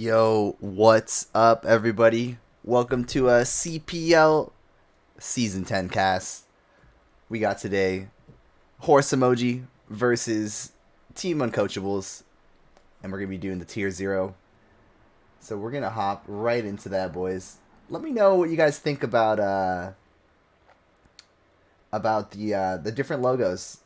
Yo, what's up, everybody? Welcome to a CPL Season 10 cast. We got today Horse Emoji versus Team Uncoachables, and we're going to be doing the Tier 0. So we're going to hop right into that, boys. Let me know what you guys think about the different logos.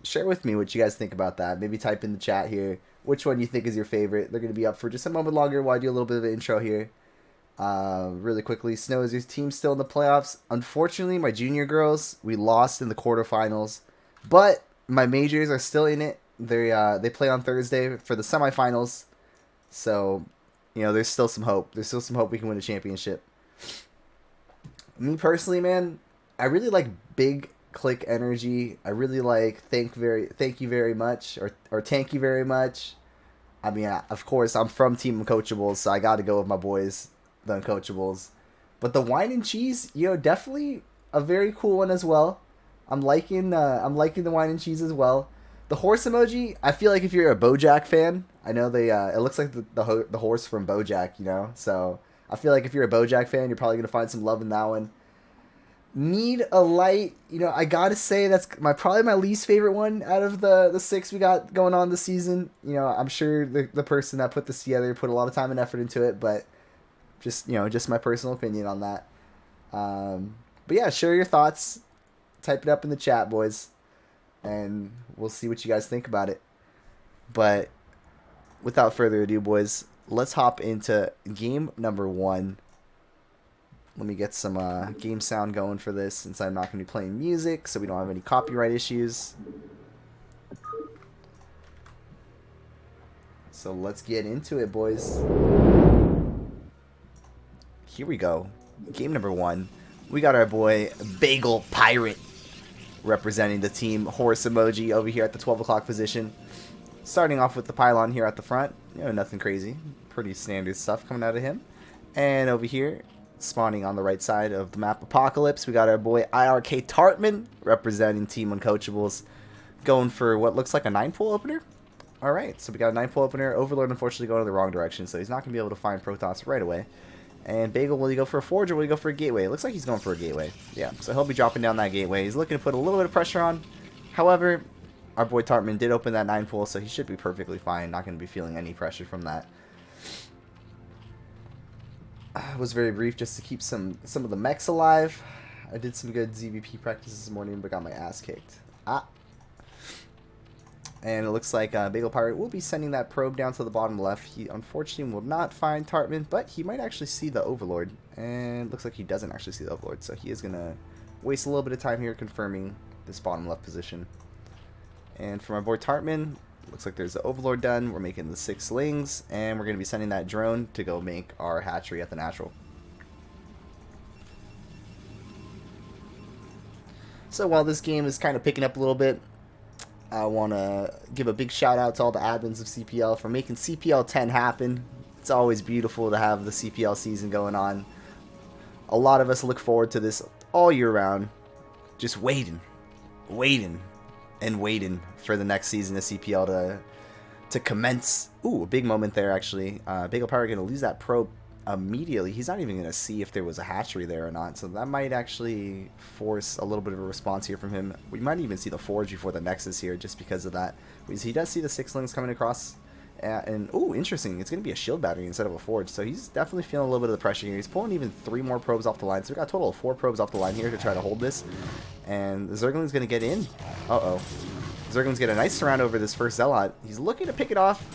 Share with me what you guys think about that. Maybe type in the chat here which one you think is your favorite. They're going to be up for just a moment longer while I do a little bit of an intro here. Really quickly, Snow, is your team still in the playoffs? Unfortunately, my junior girls, we lost in the quarterfinals. But my majors are still in it. They play on Thursday for the semifinals. So, you know, there's still some hope. There's still some hope we can win a championship. Me personally, man, I really like big click energy. I really like thank you very much or thank you very much. I mean, of course, I'm from Team Uncoachables, so I got to go with my boys, the Uncoachables. But the wine and cheese, you know, definitely a very cool one as well. I'm liking the wine and cheese as well. The horse emoji, I feel like if you're a BoJack fan, I know it looks like the horse from BoJack, you know. So I feel like if you're a BoJack fan, you're probably gonna find some love in that one. Need a light, you know, I gotta say that's probably my least favorite one out of the six we got going on this season. You know, I'm sure the person that put this together put a lot of time and effort into it, but just my personal opinion on that. But yeah, share your thoughts, type it up in the chat, boys, and we'll see what you guys think about it. But without further ado, boys, let's hop into game number 1. Let me get some game sound going for this, since I'm not going to be playing music, so we don't have any copyright issues. So let's get into it, boys. Here we go. Game number 1. We got our boy bagelpirate representing the team Horse Emoji over here at the 12 o'clock position. Starting off with the pylon here at the front. You know, nothing crazy. Pretty standard stuff coming out of him. And over here, spawning on the right side of the map Apocalypse, we got our boy tarpman representing Team Uncoachables, going for what looks like a 9-pool opener. Alright, so we got a 9-pool opener. Overlord unfortunately going in the wrong direction, so he's not going to be able to find Protoss right away. And Bagel, will he go for a Forge or will he go for a Gateway? It looks like he's going for a Gateway. Yeah, so he'll be dropping down that Gateway. He's looking to put a little bit of pressure on. However, our boy Tarpman did open that 9-pool, so he should be perfectly fine. Not going to be feeling any pressure from that. It was very brief just to keep some of the mechs alive. I did some good ZVP practice this morning, but got my ass kicked. And it looks like Bagel Pirate will be sending that probe down to the bottom left. He unfortunately will not find Tarpman, but he might actually see the Overlord. And it looks like he doesn't actually see the Overlord, so he is going to waste a little bit of time here confirming this bottom left position. And for my boy Tarpman, looks like there's the Overlord done. We're making the 6 slings, and we're going to be sending that drone to go make our hatchery at the natural. So while this game is kind of picking up a little bit, I want to give a big shout out to all the admins of CPL for making CPL 10 happen. It's always beautiful to have the CPL season going on. A lot of us look forward to this all year round, just waiting for the next season of CPL to commence. Ooh, a big moment there, actually. Bagel Pirate going to lose that probe immediately. He's not even going to see if there was a hatchery there or not, so that might actually force a little bit of a response here from him. We might even see the Forge before the Nexus here just because of that. Because he does see the 6 slings coming across. And, ooh, interesting. It's going to be a shield battery instead of a Forge, so he's definitely feeling a little bit of the pressure here. He's pulling even 3 more probes off the line, so we got a total of 4 probes off the line here to try to hold this. And the Zergling's going to get in. Uh-oh. Zergling's getting a nice surround over this first Zealot. He's looking to pick it off.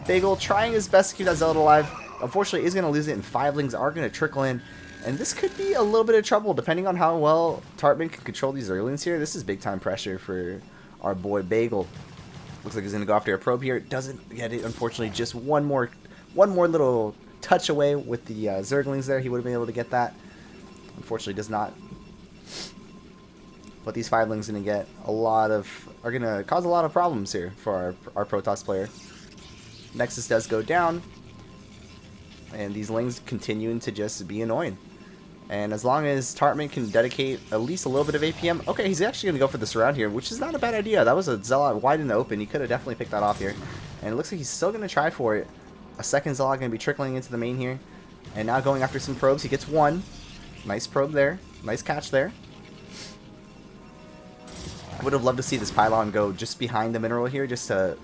Bagel trying his best to keep that Zealot alive. Unfortunately, is going to lose it, and 5lings are going to trickle in. And this could be a little bit of trouble, depending on how well Tarpman can control these Zerglings here. This is big-time pressure for our boy Bagel. Looks like he's going to go after a probe here. Doesn't get it, unfortunately. Just one more little touch away with the Zerglings there. He would have been able to get that. Unfortunately, does not. But these 5lings are going to cause a lot of problems here for our Protoss player. Nexus does go down. And these lings continuing to just be annoying. And as long as Tarpman can dedicate at least a little bit of APM. Okay, he's actually going to go for the surround here, which is not a bad idea. That was a Zealot wide in the open. He could have definitely picked that off here. And it looks like he's still going to try for it. A second Zealot going to be trickling into the main here. And now going after some probes. He gets one. Nice probe there. Nice catch there. I would have loved to see this pylon go just behind the mineral here, just to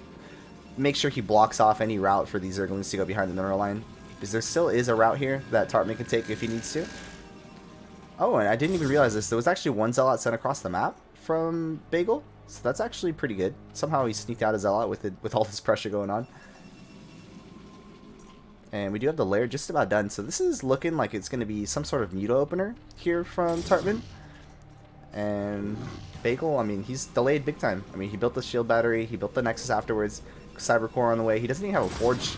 make sure he blocks off any route for these Zerglings to go behind the mineral line. Because there still is a route here that Tarpman can take if he needs to. Oh, and I didn't even realize this. There was actually one Zealot sent across the map from Bagel. So that's actually pretty good. Somehow he sneaked out a Zealot with all this pressure going on. And we do have the lair just about done. So this is looking like it's going to be some sort of Muta opener here from Tarpman. And Bagel, I mean, he's delayed big time. I mean, he built the shield battery. He built the Nexus afterwards. Cyber Core on the way. He doesn't even have a Forge.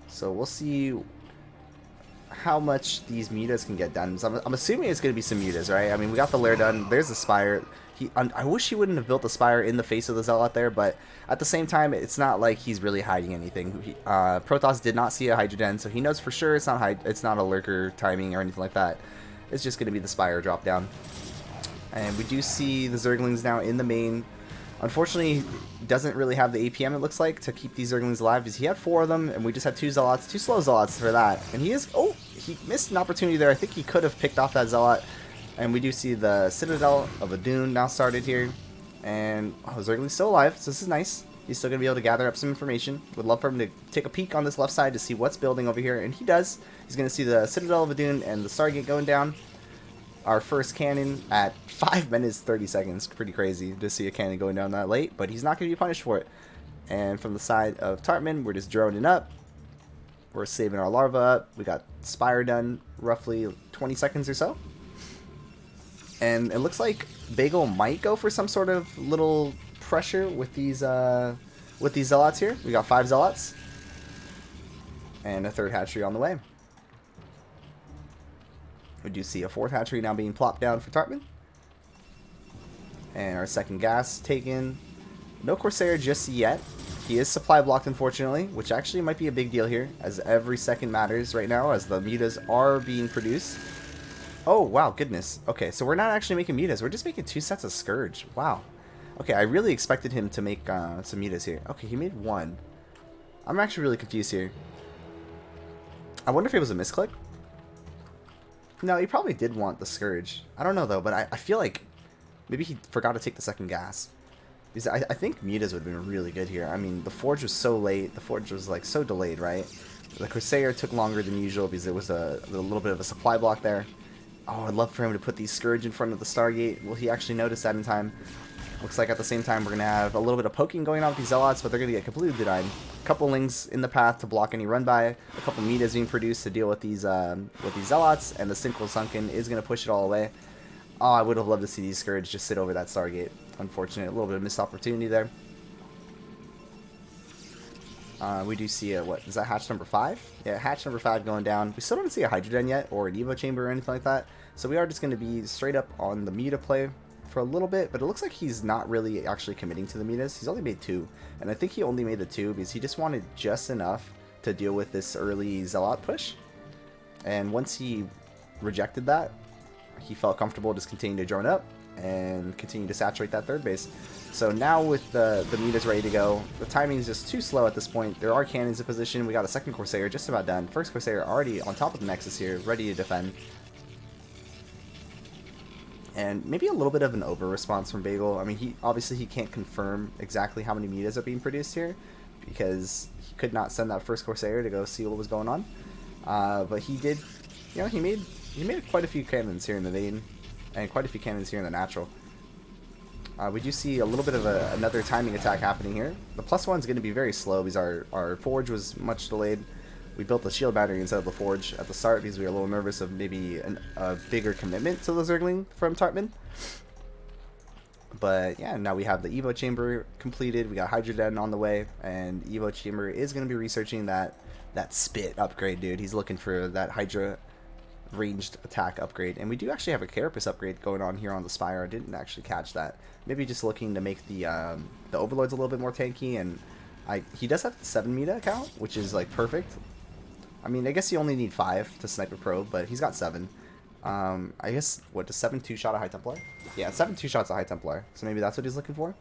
So we'll see how much these mutas can get done. So I'm assuming it's going to be some mutas, right? I mean, we got the lair done. There's the Spire. I wish he wouldn't have built the Spire in the face of the Zealot there, but at the same time, it's not like he's really hiding anything. Protoss did not see a Hydra Den, so he knows for sure it's not a lurker timing or anything like that. It's just going to be the Spire drop down. And we do see the Zerglings now in the main. Unfortunately, doesn't really have the APM, it looks like, to keep these Zerglings alive, because he had 4 of them, and we just had 2 Zealots, 2 slow Zealots for that. And he is, oh, he missed an opportunity there. I think he could have picked off that Zealot. And we do see the Citadel of Adun now started here. And, oh, Zergling's still alive, so this is nice. He's still going to be able to gather up some information. Would love for him to take a peek on this left side to see what's building over here, and he does. He's going to see the Citadel of Adun and the Stargate going down. Our first cannon at 5 minutes 30 seconds. Pretty crazy to see a cannon going down that late, but he's not going to be punished for it. And from the side of Tarpman, we're just droning up. We're saving our larva up. We got Spire done roughly 20 seconds or so. And it looks like Bagel might go for some sort of little pressure with these Zealots here. We got 5 Zealots. And a 3rd hatchery on the way. We do see a 4th hatchery now being plopped down for Tarpman. And our 2nd gas taken. No Corsair just yet. He is supply blocked, unfortunately, which actually might be a big deal here, as every second matters right now, as the mutas are being produced. Oh, wow, goodness. Okay, so we're not actually making mutas. We're just making 2 sets of Scourge. Wow. Okay, I really expected him to make some mutas here. Okay, he made 1. I'm actually really confused here. I wonder if it was a misclick. No, he probably did want the Scourge. I don't know, though, but I feel like maybe he forgot to take the 2nd gas. Because I think mutas would have been really good here. I mean, the Forge was so late. The Forge was, like, so delayed, right? The Corsair took longer than usual because there was a little bit of a supply block there. Oh, I'd love for him to put these Scourge in front of the Stargate. Will he actually notice that in time? Looks like at the same time we're going to have a little bit of poking going on with these Zealots, but they're going to get completely denied. A couple Lings in the path to block any run by, a couple Mutas being produced to deal with these Zealots, and the Synchro Sunken is going to push it all away. Oh, I would have loved to see these Scourge just sit over that Stargate. Unfortunate, a little bit of missed opportunity there. We do see what is that, hatch number 5? Yeah, hatch number 5 going down. We still don't see a Hydra Den yet, or an Evo chamber or anything like that. So we are just going to be straight up on the Muta play for a little bit, but it looks like he's not really actually committing to the Mutas. He's only made 2, and I think he only made the 2 because he just wanted just enough to deal with this early Zealot push. And once he rejected that, he felt comfortable just continuing to drone up and continue to saturate that 3rd base. So now with the Mutas ready to go, the timing is just too slow at this point. There are cannons in position. We got a 2nd Corsair just about done. 1st Corsair already on top of the Nexus here, ready to defend. And maybe a little bit of an over-response from Bagel. I mean, he can't confirm exactly how many mutas are being produced here, because he could not send that 1st Corsair to go see what was going on. But he did, you know, he made quite a few cannons here in the main, and quite a few cannons here in the natural. We do see a little bit of another timing attack happening here. The +1 is going to be very slow because our Forge was much delayed. We built the shield battery instead of the Forge at the start because we were a little nervous of maybe a bigger commitment to the Zergling from Tarpman. But yeah, now we have the Evo chamber completed. We got Hydra Den on the way, and Evo chamber is going to be researching that spit upgrade, dude. He's looking for that Hydra ranged attack upgrade, and we do actually have a Carapace upgrade going on here on the Spire. I didn't actually catch that. Maybe just looking to make the Overlords a little bit more tanky, and he does have the 7 Muta account, which is like perfect. I mean, I guess you only need 5 to snipe a probe, but he's got 7. I guess, what, does 7 2-shot a High Templar? Yeah, 7 2-shots a High Templar, so maybe that's what he's looking for.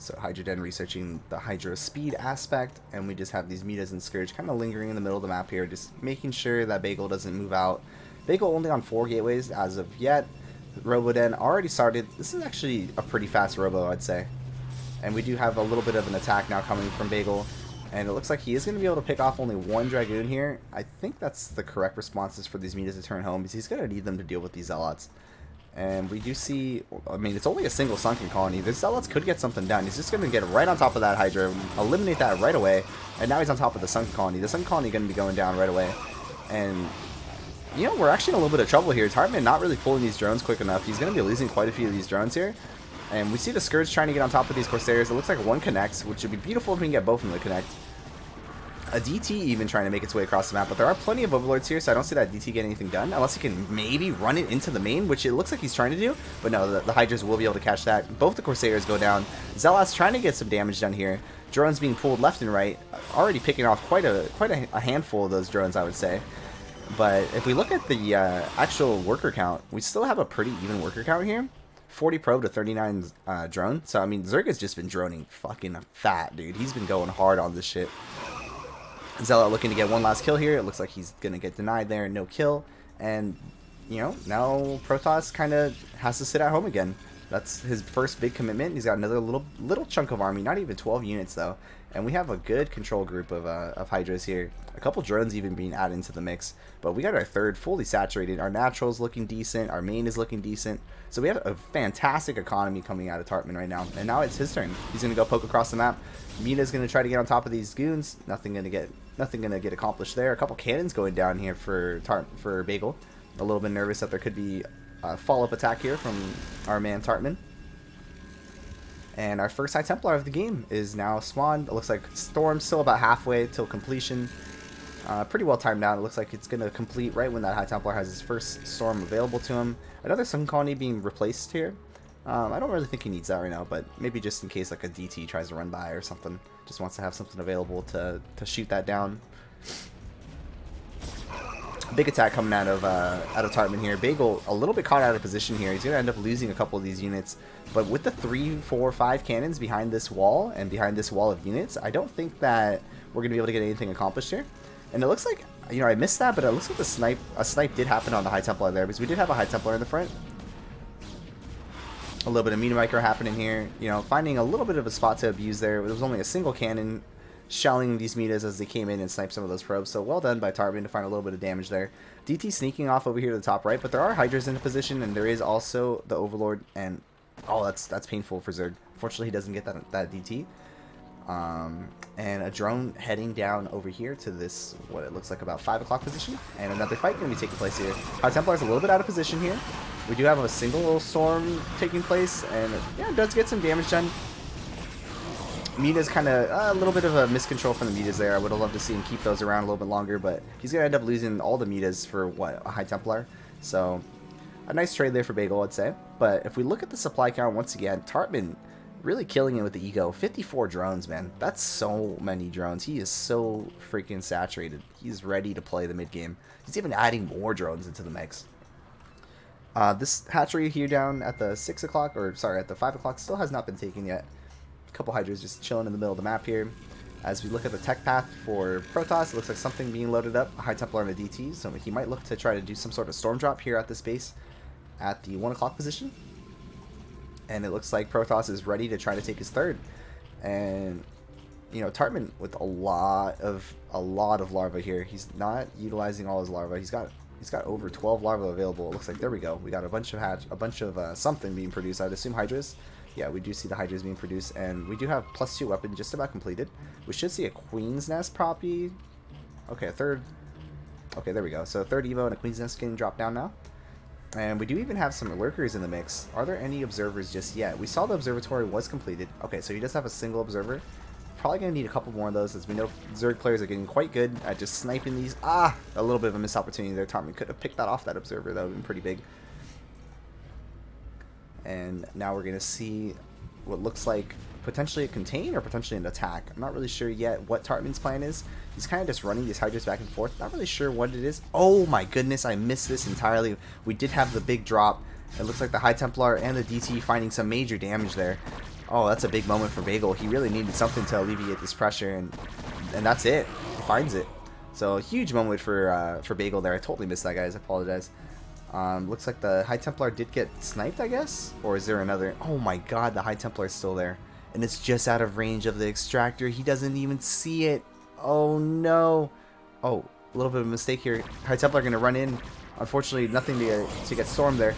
So Hydra Den researching the Hydra speed aspect, and we just have these Mitas and Scourge kind of lingering in the middle of the map here, just making sure that Bagel doesn't move out. Bagel only on 4 gateways as of yet. Roboden already started. This is actually a pretty fast Robo, I'd say. And we do have a little bit of an attack now coming from Bagel. And it looks like he is going to be able to pick off only 1 Dragoon here. I think that's the correct responses for these Mitas to turn home, because he's going to need them to deal with these Zealots. And we do see, I mean, it's only a single Sunken Colony. The Zealots could get something done. He's just going to get right on top of that Hydra, eliminate that right away. And now he's on top of the Sunken Colony. The Sunken Colony going to be going down right away. And, you know, we're actually in a little bit of trouble here. tarpman not really pulling these drones quick enough. He's going to be losing quite a few of these drones here. And we see the Scourge trying to get on top of these Corsairs. It looks like one connects, which would be beautiful if we can get both of them to connect. A DT even trying to make its way across the map, but there are plenty of Overlords here, so I don't see that DT getting anything done, unless he can maybe run it into the main, which it looks like he's trying to do. But no, the Hydras will be able to catch that. Both the Corsairs go down. Zealot's trying to get some damage done here. Drones being pulled left and right, already picking off quite a handful of those drones, I would say. But if we look at the actual worker count, we still have a pretty even worker count here. 40 probe to 39 drone. So, I mean, Zerg has just been droning fucking fat, dude. He's been going hard on this shit. Zealot looking to get one last kill here. It looks like he's going to get denied there. No kill. And, you know, now Protoss kind of has to sit at home again. That's his first big commitment. He's got another little chunk of army. Not even 12 units, though. And we have a good control group of Hydras here. A couple drones even being added into the mix. But we got our third fully saturated. Our natural's looking decent. Our main is looking decent. So we have a fantastic economy coming out of tarpman right now. And now it's his turn. He's going to go poke across the map. Mina's going to try to get on top of these goons. Nothing going to get accomplished there. A couple cannons going down here for Bagel. A little bit nervous that there could be a follow-up attack here from our man tarpman. And our first High Templar of the game is now spawned. It looks like Storm's still about halfway till completion. Pretty well timed out. It looks like it's going to complete right when that High Templar has his first Storm available to him. Another Sun Colony being replaced here. I don't really think he needs that right now, but maybe just in case like a DT tries to run by or something. Just wants to have something available to shoot that down. Big attack coming out of tarpman here. Bagel a little bit caught out of position here. He's going to end up losing a couple of these units. But with the 3, 4, 5 cannons behind this wall and behind this wall of units, I don't think that we're going to be able to get anything accomplished here. And it looks like, you know, I missed that, but it looks like a snipe did happen on the High Templar there, because we did have a High Templar in the front. A little bit of Mina Micro happening here. You know, finding a little bit of a spot to abuse there. There was only a single cannon shelling these Mitas as they came in and sniped some of those probes. So well done by tarpman to find a little bit of damage there. DT sneaking off over here to the top right, but there are Hydras in a position, and there is also the Overlord. And oh, that's painful for Zerg. Fortunately, he doesn't get that DT. And a drone heading down over here to this, what it looks like about 5 o'clock position. And another fight going to be taking place here. High Templar's a little bit out of position here. We do have a single little storm taking place, and yeah, it does get some damage done. Mita's kind of a little bit of a miscontrol from the Mitas there. I would have loved to see him keep those around a little bit longer, but he's going to end up losing all the Mitas for, what, a High Templar? So, a nice trade there for Bagel, I'd say. But if we look at the supply count once again, tarpman really killing it with the ego. 54 drones, man. That's so many drones. He is so freaking saturated. He's ready to play the mid game. He's even adding more drones into the mix. This hatchery here down at the 6 o'clock, or sorry, at the 5 o'clock still has not been taken yet. A couple Hydras just chilling in the middle of the map here. As we look at the tech path for Protoss, it looks like something being loaded up. A High Templar and a DT, so he might look to try to do some sort of storm drop here at this base at the 1 o'clock position. And it looks like Protoss is ready to try to take his third. And, you know, tarpman with a lot of larvae here. He's not utilizing all his larvae. He's got over 12 larvae available. It looks like, there we go. We got a bunch of something being produced. I'd assume Hydras. Yeah, we do see the Hydras being produced, and we do have +2 weapon just about completed. We should see a Queen's Nest probably. Okay, a third. Okay, there we go. So a third Evo and a Queen's Nest getting dropped down now. And we do even have some lurkers in the mix. Are there any observers just yet? We saw the observatory was completed. Okay, so he does have a single observer. Probably going to need a couple more of those, as we know Zerg players are getting quite good at just sniping these. A little bit of a missed opportunity there. tarpman could have picked that off that observer. That would have been pretty big. And now we're going to see what looks like potentially a contain or potentially an attack. I'm not really sure yet what tarpman's plan is. He's kind of just running these Hydras back and forth. Not really sure what it is. Oh my goodness, I missed this entirely. We did have the big drop. It looks like the High Templar and the DT finding some major damage there. Oh, that's a big moment for Bagel. He really needed something to alleviate this pressure, and that's it. He finds it. So, huge moment for Bagel there. I totally missed that, guys. I apologize. Looks like the High Templar did get sniped, I guess? Or is there another? Oh my god, the High Templar is still there. And it's just out of range of the extractor. He doesn't even see it. Oh no. Oh, a little bit of a mistake here. High Templar going to run in. Unfortunately, nothing to get stormed there.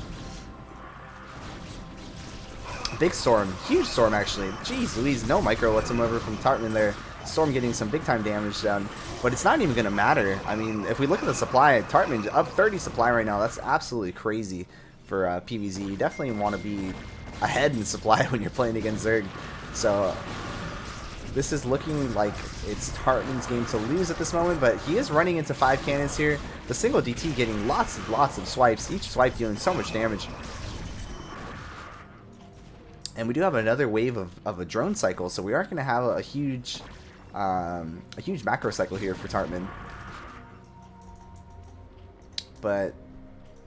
Big storm. Huge storm, actually. Jeez Louise, no micro whatsoever from Tartman there. Storm getting some big time damage down. But it's not even going to matter. I mean, if we look at the supply, Tartman up 30 supply right now. That's absolutely crazy for PvZ. You definitely want to be ahead in supply when you're playing against Zerg. So this is looking like it's Tartman's game to lose at this moment, but he is running into 5 cannons here. The single DT getting lots of swipes, each swipe dealing so much damage. And we do have another wave of a drone cycle, so we are going to have a huge macro cycle here for Tartman. But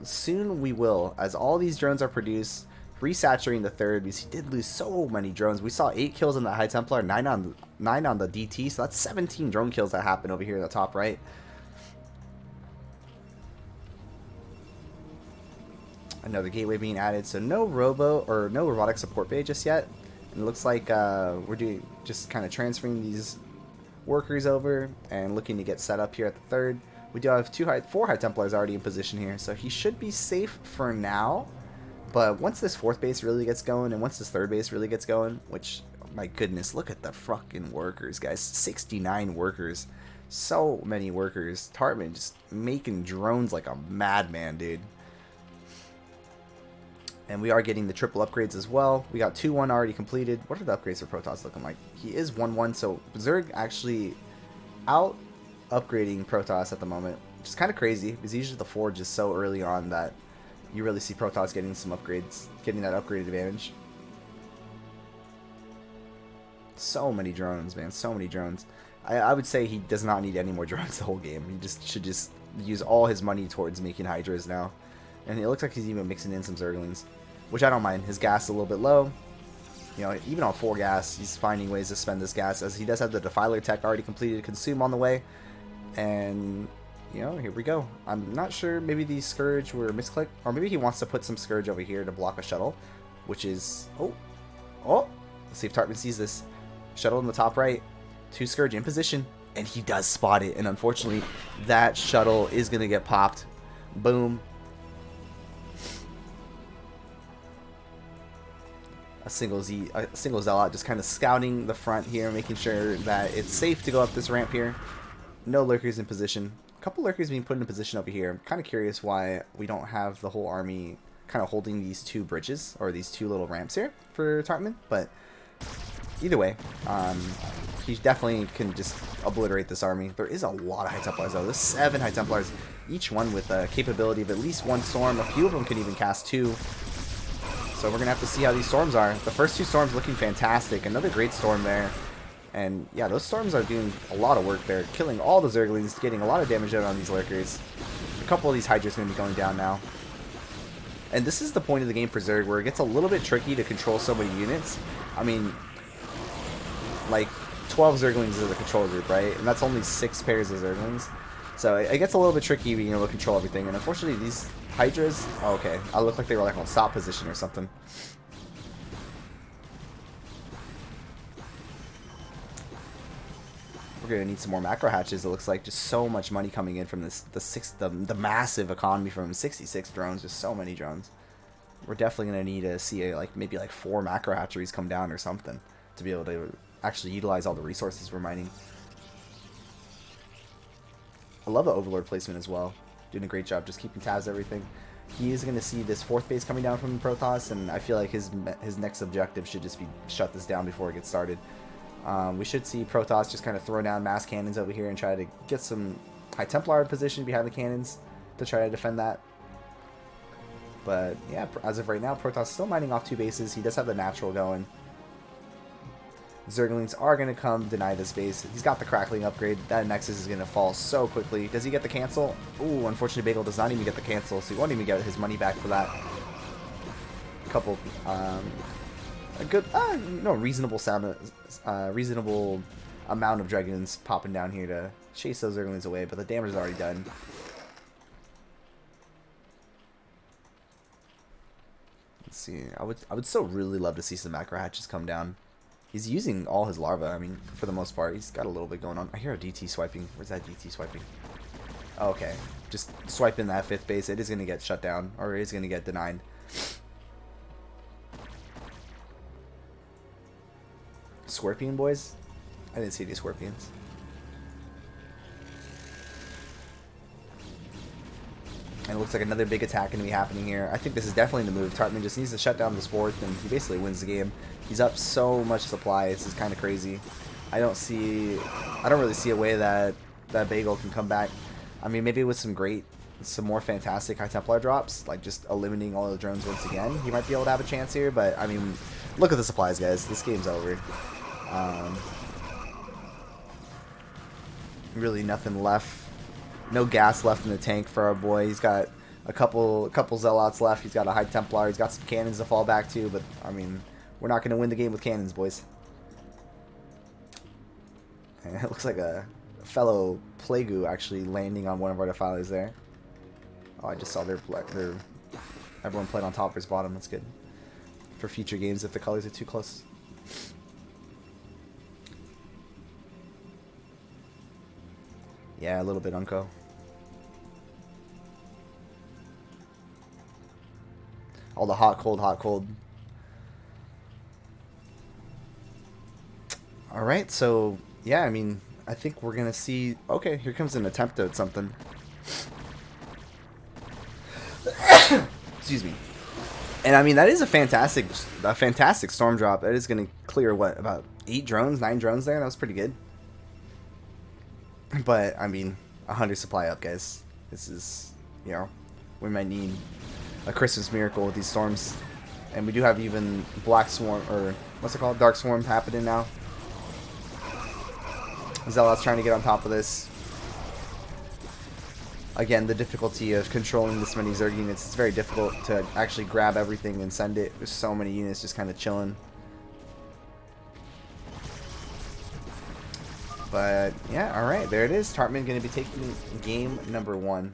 soon we will, as all these drones are produced, resaturating the third, because he did lose so many drones. We saw 8 kills on the High Templar, 9 on the DT, so that's 17 drone kills that happened over here in the top right. Another gateway being added, so no robotic support bay just yet. And it looks like we're just kind of transferring these workers over and looking to get set up here at the third. We do have 4 High Templars already in position here, so he should be safe for now. But once this 4th base really gets going, and once this 3rd base really gets going, which, oh my goodness, look at the fucking workers, guys. 69 workers. So many workers. Tartman just making drones like a madman, dude. And we are getting the triple upgrades as well. We got 2-1 already completed. What are the upgrades for Protoss looking like? He is 1-1, so Zerg actually out upgrading Protoss at the moment, which is kind of crazy, because usually the Forge is so early on that you really see Protoss getting some upgrades, getting that upgraded advantage. So many drones, man, so many drones. I would say he does not need any more drones the whole game. He should just use all his money towards making Hydras now. And it looks like he's even mixing in some Zerglings, which I don't mind. His gas is a little bit low. You know, even on 4 gas, he's finding ways to spend this gas, as he does have the Defiler tech already completed to consume on the way. And, you know, here we go. I'm not sure, maybe the Scourge were misclicked, or maybe he wants to put some Scourge over here to block a shuttle, which is, let's see if Tartman sees this. Shuttle in the top right, 2 Scourge in position, and he does spot it, and unfortunately, that shuttle is going to get popped. Boom. A single Zealot just kind of scouting the front here, making sure that it's safe to go up this ramp here. No lurkers in position. A couple lurkers being put in position over here. I'm kind of curious why we don't have the whole army kind of holding these 2 bridges, or these 2 little ramps here for Tartman, but either way, he definitely can just obliterate this army. There is a lot of High Templars though. There's 7 High Templars, each one with a capability of at least 1 storm. A few of them can even cast 2. So we're going to have to see how these storms are. The first 2 storms looking fantastic. Another great storm there. And yeah, those storms are doing a lot of work there. Killing all the Zerglings, getting a lot of damage out on these lurkers. A couple of these Hydras are going to be going down now. And this is the point of the game for Zerg where it gets a little bit tricky to control so many units. I mean, like 12 Zerglings is a control group, right? And that's only 6 pairs of Zerglings. So it gets a little bit tricky being able to control everything. And unfortunately, these Hydras, oh, okay, I look like they were like on stop position or something. We're gonna need some more macro hatches. It looks like just so much money coming in from this the massive economy from 66 drones. Just so many drones. We're definitely gonna need to see maybe 4 macro hatcheries come down or something to be able to actually utilize all the resources we're mining. I love the Overlord placement as well. Doing a great job just keeping tabs on everything. He is going to see this 4th base coming down from Protoss, and I feel like his next objective should just be shut this down before it gets started. We should see Protoss just kind of throw down mass cannons over here and try to get some High Templar position behind the cannons to try to defend that. But yeah, as of right now, Protoss still mining off 2 bases. He does have the natural going. Zerglings are going to come deny this base. He's got the crackling upgrade. That Nexus is going to fall so quickly. Does he get the cancel? Ooh, unfortunately, Bagel does not even get the cancel, so he won't even get his money back for that. A a good, reasonable reasonable amount of dragons popping down here to chase those Zerglings away, but the damage is already done. Let's see. I would still really love to see some macro hatches come down. He's using all his larvae. I mean, for the most part, he's got a little bit going on. I hear a DT swiping. Where's that DT swiping? Oh, okay, just swiping that 5th base. It is going to get shut down, or it is going to get denied. Scorpion boys? I didn't see any scorpions. And it looks like another big attack going to be happening here. I think this is definitely the move. Tarpman just needs to shut down this 4th, and he basically wins the game. He's up so much supply. This is kind of crazy. I don't really see a way that Bagel can come back. I mean, maybe with some more fantastic High Templar drops, like just eliminating all the drones once again, he might be able to have a chance here. But I mean, look at the supplies, guys. This game's over. Really nothing left. No gas left in the tank for our boy. He's got a couple Zealots left. He's got a High Templar. He's got some cannons to fall back to. But, I mean, we're not going to win the game with cannons, boys. And it looks like a fellow Plague actually landing on one of our defilers there. Oh, I just saw everyone played on top versus bottom. That's good for future games if the colors are too close. Yeah, a little bit Unco. All the hot, cold, hot, cold. Alright, so, yeah, I mean, I think we're going to see... Okay, here comes an attempt at something. Excuse me. And, I mean, that is a fantastic storm drop. That is going to clear, what, about 9 drones there? That was pretty good. But, I mean, 100 supply up, guys. This is, you know, we might need a Christmas miracle with these storms. And we do have even Black Swarm, or what's it called? Dark Swarm happening now. Zealot's trying to get on top of this. Again, the difficulty of controlling this many Zerg units. It's very difficult to actually grab everything and send it. There's so many units just kind of chilling. But, yeah, alright, there it is. Tarpman going to be taking game number 1.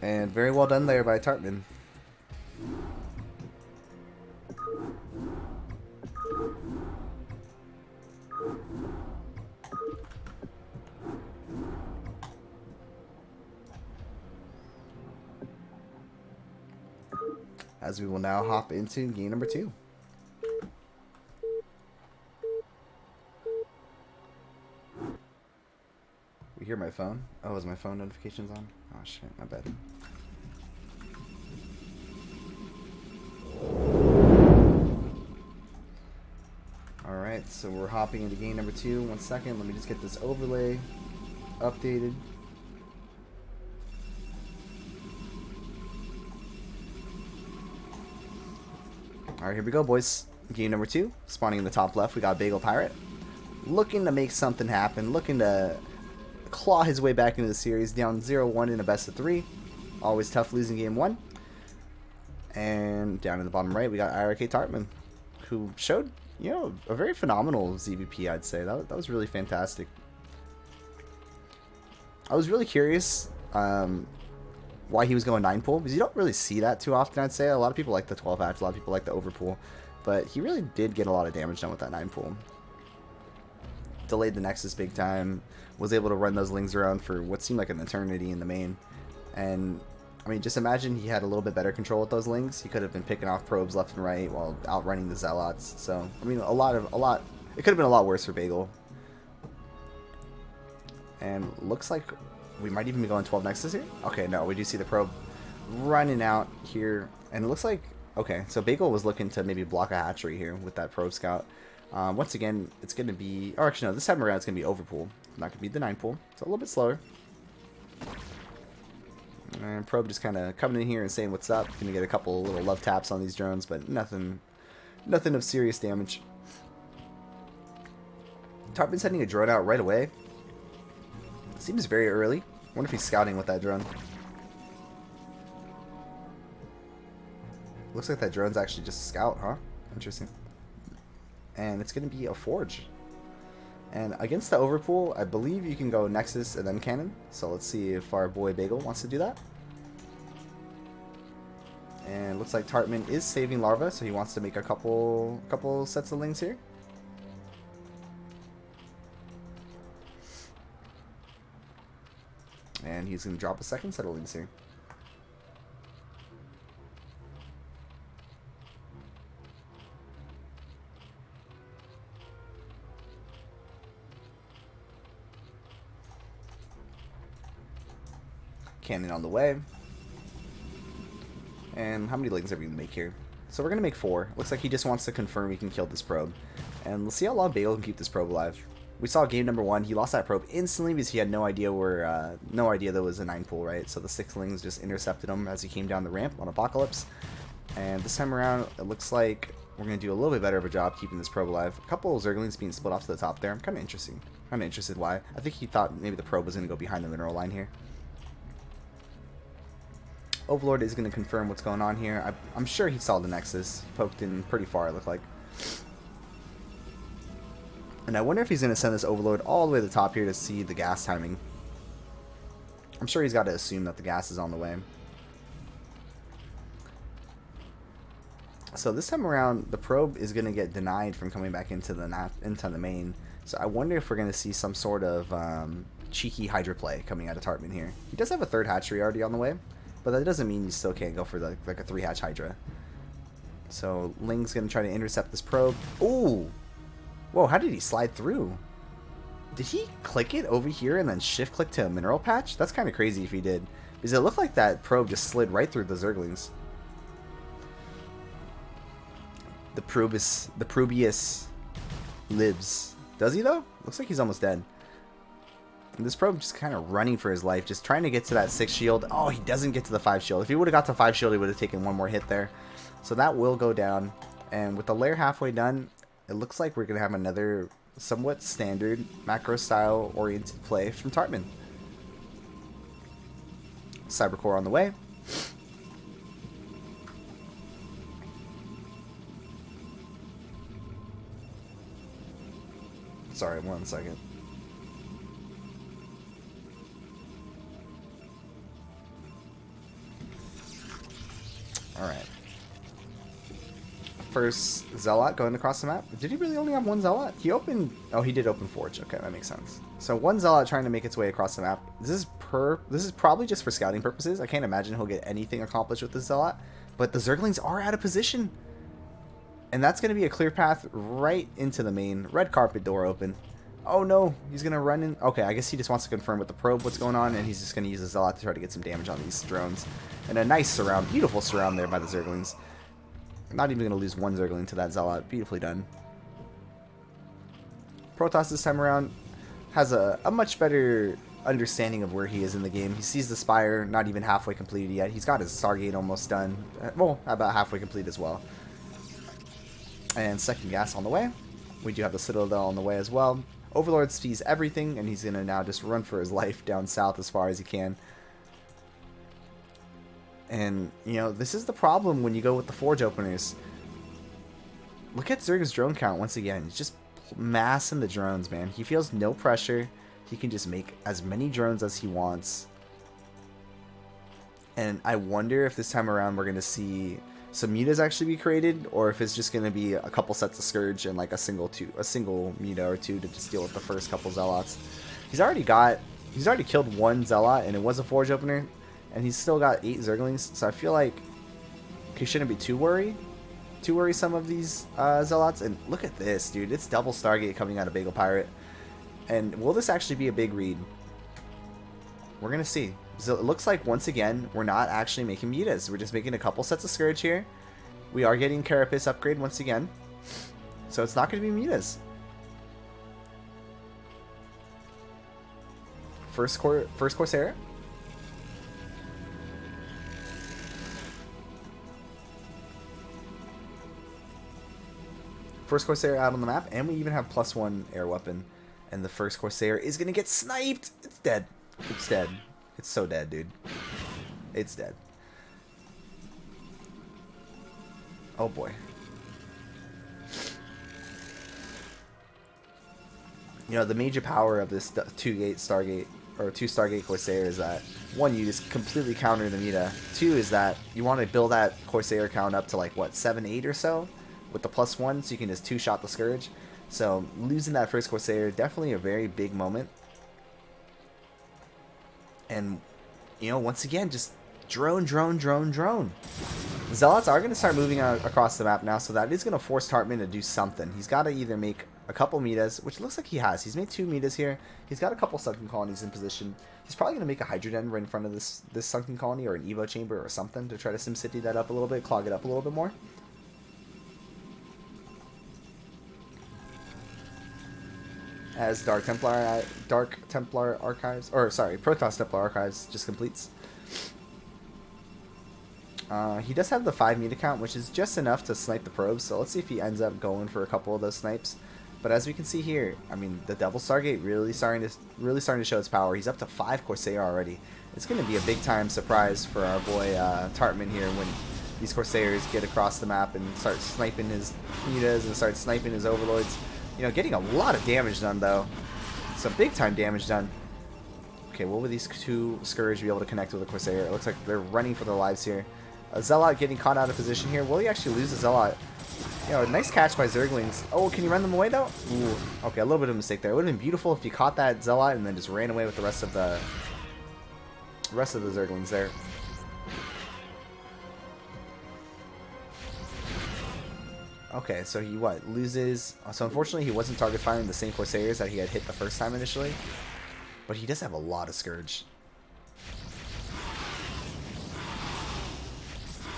And very well done there by Tarpman. As we will now hop into game number 2. We hear my phone. Oh, is my phone notifications on? Oh shit, my bad. Alright, so we're hopping into game number 2. 1 second, let me just get this overlay updated. Alright, here we go, boys. Game number 2. Spawning in the top left, we got bagelpirate. Looking to make something happen. Looking to claw his way back into the series. Down 0-1 in a best of 3. Always tough losing game 1. And down in the bottom right, we got IRK Tarpman, who showed, you know, a very phenomenal ZVP, I'd say. That was really fantastic. I was really curious why he was going 9 pool, because you don't really see that too often, I'd say. A lot of people like the 12 hatch, a lot of people like the overpool, but he really did get a lot of damage done with that 9 pool. Delayed the Nexus big time, was able to run those lings around for what seemed like an eternity in the main. And I mean, just imagine he had a little bit better control with those lings. He could have been picking off probes left and right while outrunning the Zealots. So I mean, it could have been a lot worse for Bagel. And looks like we might even be going 12 Nexus here. Okay, no, we do see the probe running out here, and it looks like, okay, so Bagel was looking to maybe block a hatchery here with that probe scout. Once again, it's going to be, or actually no, this time around it's going to be overpool, not going to be the 9 pool, so a little bit slower. And probe just kind of coming in here and saying what's up. Going to get a couple little love taps on these drones, but nothing of serious damage. Tarpman's sending a drone out right away. Seems very early. I wonder if he's scouting with that drone. Looks like that drone's actually just a scout, huh? Interesting. And it's going to be a forge. And against the overpool, I believe you can go Nexus and then Cannon. So let's see if our boy Bagel wants to do that. And looks like Tarpman is saving Larva, so he wants to make a couple sets of lings here. And he's going to drop a second set of lings here. Cannon on the way. And how many lings are we going to make here? So we're going to make 4. Looks like he just wants to confirm he can kill this probe. And let's see how long Bagel can keep this probe alive. We saw game number 1. He lost that probe instantly because he had no idea there was a 9 pool, right? So the 6 lings just intercepted him as he came down the ramp on Apocalypse. And this time around, it looks like we're going to do a little bit better of a job keeping this probe alive. A couple of Zerglings being split off to the top there. I'm kind of interested why. I think he thought maybe the probe was going to go behind the mineral line here. Overlord is going to confirm what's going on here. I'm sure he saw the Nexus. He poked in pretty far, it looked like. And I wonder if he's going to send this Overlord all the way to the top here to see the gas timing. I'm sure he's got to assume that the gas is on the way. So this time around, the probe is going to get denied from coming back into the main. So I wonder if we're going to see some sort of cheeky Hydra play coming out of Tarpman here. He does have a 3rd hatchery already on the way. But that doesn't mean you still can't go for like a 3-hatch Hydra. So Ling's going to try to intercept this probe. Ooh! Whoa, how did he slide through? Did he click it over here and then shift click to a mineral patch? That's kind of crazy if he did. Because it looked like that probe just slid right through the Zerglings. The Probius lives. Does he though? Looks like he's almost dead. This probe just kind of running for his life, just trying to get to that 6 shield. Oh, he doesn't get to the 5 shield. If he would have got to 5 shield, he would have taken one more hit there. So that will go down. And with the lair halfway done, it looks like we're going to have another somewhat standard macro-style oriented play from Tarpman. Cybercore on the way. Sorry, 1 second. Alright. First Zealot going across the map. Did he really only have 1 Zealot? He opened... Oh, he did open Forge. Okay, that makes sense. So 1 Zealot trying to make its way across the map. This is probably just for scouting purposes. I can't imagine he'll get anything accomplished with this Zealot. But the Zerglings are out of position. And that's going to be a clear path right into the main. Red carpet door open. Oh no, he's going to run in. Okay, I guess he just wants to confirm with the probe what's going on. And he's just going to use the Zealot to try to get some damage on these drones. And a nice surround, beautiful surround there by the Zerglings. Not even going to lose 1 Zergling to that Zealot. Beautifully done. Protoss this time around has a much better understanding of where he is in the game. He sees the Spire, not even halfway completed yet. He's got his Stargate almost done. Well, about halfway complete as well. And second gas on the way. We do have the Citadel on the way as well. Overlord sees everything, and he's going to now just run for his life down south as far as he can. And, you know, this is the problem when you go with the Forge openers. Look at Zerg's drone count once again. He's just massing the drones, man. He feels no pressure. He can just make as many drones as he wants. And I wonder if this time around we're going to see some mutas actually be created, or if it's just going to be a couple sets of Scourge and like a single muta or 2 to just deal with the first couple Zealots. He's already killed 1 Zealot, and it was a Forge opener, and he's still got 8 Zerglings, so I feel like he shouldn't be too worrisome of these Zealots. And look at this, dude. It's double Stargate coming out of bagelpirate. And will this actually be a big read? We're going to see. So it looks like, once again, we're not actually making mutas. We're just making a couple sets of Scourge here. We are getting Carapace upgrade once again. So it's not going to be mutas. First Corsair. First Corsair out on the map, and we even have +1 air weapon. And the first Corsair is going to get sniped. It's dead. It's dead. It's so dead, dude. It's dead. Oh boy. You know, the major power of this 2-gate Stargate, or 2 Stargate Corsair is that, one, you just completely counter the meta. 2 is that you want to build that Corsair count up to like, what, 7, 8 or so? With the +1, so you can just 2-shot the Scourge. So, losing that first Corsair, definitely a very big moment. And, you know, once again, just drone, drone, drone, drone. Zealots are going to start moving across the map now, so that is going to force Tarpman to do something. He's got to either make a couple metas, which looks like he has. He's made 2 metas here. He's got a couple sunken colonies in position. He's probably going to make a Hydroden right in front of this sunken colony, or an Evo chamber or something, to try to SimCity that up a little bit, clog it up a little bit more. As Dark Templar Archives, or sorry, Protoss Templar Archives just completes. He does have the 5 meta count, which is just enough to snipe the probes, so let's see if he ends up going for a couple of those snipes. But as we can see here, I mean, the Devil Stargate really starting to show its power. He's up to 5 Corsair already. It's going to be a big time surprise for our boy Tarpman here when these Corsairs get across the map and start sniping his metas and start sniping his overlords. You know, getting a lot of damage done though. Some big time damage done. Okay, what will these 2 Scourge be able to connect with the Corsair? It looks like they're running for their lives here. A Zealot getting caught out of position here. Will he actually lose the Zealot? You know, nice catch by Zerglings. Oh, can you run them away though? Ooh, okay, a little bit of a mistake there. It would have been beautiful if you caught that Zealot and then just ran away with the rest of the Zerglings there. Okay, so he loses. So unfortunately, he wasn't target firing the same Corsairs that he had hit the first time initially, but he does have a lot of Scourge.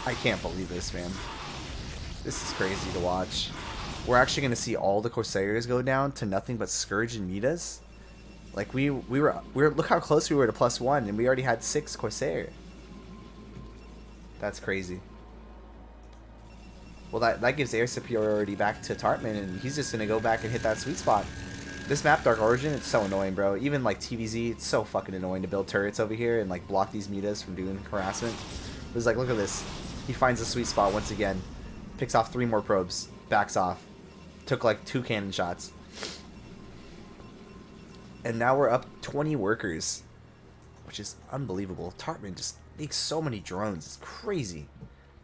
I can't believe this, man. This is crazy to watch. We're actually going to see all the Corsairs go down to nothing but Scourge and Mitas. Like, we were look how close we were to +1, and we already had 6 Corsair. That's crazy. Well, that gives air superiority back to Tarpman, and he's just going to go back and hit that sweet spot. This map, Dark Origin, it's so annoying, bro. Even, like, TVZ, it's so fucking annoying to build turrets over here and, like, block these Mitas from doing harassment. It's like, look at this. He finds a sweet spot once again. Picks off 3 more probes. Backs off. Took, like, 2 cannon shots. And now we're up 20 workers, which is unbelievable. Tarpman just makes so many drones. It's crazy.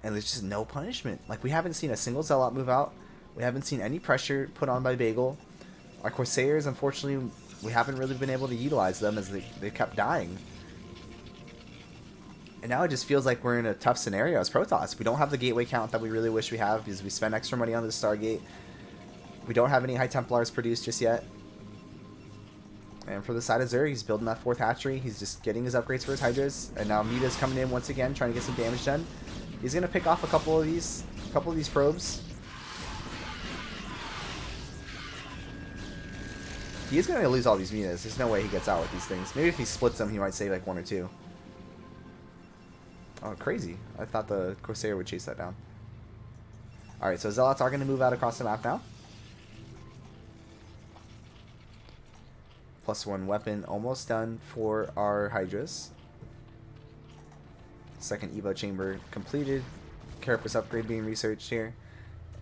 And there's just no punishment. Like, we haven't seen a single Zealot move out. We haven't seen any pressure put on by Bagel. Our Corsairs, unfortunately, we haven't really been able to utilize them as they kept dying. And now it just feels like we're in a tough scenario as Protoss. We don't have the gateway count that we really wish we have because we spent extra money on the Stargate. We don't have any High Templars produced just yet. And for the side of Zerg, he's building that 4th hatchery. He's just getting his upgrades for his Hydras. And now Mita's coming in once again, trying to get some damage done. He's going to pick off a couple of these probes. He is going to lose all these Mitas. There's no way he gets out with these things. Maybe if he splits them, he might save like 1 or 2. Oh, crazy. I thought the Corsair would chase that down. Alright, so Zealots are going to move out across the map now. +1 weapon almost done for our Hydras. 2nd Evo chamber completed. Carapace upgrade being researched here.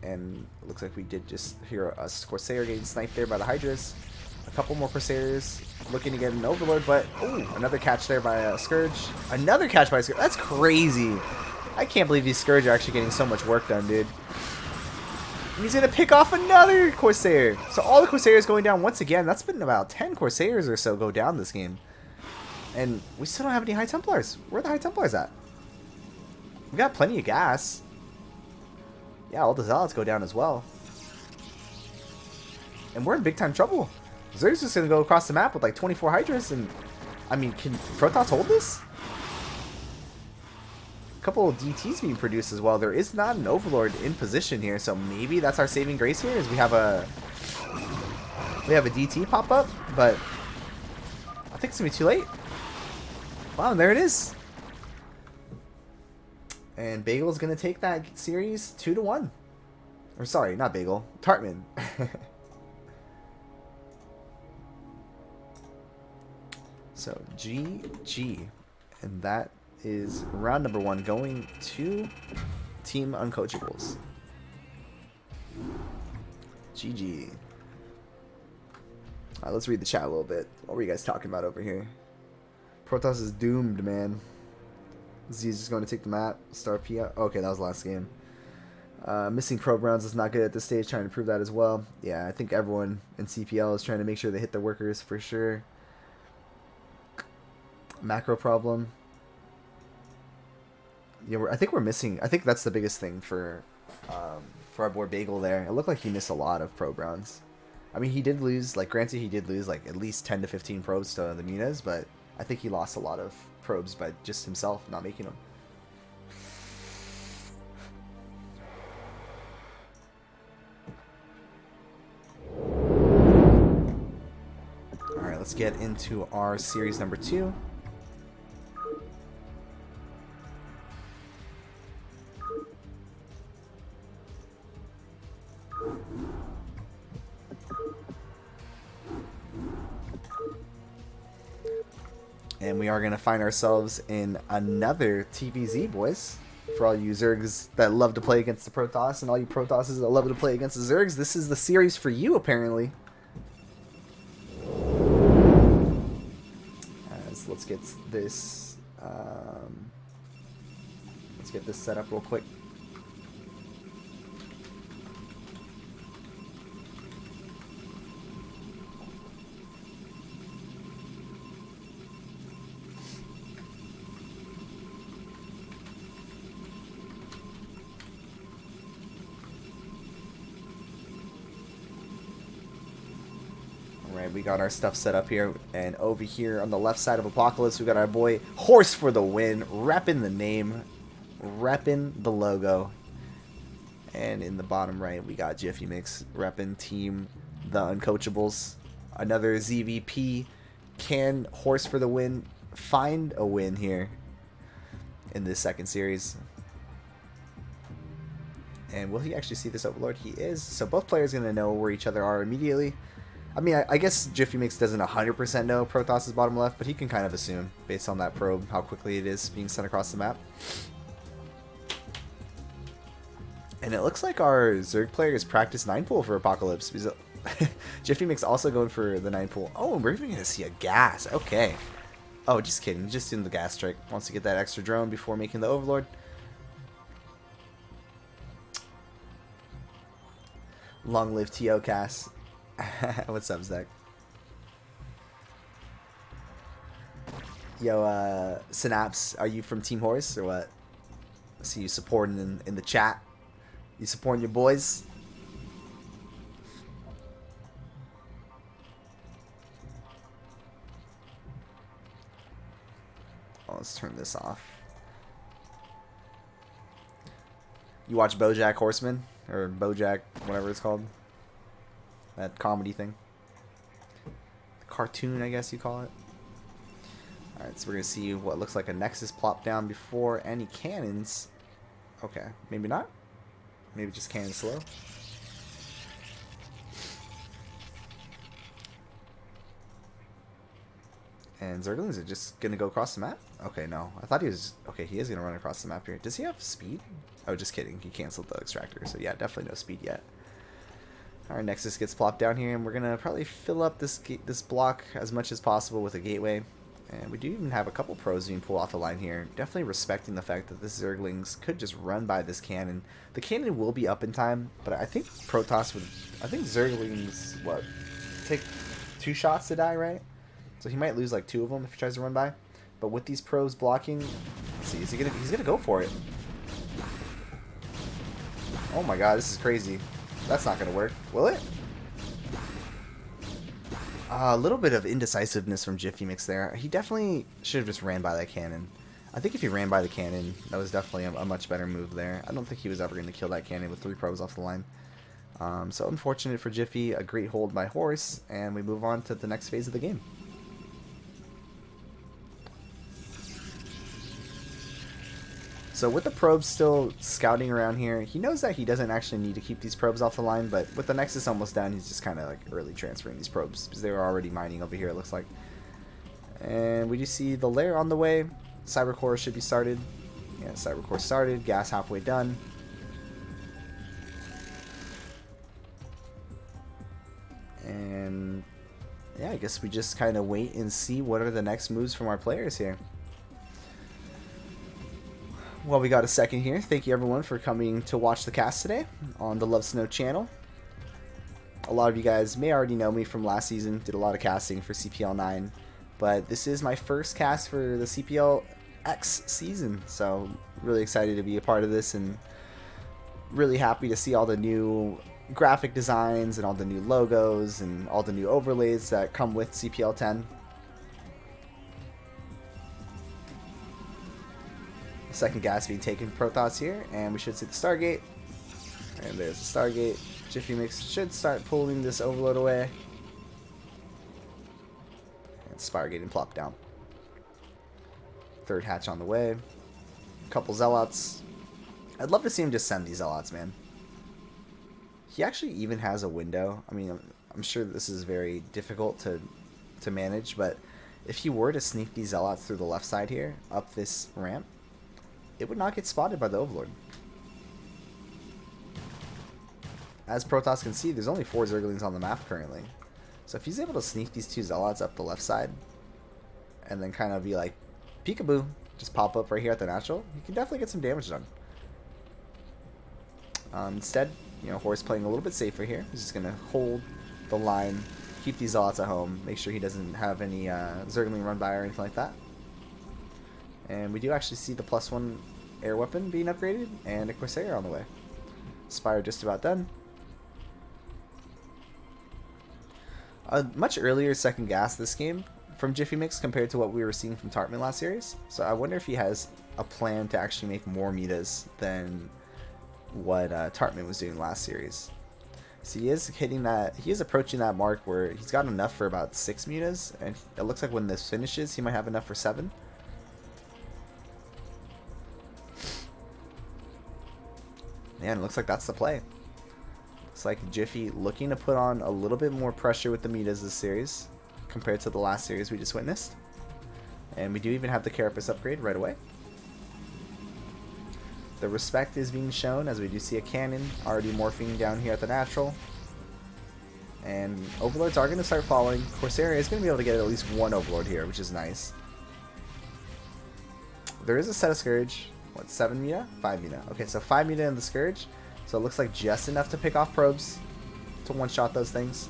And it looks like we did just hear a Corsair getting sniped there by the Hydras. A couple more Corsairs looking to get an Overlord, but ooh, another catch there by a Scourge. Another catch by a Scourge. That's crazy. I can't believe these Scourge are actually getting so much work done, dude. And he's going to pick off another Corsair. So all the Corsairs going down once again. That's been about 10 Corsairs or so go down this game. And we still don't have any High Templars. Where are the High Templars at? We got plenty of gas. Yeah, all the Zealots go down as well. And we're in big time trouble. Zerg's just going to go across the map with like 24 Hydras. And, I mean, can Protoss hold this? A couple of DTs being produced as well. There is not an Overlord in position here. So maybe that's our saving grace here is we have a DT pop up. But I think it's going to be too late. Wow, and there it is. And Bagel's going to take that series 2-1. Or sorry, not Bagel. Tarpman. So, GG. And that is round number 1 going to Team Uncoachables. GG. Alright, let's read the chat a little bit. What were you guys talking about over here? Protoss is doomed, man. Z's just going to take the map. Star PL. Okay, that was the last game. Missing probe rounds is not good at this stage. Trying to prove that as well. Yeah, I think everyone in CPL is trying to make sure they hit their workers for sure. Macro problem. Yeah, I think we're missing. I think that's the biggest thing for our boy Bagel there. It looked like he missed a lot of probe rounds. I mean, he did lose. Like, granted, he did lose like at least 10 to 15 probes to the Munas, but I think he lost a lot of probes by just himself not making them. Alright, let's get into our series number 2. And we are going to find ourselves in another TVZ, boys. For all you Zergs that love to play against the Protoss, and all you Protosses that love to play against the Zergs, this is the series for you, apparently. Let's get this. Let's get this set up real quick. We got our stuff set up here, and over here on the left side of Apocalypse, we got our boy Horse for the win, repping the name, repping the logo, and in the bottom right, we got Jiffymix repping team the Uncoachables. Another ZVP. Can Horse for the win find a win here in this second series? And will he actually see this Overlord? He is. So both players are going to know where each other are immediately. I mean, I guess Jiffymix doesn't 100% know Protoss is bottom left, but he can kind of assume, based on that probe, how quickly it is being sent across the map. And it looks like our Zerg player has practiced 9-pool for Apocalypse. Jiffymix also going for the 9-pool. Oh, we're even going to see a gas. Okay. Oh, just kidding. Just doing the gas trick. Wants to get that extra drone before making the Overlord. Long live TO Cass. What's up, Zach? Yo, Synapse, are you from Team Horse or what? I see you supporting in the chat. You supporting your boys? Oh, let's turn this off. You watch BoJack Horseman? Or BoJack, whatever it's called. That comedy thing. Cartoon, I guess you call it. Alright, so we're going to see what looks like a Nexus plop down before any cannons. Okay, maybe not. Maybe just cannon slow. And Zerglings are just going to go across the map? Okay, no. I thought he was... Okay, he is going to run across the map here. Does he have speed? Oh, just kidding. He canceled the extractor. So yeah, definitely no speed yet. Our Nexus gets plopped down here, and we're gonna probably fill up this block as much as possible with a gateway. And we do even have a couple pros being pulled off the line here. Definitely respecting the fact that this Zerglings could just run by this cannon. The cannon will be up in time, but I think Protoss would... I think Zerglings, what, take 2 shots to die, right? So he might lose like 2 of them if he tries to run by. But with these pros blocking... Let's see, he's gonna go for it. Oh my god, this is crazy. That's not going to work, will it? A little bit of indecisiveness from Jiffymix there. He definitely should have just ran by that cannon. I think if he ran by the cannon, that was definitely a much better move there. I don't think he was ever going to kill that cannon with 3 probes off the line. So unfortunate for Jiffy, a great hold by Horse, and we move on to the next phase of the game. So with the probes still scouting around here, he knows that he doesn't actually need to keep these probes off the line, but with the Nexus almost down, he's just kind of like early transferring these probes because they were already mining over here, it looks like. And we do see the lair on the way. Cybercore should be started. Yeah, Cybercore started. Gas halfway done. yeah, I guess we just kind of wait and see what are the next moves from our players here. Well, we got a second here. Thank you everyone for coming to watch the cast today on the Lovesnow channel. A lot of you guys may already know me from last season. Did a lot of casting for CPL 9, but this is my first cast for the CPLX season, so really excited to be a part of this and really happy to see all the new graphic designs and all the new logos and all the new overlays that come with CPL 10. Second gas being taken for Protoss here, and we should see the Stargate. And there's the Stargate. Jiffymix should start pulling this overload away. And Spire getting plopped down. Third hatch on the way. Couple Zealots. I'd love to see him just send these Zealots, man. He actually even has a window. I mean, I'm sure this is very difficult to manage, but if he were to sneak these Zealots through the left side here, up this ramp, it would not get spotted by the Overlord. As Protoss can see, there's only 4 Zerglings on the map currently. So if he's able to sneak these 2 Zealots up the left side, and then kind of be like, peekaboo, just pop up right here at the natural, you can definitely get some damage done. Instead, you know, Horse playing a little bit safer here. He's just going to hold the line, keep these Zealots at home, make sure he doesn't have any Zergling run by or anything like that. And we do actually see the +1 air weapon being upgraded, and a Corsair on the way. Spire just about done. A much earlier second gas this game from Jiffymix compared to what we were seeing from Tarpman last series. So I wonder if he has a plan to actually make more metas than what Tarpman was doing last series. So he is hitting that, he is approaching that mark where he's got enough for about 6 mutas, and it looks like when this finishes, he might have enough for 7. Man, it looks like that's the play. Looks like Jiffy looking to put on a little bit more pressure with the metas this series compared to the last series we just witnessed. And we do even have the Carapace upgrade right away. The respect is being shown as we do see a cannon already morphing down here at the natural. And Overlords are going to start following. Corsair is going to be able to get at least 1 Overlord here, which is nice. There is a set of Scourge. What, 7 meta? 5 meta. Okay, so 5 meta in the Scourge. So it looks like just enough to pick off probes to one-shot those things.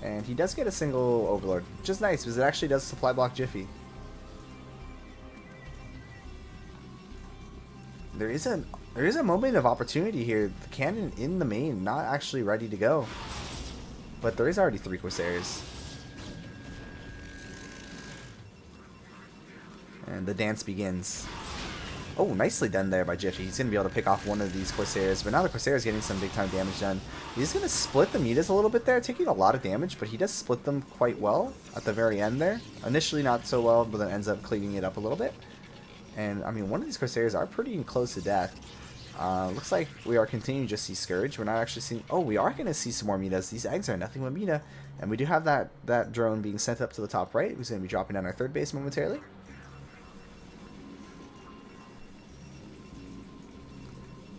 And he does get a single Overlord, which is nice because it actually does supply block Jiffy. There is a moment of opportunity here. The cannon in the main, not actually ready to go. But there is already 3 Corsairs. And the dance begins. Oh, nicely done there by Jiffy. He's going to be able to pick off one of these Corsairs, but now the Corsair is getting some big time damage done. He's going to split the metas a little bit there, taking a lot of damage, but he does split them quite well at the very end there. Initially not so well, but then ends up cleaning it up a little bit. And, I mean, one of these Corsairs are pretty close to death. Looks like we are continuing to just see Scourge. We're not actually seeing... Oh, we are going to see some more metas. These eggs are nothing but meta. And we do have that drone being sent up to the top right, who's going to be dropping down our third base momentarily.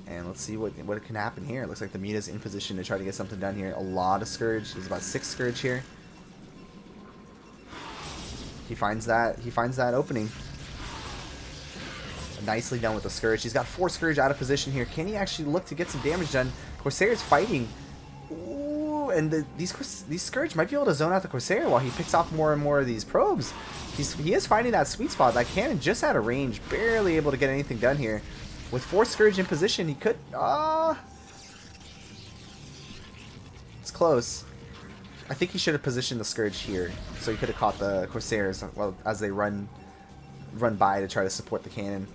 And let's see what can happen here. It looks like the meta's in position to try to get something done here. A lot of Scourge. There's about 6 Scourge here. He finds that opening. Nicely done with the Scourge. He's got 4 Scourge out of position here. Can he actually look to get some damage done? Corsair's fighting. Ooh, and these Scourge might be able to zone out the Corsair while he picks off more and more of these probes. He is finding that sweet spot. That cannon just out of range. Barely able to get anything done here. With 4 Scourge in position, he could... It's close. I think he should have positioned the Scourge here, so he could have caught the Corsairs as they run by to try to support the cannon.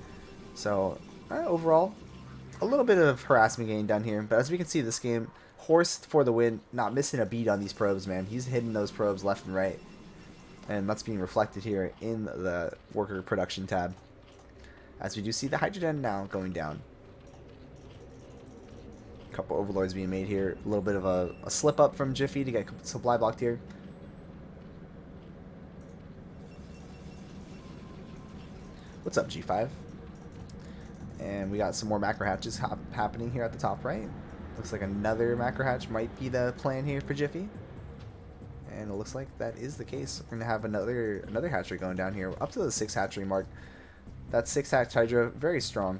So, overall, a little bit of harassment getting done here. But as we can see, this game, Horse for the win, not missing a beat on these probes, man. He's hitting those probes left and right. And that's being reflected here in the worker production tab. As we do see the Hydrogen now going down. A couple Overlords being made here. A little bit of a slip up from Jiffy to get supply blocked here. What's up, G5? And we got some more macro hatches happening here at the top right. Looks like another macro hatch might be the plan here for Jiffy. And it looks like that is the case. We're going to have another hatchery going down here. Up to the 6 hatchery mark. That 6 hatch Hydra, very strong.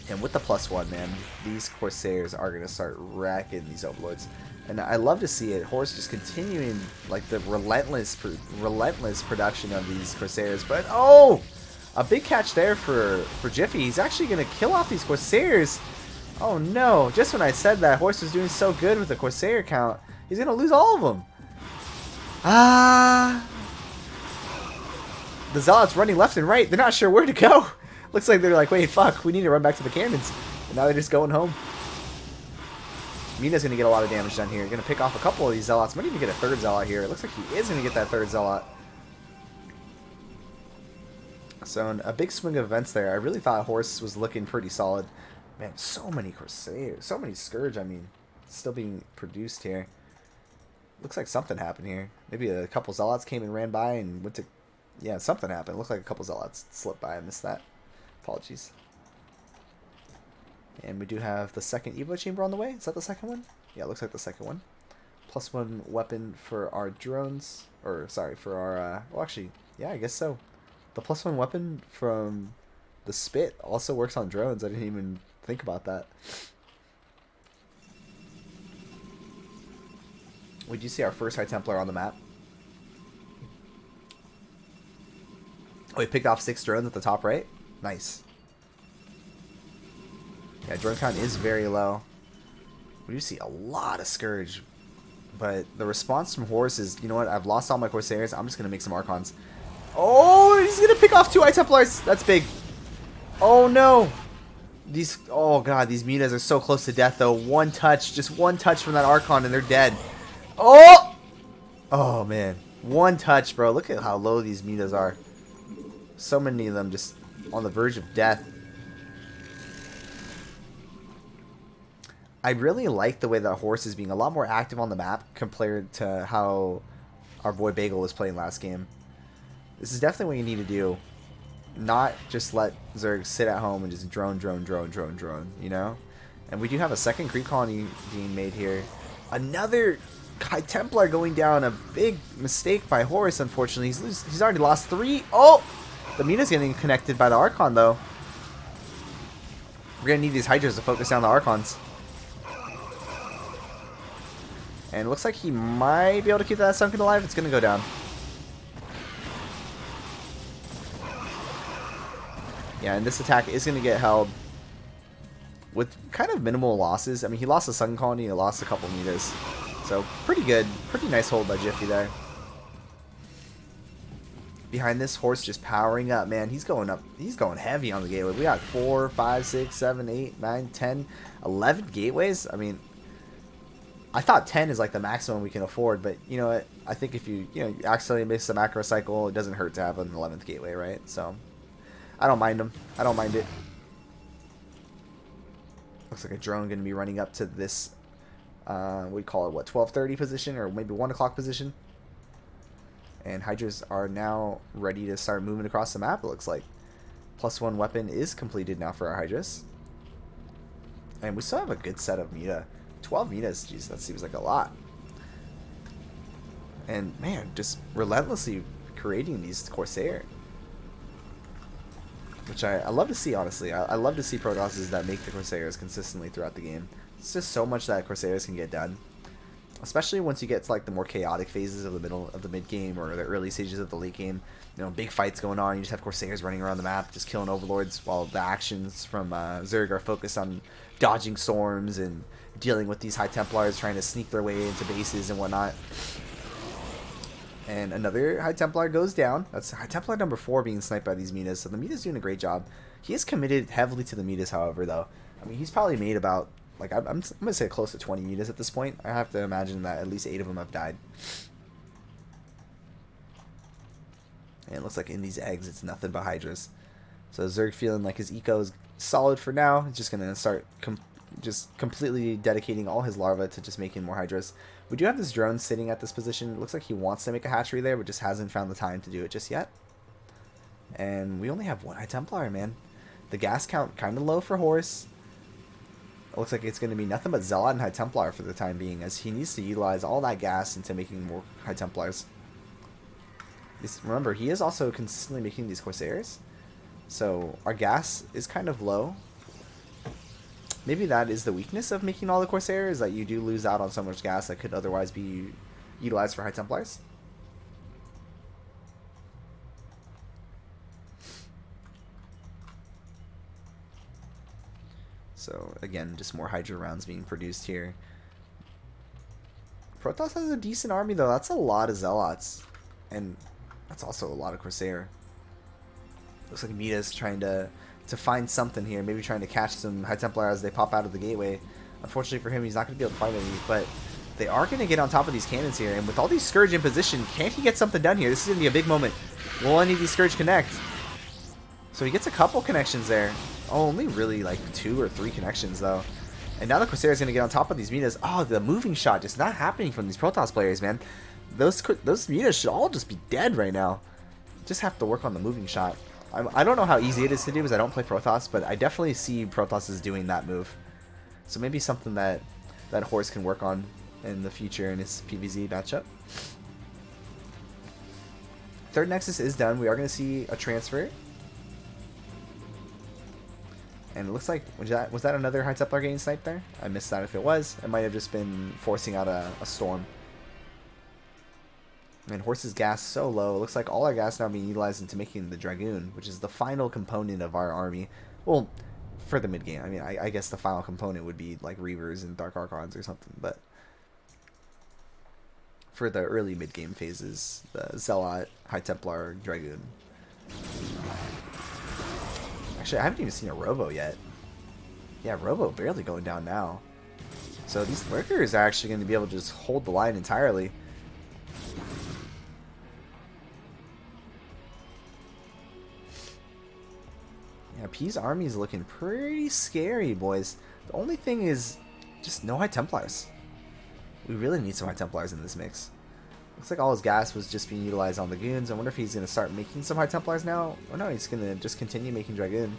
And with the +1, man, these Corsairs are going to start wrecking these Overlords. And I love to see it. Horse just continuing like the relentless production of these Corsairs. But, oh! A big catch there for Jiffy. He's actually going to kill off these Corsairs. Oh, no. Just when I said that Horse was doing so good with the Corsair count, he's going to lose all of them. Ah! The Zealots running left and right. They're not sure where to go. Looks like they're like, wait, fuck, we need to run back to the cannons. And now they're just going home. Mina's going to get a lot of damage done here. Going to pick off a couple of these Zealots. Might even get a 3rd Zealot here. It looks like he is going to get that 3rd Zealot. So a big swing of events there. I really thought Horse was looking pretty solid. Man, so many Corsairs. So many Scourge, I mean, still being produced here. Looks like something happened here. Maybe a couple Zealots came and ran by and went to... Yeah, something happened. Looked like a couple Zealots slipped by. I missed that. Apologies. And we do have the 2nd Evo Chamber on the way. Is that the 2nd one? Yeah, it looks like the 2nd one. +1 weapon for our drones. Or, sorry, for our... well, actually, yeah, I guess so. The +1 weapon from the Spit also works on drones. I didn't even think about that. We do see our first High Templar on the map. Oh, we picked off 6 drones at the top right. Nice. Yeah, drone count is very low. We do see a lot of Scourge. But the response from Horse is, you know what, I've lost all my Corsairs. I'm just going to make some Archons. Oh, he's going to pick off 2 High Templars. That's big. Oh, no. These, oh, God, these Minas are so close to death, though. One touch, just one touch from that Archon, and they're dead. Oh! Oh, man. One touch, bro. Look at how low these Minas are. So many of them just on the verge of death. I really like the way that Horse is being a lot more active on the map compared to how our boy Bagel was playing last game. This is definitely what you need to do. Not just let Zerg sit at home and just drone, you know? And we do have a 2nd creep colony being made here. Another High Templar going down. A big mistake by Horus, unfortunately. He's already lost 3. Oh! The Mina's getting connected by the Archon, though. We're going to need these Hydras to focus down the Archons. And it looks like he might be able to keep that Sunken alive. It's going to go down. Yeah, and this attack is going to get held with kind of minimal losses. I mean, he lost a Sunken Colony and he lost a couple meters. So, pretty good. Pretty nice hold by Jiffy there. Behind this Horse just powering up, man. He's going up. He's going heavy on the gateway. We got 4, 5, 6, 7, 8, 9, 10, 11 gateways. I mean, I thought 10 is like the maximum we can afford, but you know what? I think if you accidentally miss a macro cycle, it doesn't hurt to have an 11th gateway, right? So, I don't mind them. I don't mind it. Looks like a drone going to be running up to this, we call it, what, 12:30 position or maybe 1 o'clock position. And Hydras are now ready to start moving across the map, it looks like. +1 weapon is completed now for our Hydras. And we still have a good set of Meta. 12 Metas, jeez, that seems like a lot. And, man, just relentlessly creating these Corsair. Which I love to see, honestly. I love to see Protosses that make the Corsairs consistently throughout the game. It's just so much that Corsairs can get done. Especially once you get to like the more chaotic phases of the middle of the mid game or the early stages of the late game. You know, big fights going on. You just have Corsairs running around the map, just killing Overlords, while the actions from Zerg are focused on dodging storms and dealing with these High Templars trying to sneak their way into bases and whatnot. And another High Templar goes down. That's High Templar number 4 being sniped by these Mitas. So the Mita's doing a great job. He is committed heavily to the Mitas, however, though. I mean, he's probably made about, like, I'm going to say close to 20 Mitas at this point. I have to imagine that at least 8 of them have died. And it looks like in these eggs, it's nothing but Hydras. So Zerg feeling like his eco is solid for now. He's just going to start just completely dedicating all his larvae to just making more Hydras. We do have this drone sitting at this position. It looks like he wants to make a hatchery there, but just hasn't found the time to do it just yet. And we only have 1 High Templar, man. The gas count kind of low for Horus. It looks like it's going to be nothing but Zealot and High Templar for the time being, as he needs to utilize all that gas into making more High Templars. Remember, he is also consistently making these Corsairs, so our gas is kind of low. Maybe that is the weakness of making all the Corsairs, that you do lose out on so much gas that could otherwise be utilized for High Templars. So again, just more Hydra rounds being produced here. Protoss has a decent army though. That's a lot of Zealots, and that's also a lot of Corsair. Looks like Mita's trying to find something here, maybe trying to catch some High Templar as they pop out of the gateway. Unfortunately for him, he's not going to be able to find any, but they are going to get on top of these cannons here, and with all these Scourge in position, can't he get something done here? This is going to be a big moment. Will any of these Scourge connect? So he gets a couple connections there. Oh, only really like 2 or 3 connections though. And now the Corsair is going to get on top of these Mitas. Oh, the moving shot just not happening from these Protoss players, man. Those Mitas should all just be dead right now. Just have to work on the moving shot. I don't know how easy it is to do because I don't play Protoss, but I definitely see Protoss as doing that move. So maybe something that Horse can work on in the future in his PvZ matchup. Third Nexus is done. We are going to see a transfer. And it looks like, was that another High Templar getting sniped there? I missed that if it was. It might have just been forcing out a storm. And Horse's gas so low. It looks like all our gas now being utilized into making the Dragoon, which is the final component of our army. Well, for the mid game. I mean, I guess the final component would be like Reavers and Dark Archons or something. But for the early mid game phases, the Zealot, High Templar, Dragoon. Actually, I haven't even seen a Robo yet. Yeah, Robo barely going down now. So these Lurkers are actually going to be able to just hold the line entirely. Yeah, P's army is looking pretty scary, boys. The only thing is just no High Templars. We really need some High Templars in this mix. Looks like all his gas was just being utilized on the goons. I wonder if he's going to start making some High Templars now. Or no, he's going to just continue making Dragoon.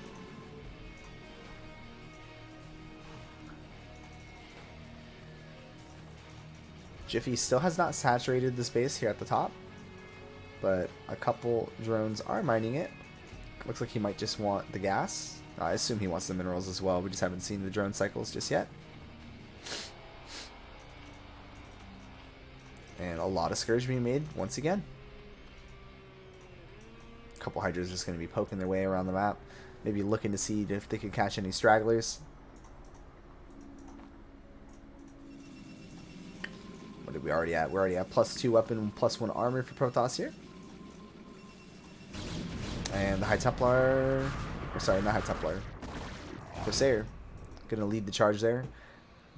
Jiffy still has not saturated the space here at the top. But a couple drones are mining it. Looks like he might just want the gas. I assume he wants the minerals as well. We just haven't seen the drone cycles just yet. And a lot of Scourge being made once again. A couple Hydras just going to be poking their way around the map. Maybe looking to see if they could catch any stragglers. What are we already at? We're already at +2 weapon, +1 armor for Protoss here. And the High Templar, or sorry, not High Templar, Corsair, gonna lead the charge there.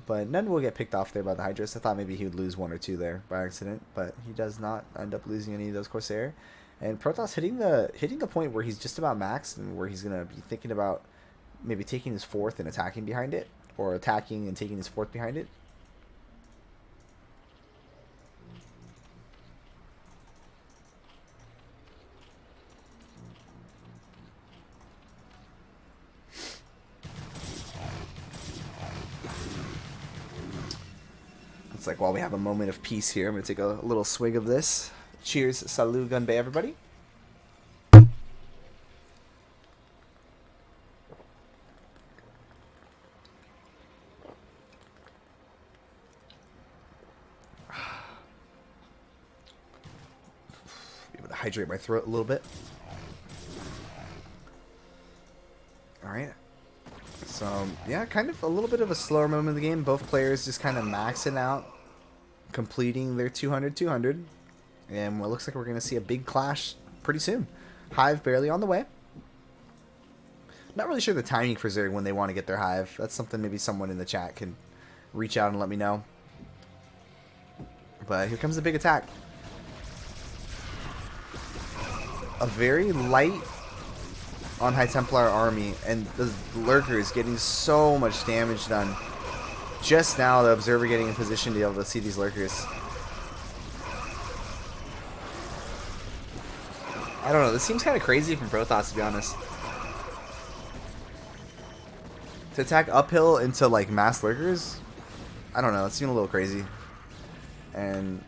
But none will get picked off there by the Hydras. I thought maybe he would lose 1 or 2 there by accident, but he does not end up losing any of those Corsair. And Protoss hitting the point where he's just about maxed, and where he's gonna be thinking about maybe taking his 4th and attacking behind it, or attacking and taking his 4th behind it. Like while we have a moment of peace here, I'm going to take a little swig of this. Cheers, salut, gunbay, everybody. Be able to hydrate my throat a little bit. Alright. So, yeah, kind of a little bit of a slower moment of the game. Both players just kind of maxing out, completing their 200-200. And it looks like we're going to see a big clash pretty soon. Hive barely on the way. Not really sure the timing for Zerg when they want to get their Hive. That's something maybe someone in the chat can reach out and let me know. But here comes the big attack. A very light on High Templar army, and the Lurkers getting so much damage done. Just now, the Observer getting in position to be able to see these Lurkers. I don't know, this seems kind of crazy from Protoss, to be honest. To attack uphill into like mass lurkers, I don't know. It seemed a little crazy. And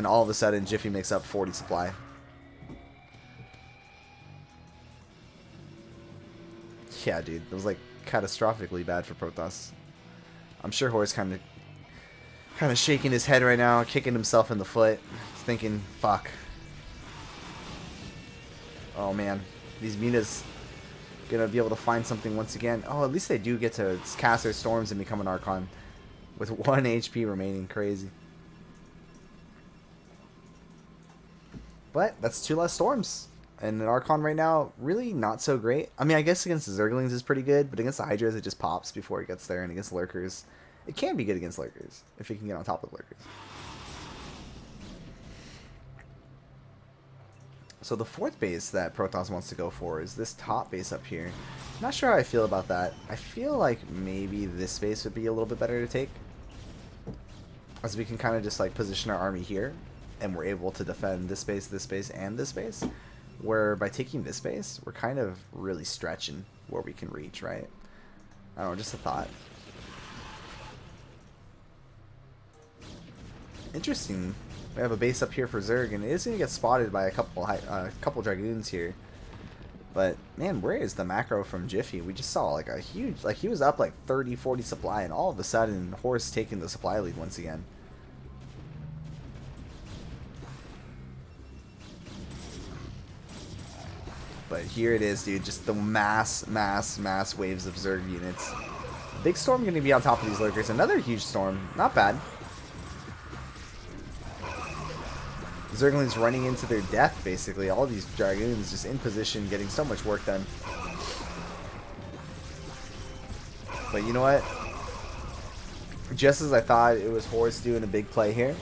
all of a sudden, Jiffymix up 40 supply. Yeah, dude, it was like catastrophically bad for Protoss. I'm sure Horse kind of shaking his head right now, kicking himself in the foot, thinking, "Fuck." Oh man, these Minas gonna be able to find something once again. Oh, at least they do get to cast their storms and become an Archon with 1 HP remaining. Crazy. But that's 2 less storms. And an Archon right now, really not so great. I mean, I guess against the Zerglings is pretty good, but against the Hydras, it just pops before it gets there. And against Lurkers, it can be good against Lurkers, if you can get on top of Lurkers. So the 4th base that Protoss wants to go for is this top base up here. Not sure how I feel about that. I feel like maybe this base would be a little bit better to take, as we can kind of just like position our army here, and we're able to defend this base, and this base. Where by taking this base, we're kind of really stretching where we can reach, right? I don't know, just a thought. Interesting. We have a base up here for Zerg, and it is going to get spotted by a couple Dragoons here. But, man, where is the macro from Jiffy? We just saw, like, a huge... Like, he was up, like, 30, 40 supply, and all of a sudden, Horse taking the supply lead once again. But here it is, dude. Just the mass waves of Zerg units. Big storm going to be on top of these lurkers. Another huge storm. Not bad. Zerglings running into their death, basically. All these Dragoons just in position, getting so much work done. But you know what? Just as I thought, it was Horse doing a big play here.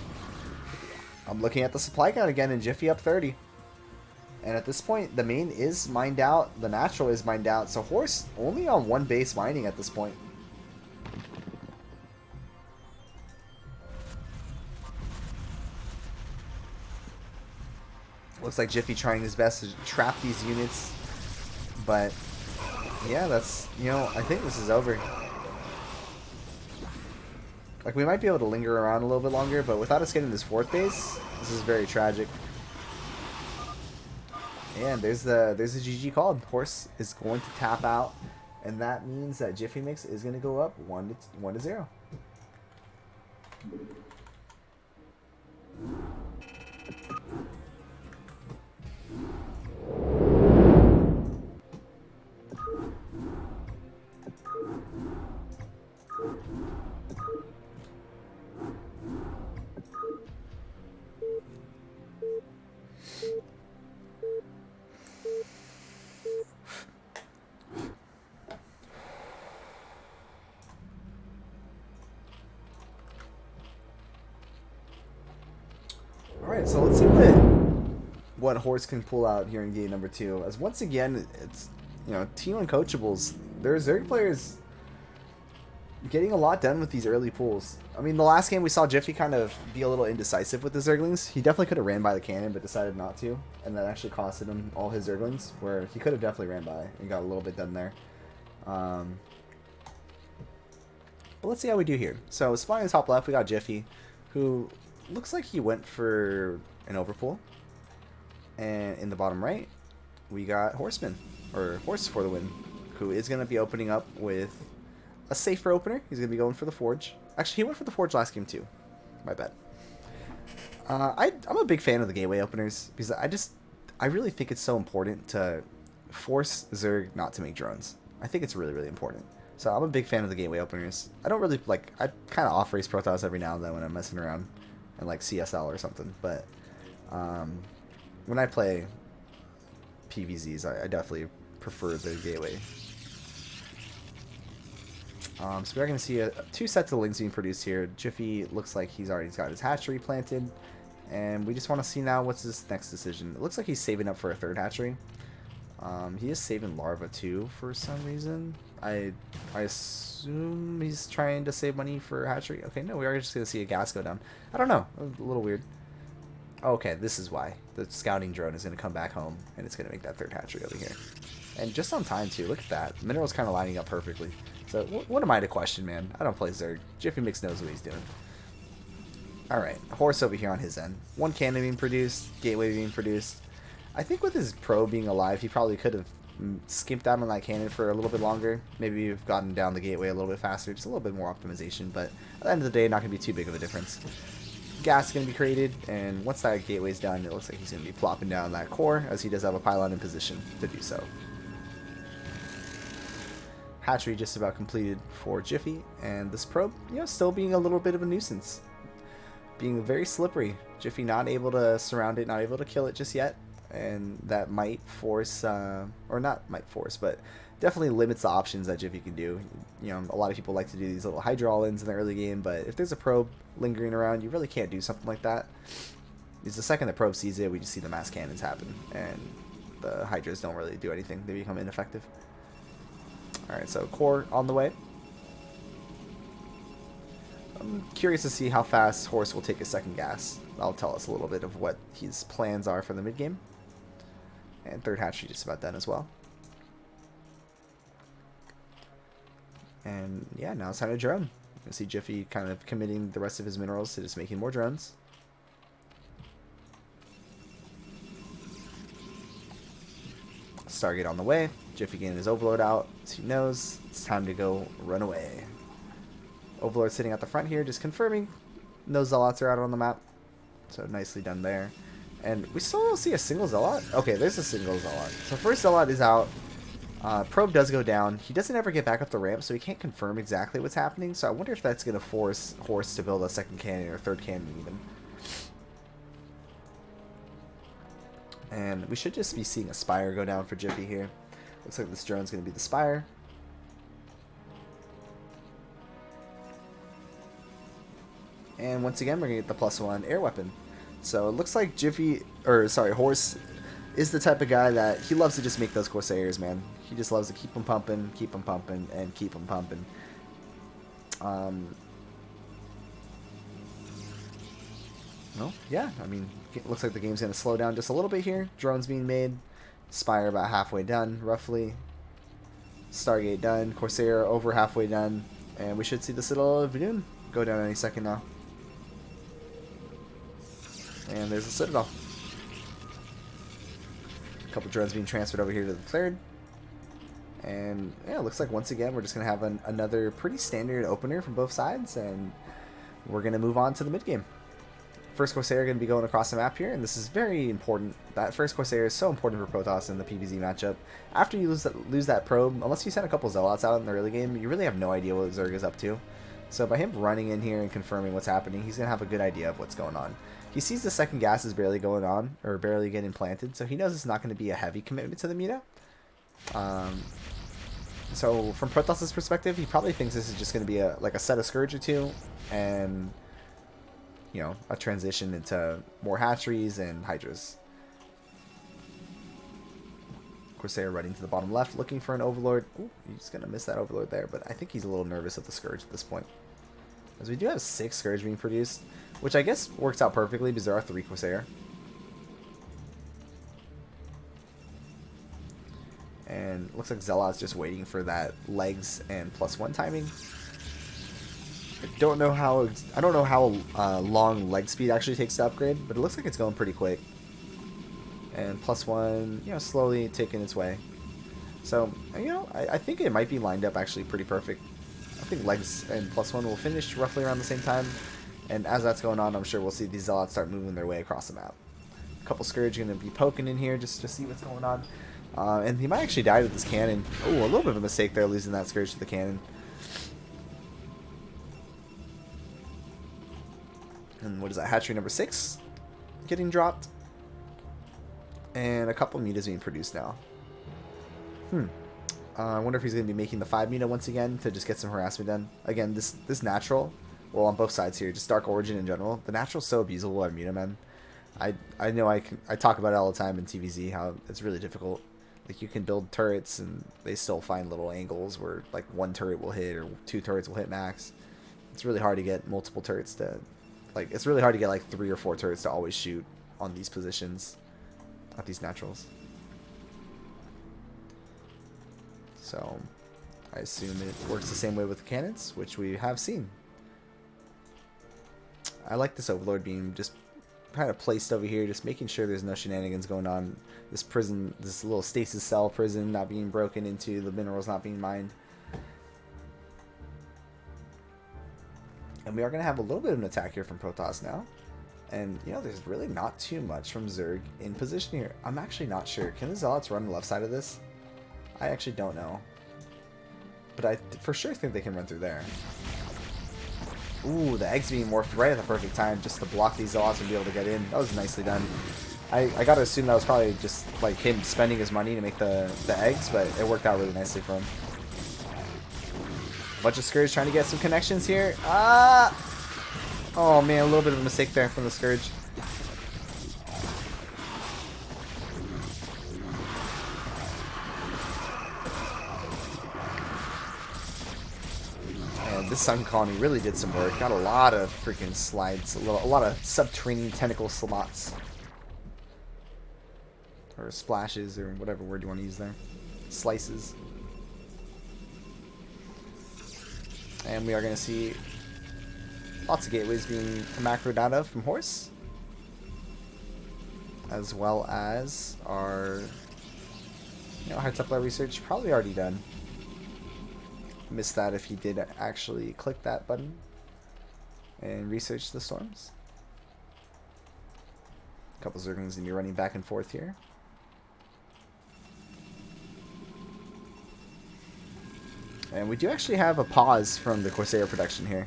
I'm looking at the supply count again, and Jiffy up 30. And at this point, the main is mined out. The natural is mined out. So Horse only on 1 base mining at this point. Looks like Jiffy trying his best to trap these units. But, yeah, that's, you know, I think this is over. Like, we might be able to linger around a little bit longer, but without us getting this 4th base, this is very tragic. And there's the GG called. Horse is going to tap out, and that means that Jiffymix is going to go up 1-0. Alright, so let's see what Horse can pull out here in game number 2. As once again, it's, you know, Team Uncoachables. Their Zerg players getting a lot done with these early pulls. I mean, the last game we saw Jiffy kind of be a little indecisive with the Zerglings. He definitely could have ran by the cannon, but decided not to. And that actually costed him all his Zerglings, where he could have definitely ran by and got a little bit done there. But let's see how we do here. So, spawning in the top left, we got Jiffy, who looks like he went for an overpull. And in the bottom right, we got Horseman, or Horse for the win, who is going to be opening up with a safer opener. He's going to be going for the Forge. Actually, he went for the Forge last game too. My bad. I'm a big fan of the gateway openers, because I really think it's so important to force Zerg not to make drones. I think it's really, really important. So I'm a big fan of the gateway openers. I don't really, like, I kind of off-race Protoss every now and then when I'm messing around in, like, CSL or something. But when I play PVZs, I definitely prefer the gateway. So we're going to see 2 sets of links being produced here. Jiffy looks like he's already got his hatchery planted. And we just want to see now what's his next decision. It looks like he's saving up for a 3rd hatchery. He is saving larva too for some reason. I assume he's trying to save money for hatchery. Okay, no, we are just going to see a gas go down. I don't know. A little weird. Okay, this is why. The scouting drone is going to come back home, and it's going to make that 3rd hatchery over here. And just on time, too. Look at that. Mineral's kind of lining up perfectly. So, what am I to question, man? I don't play Zerg. Jiffymix knows what he's doing. Alright, Horse over here on his end. One cannon being produced, gateway being produced. I think with his pro being alive, he probably could have skimped out on that cannon for a little bit longer. Maybe you've gotten down the gateway a little bit faster, just a little bit more optimization, but at the end of the day, not going to be too big of a difference. Gas is going to be created, and once that gateway's done, it looks like he's going to be plopping down that core, as he does have a pylon in position to do so. Hatchery just about completed for Jiffy, and this probe, still being a little bit of a nuisance. Being very slippery. Jiffy not able to surround it, not able to kill it just yet. And that might force, or not might force, but definitely limits the options that Jiffy can do. A lot of people like to do these little Hydra all-ins in the early game, but if there's a probe lingering around, you really can't do something like that. Because the second the probe sees it, we just see the mass cannons happen, and the Hydras don't really do anything. They become ineffective. Alright, so core on the way. I'm curious to see how fast Horse will take his second gas. That'll tell us a little bit of what his plans are for the mid-game. And third hatchery just about done as well. And yeah, now it's time to drone. You can see Jiffy kind of committing the rest of his minerals to just making more drones. Stargate on the way. Jiffy getting his Overlord out, so he knows it's time to go run away. Overlord sitting at the front here, just confirming no Zealots are out on the map. So nicely done there. And we still don't see a single Zealot. Okay, there's a single Zealot. So first Zealot is out. Probe does go down. He doesn't ever get back up the ramp, so he can't confirm exactly what's happening. So I wonder if that's going to force Horse to build a second cannon or third cannon even. And we should just be seeing a Spire go down for Jiffy here. Looks like this drone's going to be the Spire. And once again, we're going to get the +1 air weapon. So it looks like Horse is the type of guy that he loves to just make those Corsairs, man. He just loves to keep them pumping, and keep them pumping. Well, yeah, I mean, it looks like the game's going to slow down just a little bit here. Drones being made. Spire about halfway done, roughly. Stargate done. Corsair over halfway done. And we should see the Citadel of Vinoon go down any second now. And there's the Citadel. A couple drones being transferred over here to the third. And yeah, it looks like once again we're just going to have another pretty standard opener from both sides. And we're going to move on to the mid-game. First Corsair going to be going across the map here, and this is very important. That first Corsair is so important for Protoss in the PvZ matchup. After you lose that probe, unless you send a couple Zealots out in the early game, you really have no idea what Zerg is up to. So by him running in here and confirming what's happening, he's going to have a good idea of what's going on. He sees the second gas is barely going on, or barely getting planted, so he knows it's not going to be a heavy commitment to the meta. So from Protoss' perspective, he probably thinks this is just going to be like a set of Scourge or two, and a transition into more hatcheries and Hydras. Corsair running to the bottom left, looking for an Overlord. Ooh, he's going to miss that Overlord there, but I think he's a little nervous of the Scourge at this point. As we do have 6 Scourge being produced, which I guess works out perfectly because there are 3 Corsair. And looks like Zealot's just waiting for that legs and +1 timing. I don't know how long leg speed actually takes to upgrade, but it looks like it's going pretty quick. And +1, slowly taking its way. So, I think it might be lined up actually pretty perfect. I think legs and +1 will finish roughly around the same time. And as that's going on, I'm sure we'll see these Zealots start moving their way across the map. A couple Scourge going to be poking in here just to see what's going on. And he might actually die with this cannon. Oh, a little bit of a mistake there, losing that Scourge to the cannon. And what is that? Hatchery number 6 getting dropped. And a couple mutas being produced now. I wonder if he's going to be making the 5 muta once again to just get some harassment done. Again, this natural, well, on both sides here, just Dark Origin in general, the natural's so abusable at muta, man. I know I talk about it all the time in TVZ, how it's really difficult. Like, you can build turrets and they still find little angles where like 1 turret will hit or 2 turrets will hit max. It's really hard to get multiple turrets to, it's really hard to get like 3 or 4 turrets to always shoot on these positions, at these naturals. So I assume it works the same way with the cannons, which we have seen. I like this Overlord beam just kind of placed over here, just making sure there's no shenanigans going on. This prison, this little stasis cell prison not being broken into, the minerals not being mined. And we are going to have a little bit of an attack here from Protoss now. And, you know, there's really not too much from Zerg in position here. I'm actually not sure. Can the Zealots run the left side of this? I actually don't know. But I for sure think they can run through there. Ooh, the eggs being morphed right at the perfect time just to block these Zealots and be able to get in. That was nicely done. I gotta assume that was probably just like him spending his money to make the eggs, but it worked out really nicely for him. Bunch of Scourge trying to get some connections here. Ah! Oh man, a little bit of a mistake there from the Scourge. And this Sun Colony really did some work. Got a lot of freaking slides, a lot of subterranean tentacle slots. Or splashes, or whatever word you want to use there. Slices. And we are going to see lots of gateways being macroed out of from Horse. As well as our High Templar research probably already done. Missed that if he did actually click that button and research the storms. A couple Zerglings going to be running back and forth here. And we do actually have a pause from the Corsair production here.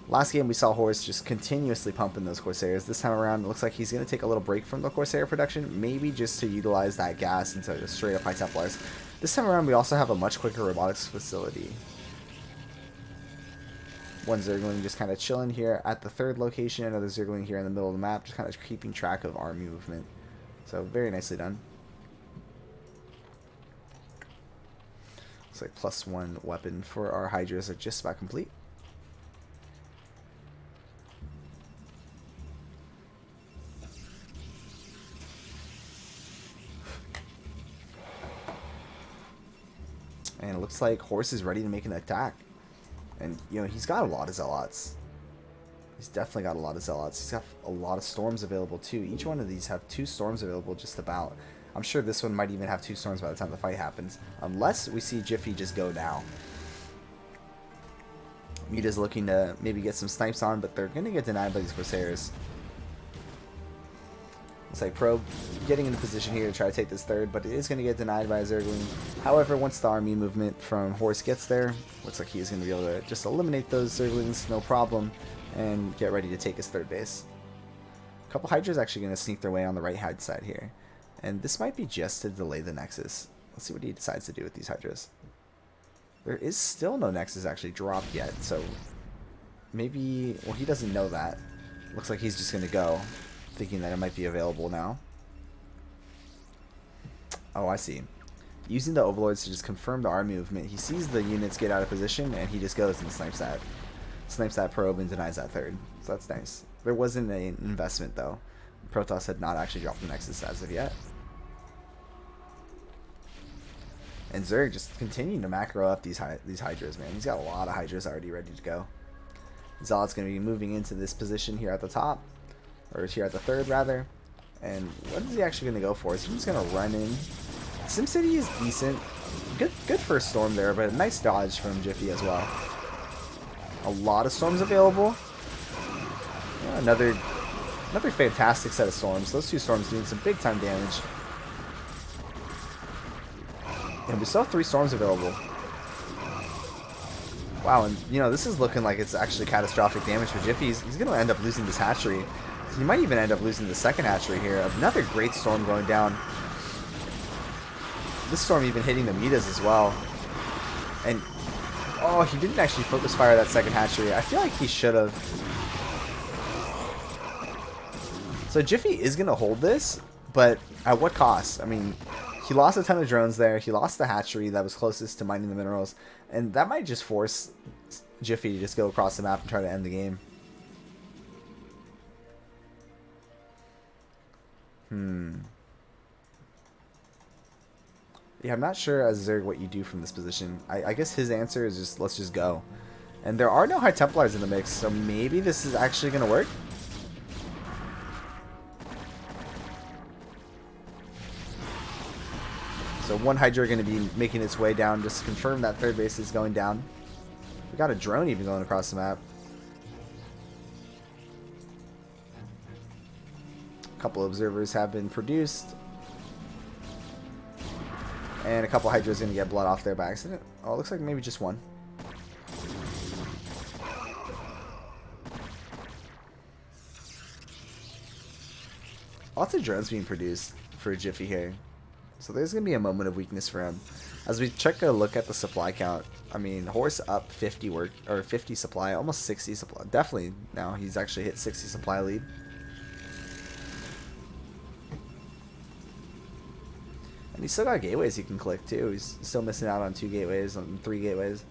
Last game we saw Horse just continuously pumping those Corsairs. This time around it looks like he's going to take a little break from the Corsair production, maybe just to utilize that gas into straight up High Templars. This time around we also have a much quicker robotics facility. One Zergling just kind of chilling here at the third location, another Zergling here in the middle of the map, just kind of keeping track of army movement. So very nicely done. Looks like +1 weapon for our Hydras are just about complete. And it looks like Horse is ready to make an attack. And, you know, he's got a lot of Zealots. He's definitely got a lot of Zealots. He's got a lot of Storms available, too. Each one of these have 2 Storms available just about. I'm sure this one might even have 2 Storms by the time the fight happens. Unless we see Jiffy just go now. Mita's looking to maybe get some snipes on, but they're going to get denied by these Corsairs. Looks like Probe getting into position here to try to take this third, but it is going to get denied by a Zergling. However, once the army movement from Horse gets there, looks like he's going to be able to just eliminate those Zerglings, no problem, and get ready to take his third base. A couple Hydras actually going to sneak their way on the right hand side here. And this might be just to delay the Nexus. Let's see what he decides to do with these Hydras. There is still no Nexus actually dropped yet, so maybe, well, he doesn't know that. Looks like he's just going to go, thinking that it might be available now. Oh, I see. Using the Overlords to just confirm the army movement, he sees the units get out of position, and he just goes and snipes that probe and denies that third. So that's nice. There wasn't an investment, though. Protoss had not actually dropped the Nexus as of yet. And Zerg just continuing to macro up these Hydras, man. He's got a lot of Hydras already ready to go. Zealot's going to be moving into this position here at the top. Or here at the third, rather. And what is he actually going to go for? Is he just going to run in? SimCity is decent. Good first storm there, but a nice dodge from Jiffy as well. A lot of storms available. Yeah, another fantastic set of storms. Those 2 storms doing some big time damage. And we still have 3 storms available. Wow, and you know, this is looking like it's actually catastrophic damage for Jiffy. He's going to end up losing this hatchery. He might even end up losing the second hatchery here. Another great storm going down. This storm even hitting the Mitas as well. And, oh, he didn't actually focus fire that second hatchery. I feel like he should have. So Jiffy is going to hold this, but at what cost? I mean, he lost a ton of drones there. He lost the hatchery that was closest to mining the minerals. And that might just force Jiffy to just go across the map and try to end the game. Yeah, I'm not sure, as Zerg, what you do from this position. I guess his answer is just, let's just go. And there are no High Templars in the mix, so maybe this is actually going to work. So one Hydra going to be making its way down, just to confirm that third base is going down. We got a drone even going across the map. A couple observers have been produced. And a couple Hydras going to get blood off there by accident. Oh, it looks like maybe just one. Lots of drones being produced for Jiffy here. So there's going to be a moment of weakness for him. As we check a look at the supply count, I mean, Horse up 50 work, or 50 supply, almost 60 supply. Definitely now he's actually hit 60 supply lead. And he's still got gateways he can click too. He's still missing out on 2 gateways, on 3 gateways.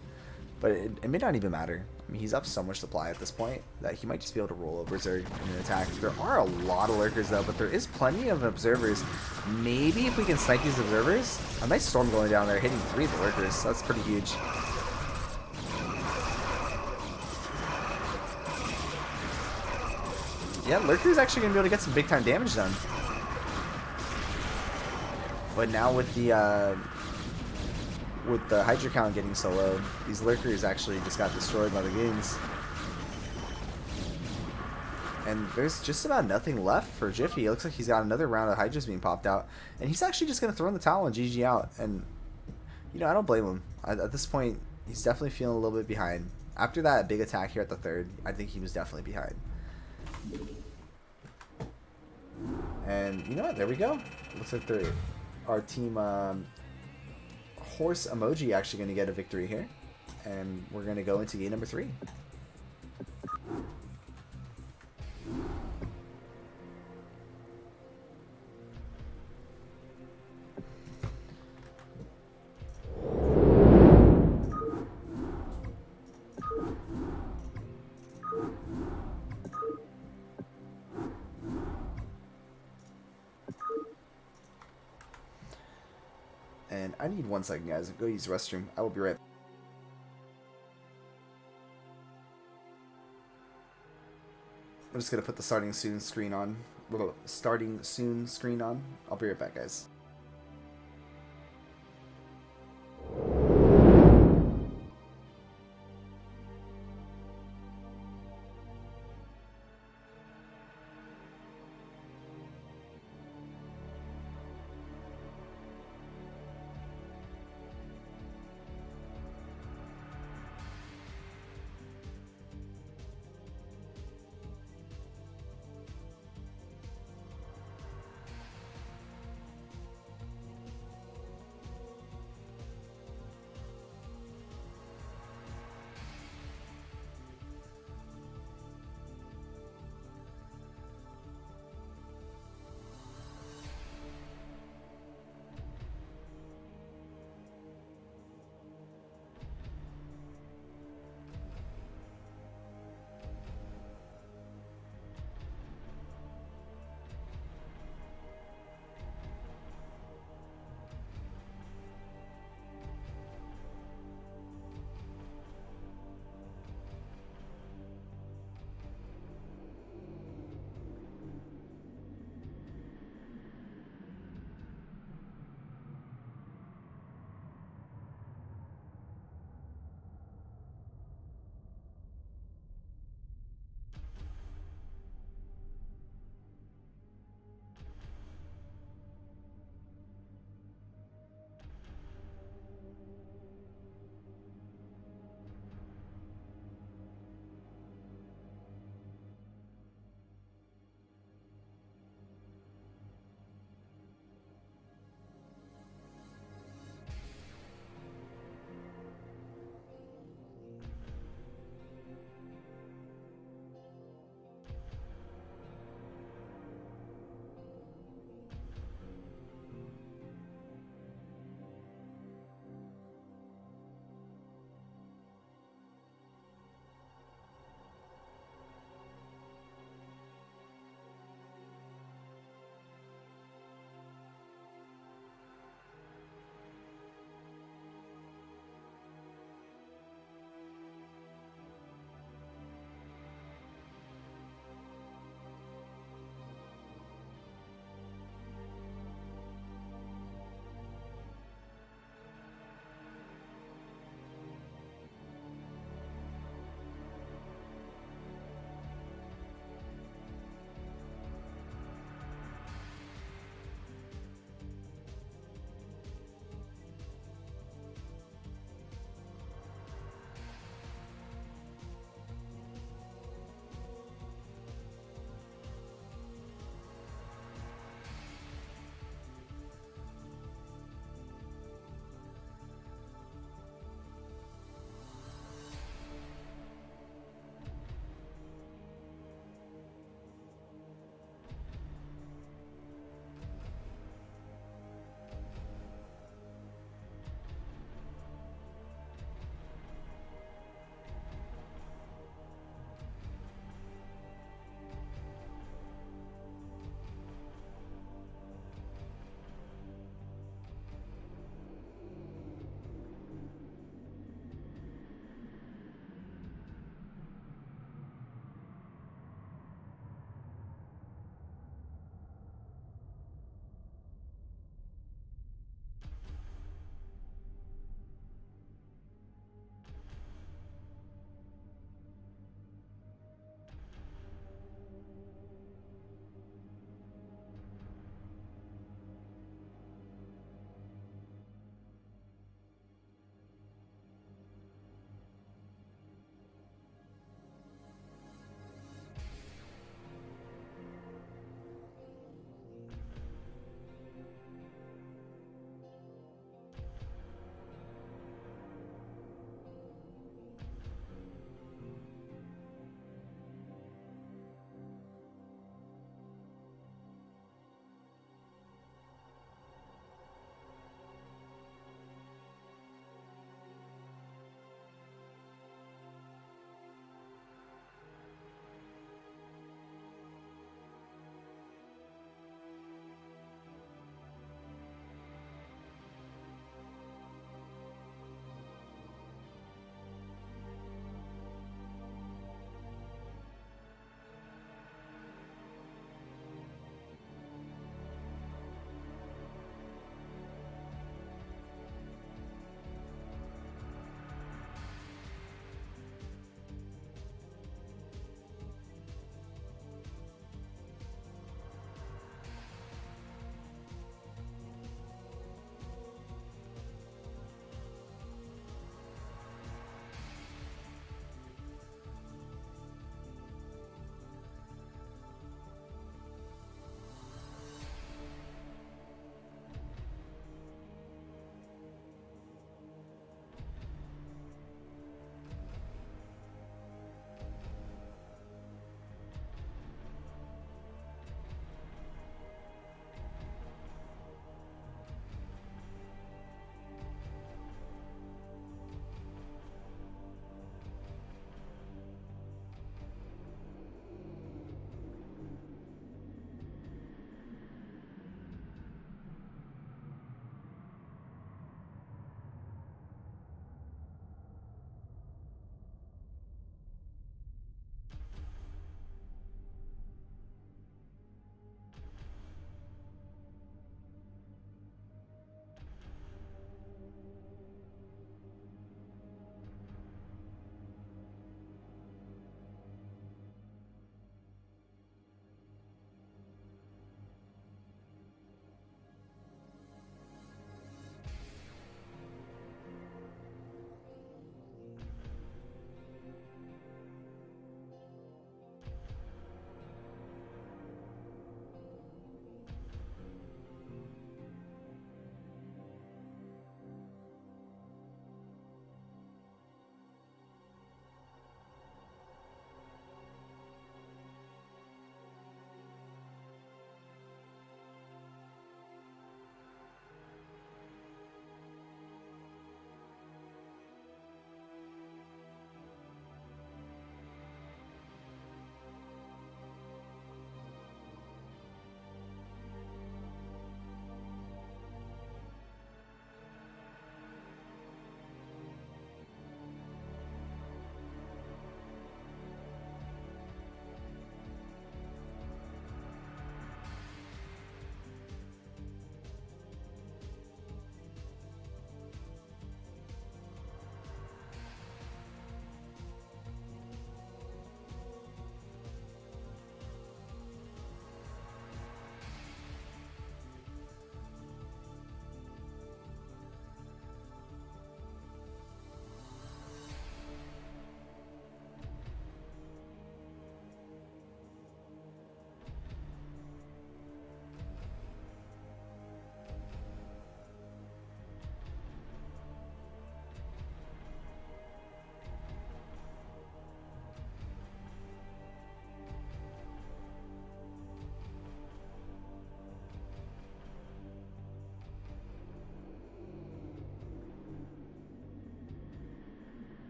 But it may not even matter. I mean, he's up so much supply at this point that he might just be able to roll over Zerg in an attack. There are a lot of lurkers though, but there is plenty of observers. Maybe if we can snipe these observers, a nice storm going down there, hitting 3 of the lurkers. That's pretty huge. Yeah, lurker's actually gonna be able to get some big time damage done. But now with the Hydra count getting so low, these lurkers actually just got destroyed by the goons. And there's just about nothing left for Jiffy. It looks like he's got another round of Hydras being popped out. And he's actually just going to throw in the towel and GG out. And, you know, I don't blame him. At this point, he's definitely feeling a little bit behind. After that big attack here at the third, I think he was definitely behind. And, you know what? There we go. Looks like our team... Horse Emoji actually going to get a victory here, and we're going to go into game number 3. And I need 1 second, guys. Go use the restroom. I will be right back. I'm just going to put the starting soon screen on. Starting soon screen on. I'll be right back, guys.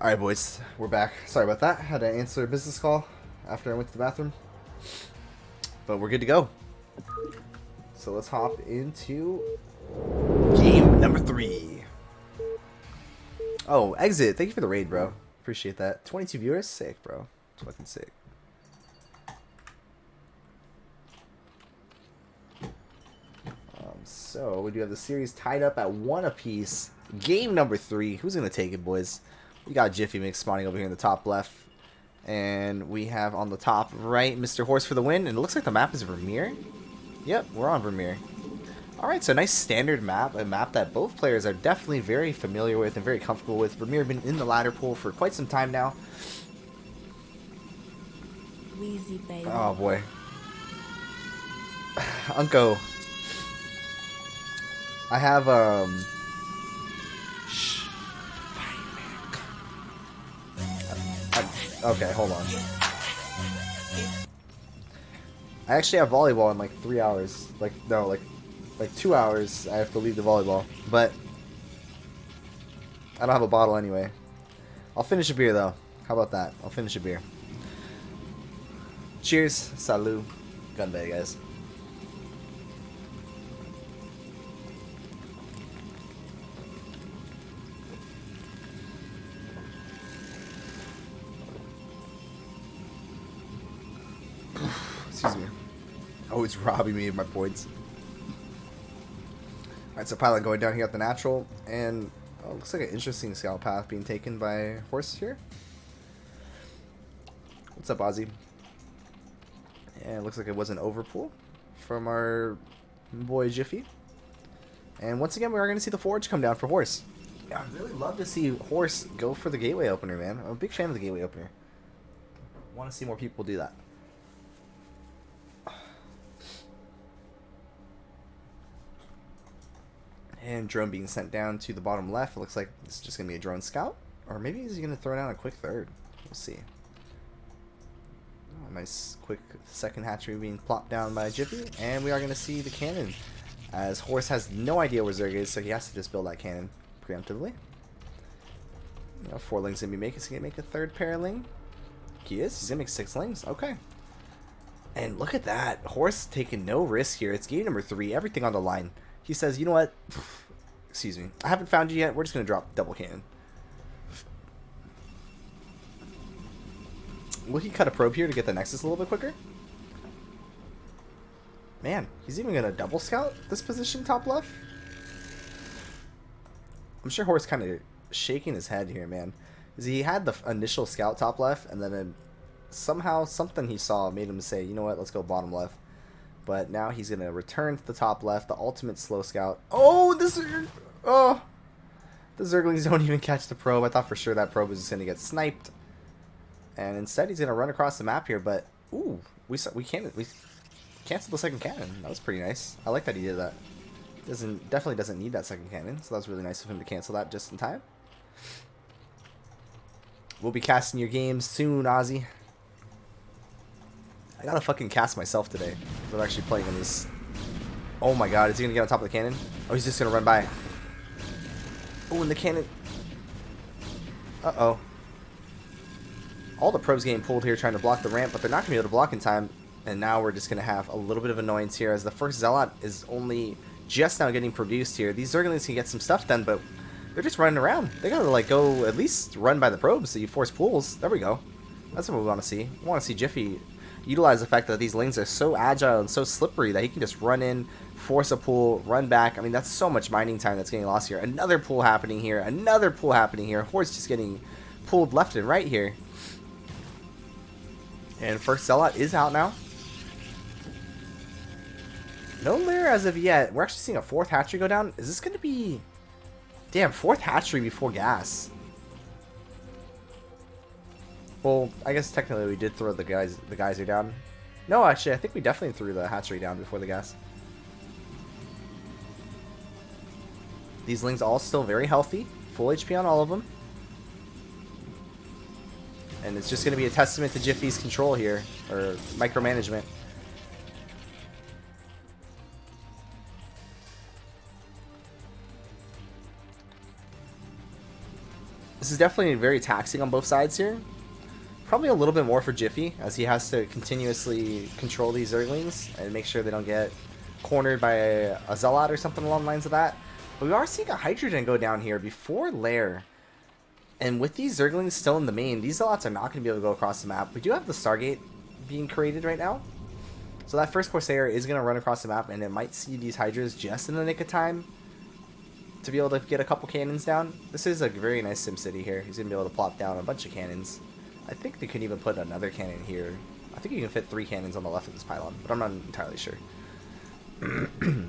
All right, boys, we're back. Sorry about that. Had to answer a business call after I went to the bathroom, but we're good to go. So let's hop into game number 3. Oh, Exit, thank you for the raid, bro. Appreciate that. 22 viewers, sick, bro. It's fucking sick. So we do have the series tied up at 1 apiece. Game number 3. Who's gonna take it, boys? We got Jiffymix spawning over here in the top left. And we have on the top right Mr. Horse for the win. And it looks like the map is Vermeer. Yep, we're on Vermeer. Alright, so nice standard map. A map that both players are definitely very familiar with and very comfortable with. Vermeer has been in the ladder pool for quite some time now. Wheezy, baby. Oh boy. Unco. I have okay, hold on. I actually have volleyball in like 3 hours. Like 2 hours. I have to leave the volleyball, but I don't have a bottle anyway. I'll finish a beer though. How about that? I'll finish a beer. Cheers, salut, gunbay, guys. Excuse me. Oh, it's robbing me of my points. Alright, so pilot going down here at the natural, and oh, looks like an interesting scout path being taken by Horse here. What's up, Azhi? And it looks like it was an overpull from our boy Jiffy. And once again, we are going to see the Forge come down for Horse. Yeah, I'd really love to see Horse go for the gateway opener, man. I'm a big fan of the gateway opener. I want to see more people do that. And drone being sent down to the bottom left. It looks like it's just going to be a drone scout. Or maybe he's going to throw down a quick third. We'll see. Oh, nice quick second hatchery being plopped down by Jiffy. And we are going to see the cannon. As Horse has no idea where Zerg is, so he has to just build that cannon preemptively. You know, 4 lings going to be making. Is he going to make a third pair of ling? He is. He's going to make 6 lings. Okay. And look at that. Horse taking no risk here. It's game number 3. Everything on the line. He says, you know what? Excuse me. I haven't found you yet. We're just going to drop double cannon. Will he cut a probe here to get the Nexus a little bit quicker? Man, he's even going to double scout this position top left? I'm sure Horse kind of shaking his head here, man. Because he had the initial scout top left, and then somehow something he saw made him say, you know what, let's go bottom left. But now he's going to return to the top left, the ultimate slow scout. Oh, the Zerglings don't even catch the probe. I thought for sure that probe was just going to get sniped. And instead he's going to run across the map here, but ooh, we canceled the second cannon. That was pretty nice. I like that he did that. Definitely doesn't need that second cannon, so that was really nice of him to cancel that just in time. We'll be casting your games soon, Azhi. I gotta fucking cast myself today. But actually playing in this. Oh my god, is he gonna get on top of the cannon? Oh, he's just gonna run by. Oh, and the cannon. Uh-oh. All the probes getting pulled here trying to block the ramp, but they're not gonna be able to block in time. And now we're just gonna have a little bit of annoyance here as the first Zealot is only just now getting produced here. These Zerglings can get some stuff done, but they're just running around. They gotta like go at least run by the probes so you force pulls. There we go. That's what we want to see. We want to see Jiffy utilize the fact that these lings are so agile and so slippery that he can just run in, force a pull, run back. I mean, that's so much mining time that's getting lost here. Another pull happening here. Another pull happening here. Horse just getting pulled left and right here. And first Zealot is out now. No lair as of yet. We're actually seeing a 4th hatchery go down. Is this going to be... Damn, 4th hatchery before gas. Well, I guess technically we did throw the geyser down. No, actually, I think we definitely threw the hatchery down before the gas. These lings all still very healthy. Full HP on all of them. And it's just going to be a testament to Jiffy's control here. Or micromanagement. This is definitely very taxing on both sides here. Probably a little bit more for Jiffy, as he has to continuously control these Zerglings and make sure they don't get cornered by a Zealot or something along the lines of that. But we are seeing a Hydrogen go down here before Lair. And with these Zerglings still in the main, these Zealots are not going to be able to go across the map. We do have the Stargate being created right now. So that first Corsair is going to run across the map, and it might see these Hydras just in the nick of time to be able to get a couple cannons down. This is a very nice SimCity here. He's going to be able to plop down a bunch of cannons. I think they could even put another cannon here. I think you can fit 3 cannons on the left of this pylon, but I'm not entirely sure. You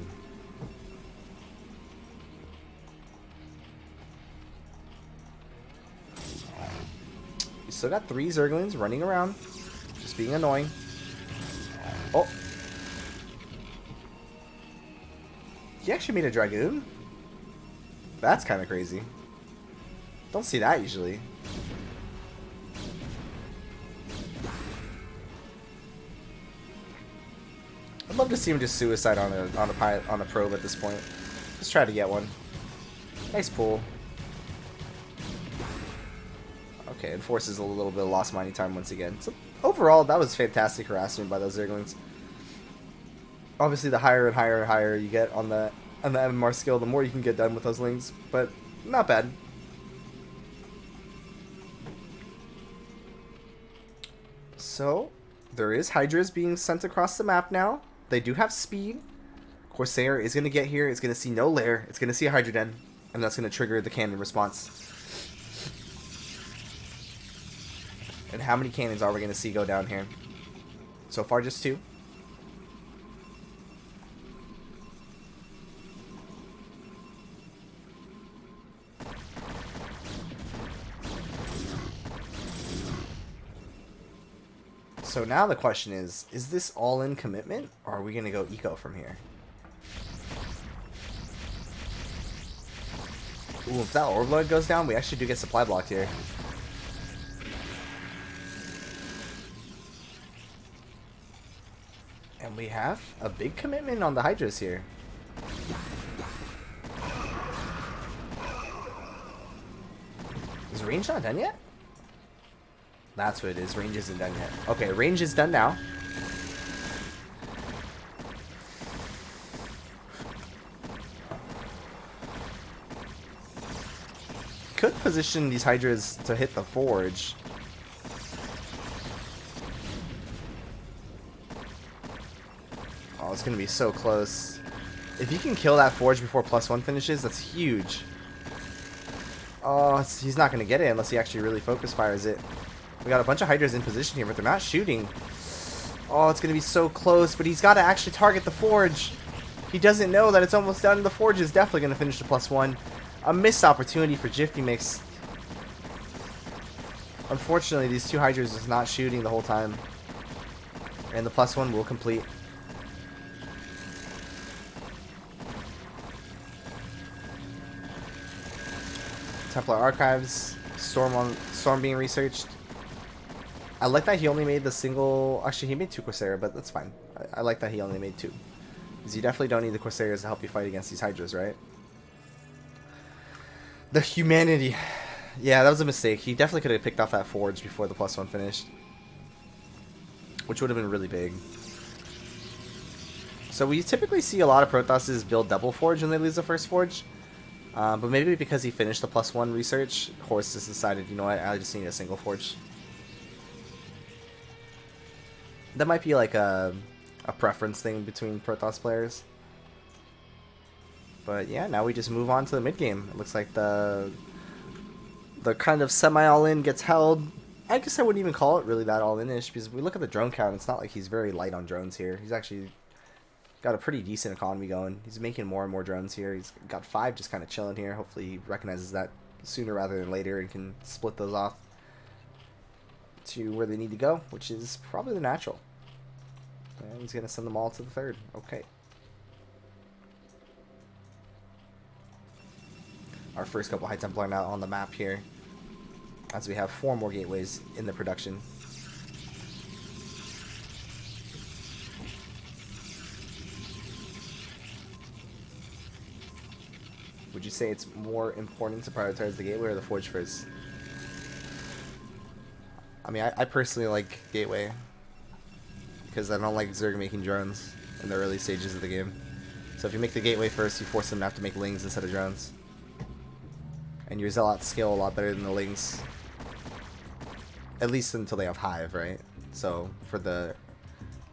still got 3 Zerglings running around, just being annoying. Oh! He actually made a Dragoon? That's kind of crazy. Don't see that usually. I'd love to see him just suicide on a probe at this point. Just try to get one. Nice pull. Okay, it forces a little bit of lost mining time once again. So overall, that was fantastic harassment by those Zerglings. Obviously, the higher and higher and higher you get on the MMR skill, the more you can get done with those Lings. But not bad. So there is Hydras being sent across the map now. They do have speed. Corsair is going to get here. It's going to see no Lair. It's going to see a Hydroden. And that's going to trigger the cannon response. And how many cannons are we going to see go down here? So far, just 2. So now the question is this all-in commitment, or are we going to go eco from here? Ooh, if that Orblood goes down, we actually do get supply blocked here. And we have a big commitment on the Hydras here. Is range not done yet? That's what it is. Range isn't done yet. Okay, range is done now. Could position these Hydras to hit the Forge. Oh, it's going to be so close. If you can kill that Forge before +1 finishes, that's huge. Oh, he's not going to get it unless he actually really focus fires it. We got a bunch of Hydras in position here, but they're not shooting. Oh, it's going to be so close, but he's got to actually target the Forge. He doesn't know that it's almost done. The Forge is definitely going to finish the +1. A missed opportunity for Jiffymix. Unfortunately, these 2 Hydras is not shooting the whole time. And the +1 will complete. Templar Archives. Storm being researched. I like that he only made the single... Actually, he made 2 Corsair, but that's fine. I like that he only made 2. Because you definitely don't need the Corsairs to help you fight against these Hydras, right? The humanity. Yeah, that was a mistake. He definitely could have picked off that Forge before the +1 finished. Which would have been really big. So we typically see a lot of Protosses build double Forge when they lose the first Forge. But maybe because he finished the +1 research, Horse just decided, you know what, I just need a single Forge. That might be like a preference thing between Protoss players. But yeah, now we just move on to the mid game. It looks like the kind of semi-all-in gets held. I guess I wouldn't even call it really that all-in-ish, because if we look at the drone count, it's not like he's very light on drones here. He's actually got a pretty decent economy going. He's making more and more drones here. He's got 5 just kind of chilling here. Hopefully he recognizes that sooner rather than later and can split those off to where they need to go, which is probably the natural. And he's going to send them all to the 3rd. Okay. Our first couple High Templar now on the map here, as we have 4 more gateways in the production. Would you say it's more important to prioritize the gateway or the Forge first? I mean, I personally like Gateway because I don't like Zerg making drones in the early stages of the game. So if you make the Gateway first, you force them to have to make Lings instead of drones. And your Zealots scale a lot better than the Lings. At least until they have Hive, right? So for the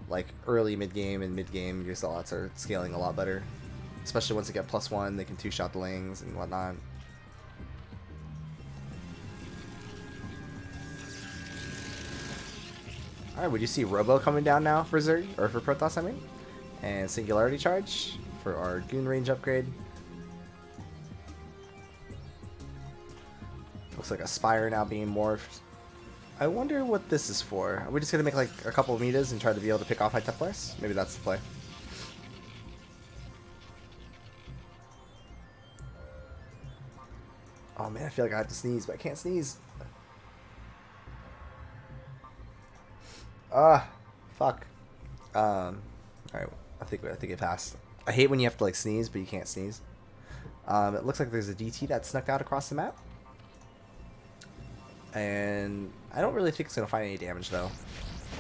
like early mid-game and mid-game, your Zealots are scaling a lot better. Especially once they get +1, they can two-shot the Lings and whatnot. Alright, would you see Robo coming down now for Zerg? Or for Protoss, I mean? And Singularity Charge for our Goon range upgrade. Looks like a Spire now being morphed. I wonder what this is for. Are we just going to make like a couple of metas and try to be able to pick off High Templars? Maybe that's the play. Oh man, I feel like I have to sneeze, but I can't sneeze. Fuck. Alright, I think it passed. I hate when you have to like sneeze, but you can't sneeze. It looks like there's a DT that snuck out across the map. And I don't really think it's going to find any damage though.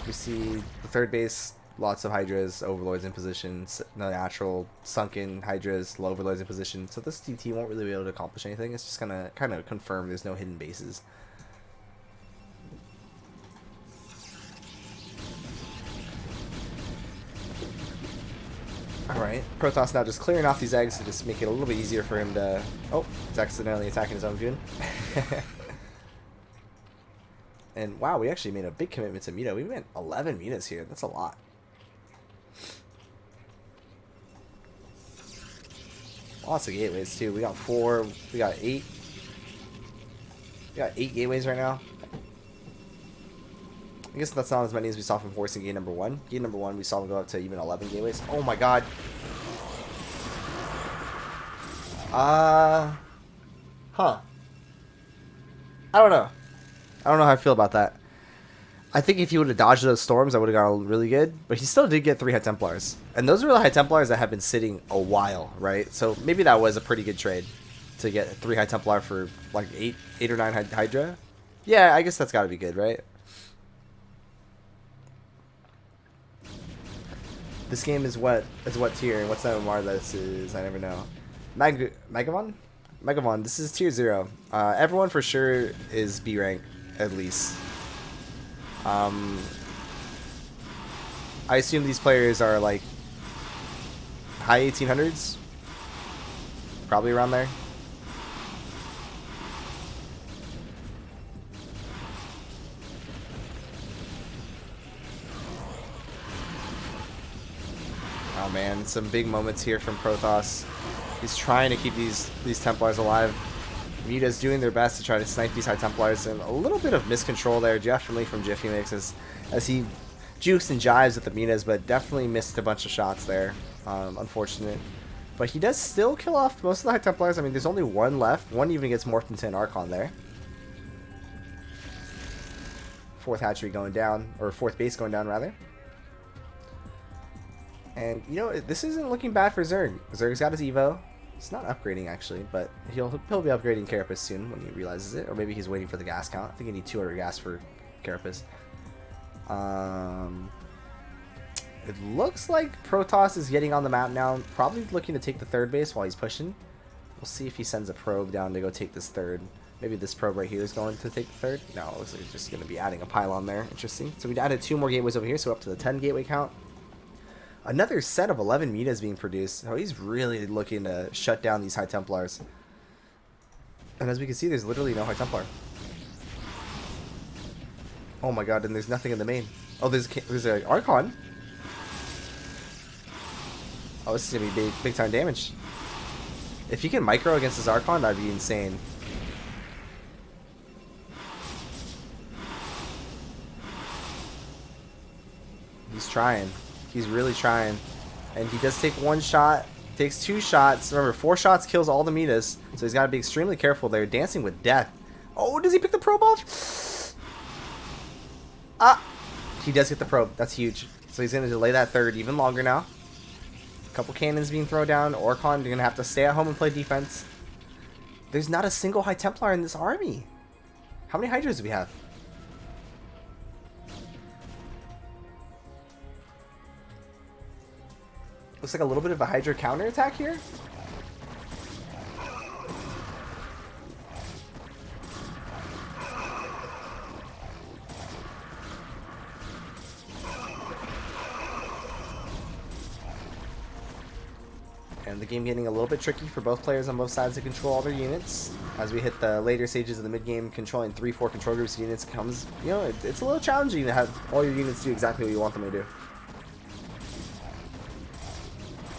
We see the third base, lots of Hydras, Overlords in position, no natural sunken Hydras, low Overlords in position. So this DT won't really be able to accomplish anything. It's just going to kind of confirm there's no hidden bases. Alright, Protoss now just clearing off these eggs to just make it a little bit easier for him to... Oh, he's accidentally attacking his own goon. And wow, we actually made a big commitment to Meta. We went 11 Metas here. That's a lot. Lots of gateways too. We got 4. We got 8. We got 8 gateways right now. I guess that's not as many as we saw from forcing gate number 1. Gate number 1 we saw him go up to even 11 gateways. Oh my god. Huh. I don't know. I don't know how I feel about that. I think if he would have dodged those storms, I would have gotten really good. But he still did get 3 High Templars. And those were the High Templars that have been sitting a while, right? So maybe that was a pretty good trade to get 3 High Templar for like 8 or 9 Hydra. Yeah, I guess that's got to be good, right? This game is what tier? What's that MMR this is? I never know. Megavon? Megavon, this is tier 0. Everyone for sure is B rank, at least. I assume these players are like high 1800s? Probably around there. Oh man, some big moments here from Protoss. He's trying to keep these Templars alive. Muta's doing their best to try to snipe these High Templars, and a little bit of miscontrol there, definitely from Jiffymix as he jukes and jives at the Mutas, but definitely missed a bunch of shots there. Unfortunate. But he does still kill off most of the High Templars. I mean, there's only 1 left. 1 even gets morphed into an Archon there. 4th hatchery going down, or 4th base going down, rather. And, you know, this isn't looking bad for Zerg. Zerg's got his Evo. It's not upgrading, actually, but he'll be upgrading Carapace soon when he realizes it. Or maybe he's waiting for the gas count. I think he needs 200 gas for Carapace. It looks like Protoss is getting on the map now. Probably looking to take the 3rd base while he's pushing. We'll see if he sends a probe down to go take this 3rd. Maybe this probe right here is going to take the 3rd. No, it looks like he's just going to be adding a pylon there. Interesting. So we added 2 more gateways over here, so up to the 10 gateway count. Another set of 11 metas being produced. So he's really looking to shut down these High Templars. And as we can see, there's literally no High Templar. Oh my god, and there's nothing in the main. Oh, there's an Archon. Oh, this is going to be big time damage. If he can micro against his Archon, that'd be insane. He's trying. He's really trying. And he does take 1 shot. Takes 2 shots. Remember, 4 shots kills all the metas. So he's got to be extremely careful there. Dancing with death. Oh, does he pick the probe off? He does get the probe. That's huge. So he's going to delay that 3rd even longer now. A couple cannons being thrown down. Orcon, you're going to have to stay at home and play defense. There's not a single High Templar in this army. How many Hydras do we have? Looks like a little bit of a Hydra counterattack here. And the game getting a little bit tricky for both players on both sides to control all their units. As we hit the later stages of the mid-game, controlling 3-4 control groups of units comes, you know, it's a little challenging to have all your units do exactly what you want them to do.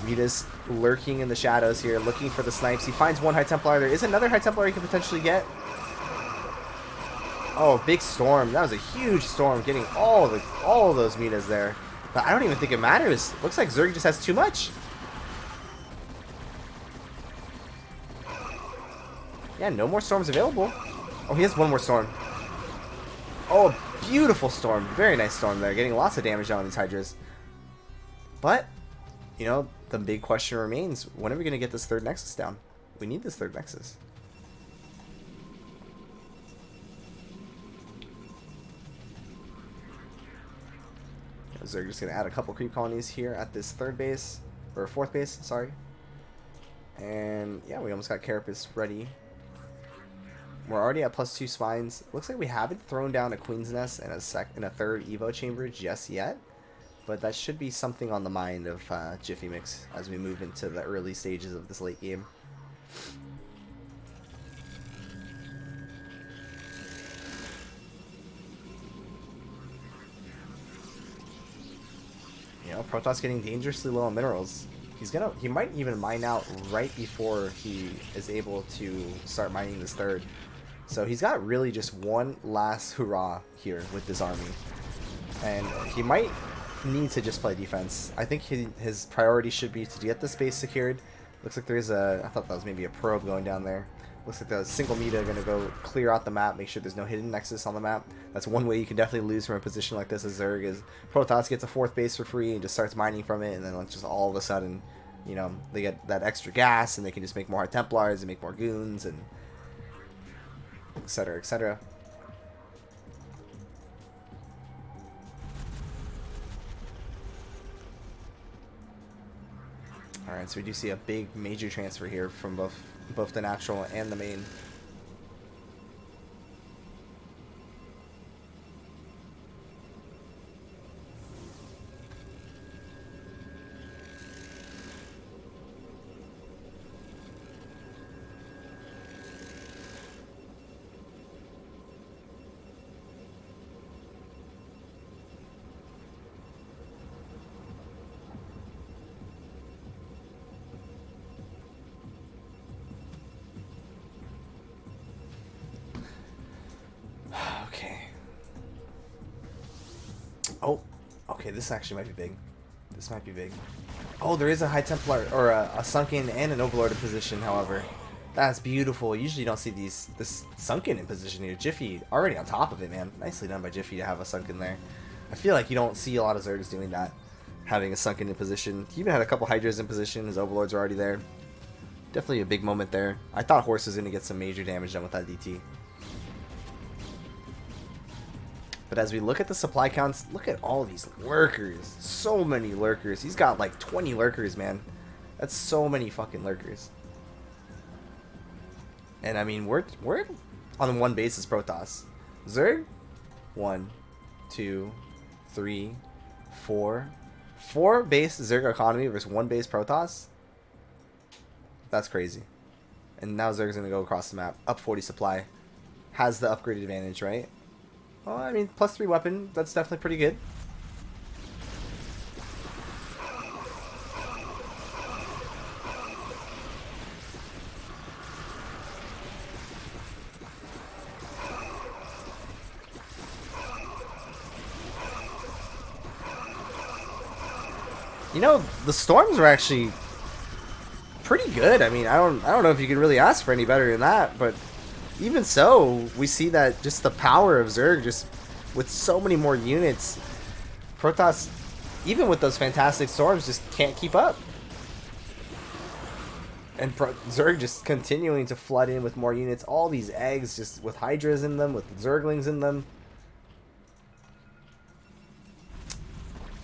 Muta's lurking in the shadows here, looking for the snipes. He finds one High Templar. There is another High Templar he could potentially get. Oh, big storm. That was a huge storm, getting all of those Mutas there. But I don't even think it matters. Looks like Zerg just has too much. Yeah, no more storms available. Oh, he has one more storm. Oh, beautiful storm. Very nice storm there. Getting lots of damage down on these Hydras. But, you know, the big question remains, when are we going to get this third Nexus down? We need this third Nexus. Zerg just going to add a couple creep colonies here at this third base. Or fourth base, sorry. And, yeah, we almost got Carapace ready. We're already at +2 spines. Looks like we haven't thrown down a Queen's Nest and a third Evo chamber just yet. But that should be something on the mind of Jiffymix as we move into the early stages of this late game. You know, Protoss getting dangerously low on minerals. He might even mine out right before he is able to start mining this third. So he's got really just one last hurrah here with this army. And he might need to just play defense. I think his priority should be to get this base secured. Looks like there's I thought that was maybe a probe going down there. Looks like the single Meta are going to go clear out the map, make sure there's no hidden Nexus on the map. That's one way you can definitely lose from a position like this as Zerg is Protoss gets a fourth base for free and just starts mining from it, and then just all of a sudden, you know, they get that extra gas and they can just make more High Templars and make more goons and etc, etc. Alright, so we do see a big major transfer here from both the natural and the main. Oh, okay, this actually might be big. This might be big. Oh, there is a High Templar, or a Sunken and an Overlord in position, however. That's beautiful. Usually you don't see this Sunken in position here. Jiffy already on top of it, man. Nicely done by Jiffy to have a Sunken there. I feel like you don't see a lot of Zergs doing that, having a Sunken in position. He even had a couple Hydras in position. His Overlords are already there. Definitely a big moment there. I thought Horse was going to get some major damage done with that DT. But as we look at the supply counts, look at all these lurkers. So many lurkers. He's got like 20 lurkers, man. That's so many fucking lurkers. And I mean, we're on one basis Protoss. Zerg? 1, 2, 3, 4. 4 base Zerg economy versus 1 base Protoss? That's crazy. And now Zerg's going to go across the map. Up 40 supply. Has the upgraded advantage, right? Well, I mean, +3 weapon, that's definitely pretty good. You know, the storms are actually pretty good. I mean, I don't know if you can really ask for any better than that, but even so, we see that just the power of Zerg, just with so many more units, Protoss, even with those fantastic storms, just can't keep up. And Zerg just continuing to flood in with more units. All these eggs just with Hydras in them, with Zerglings in them.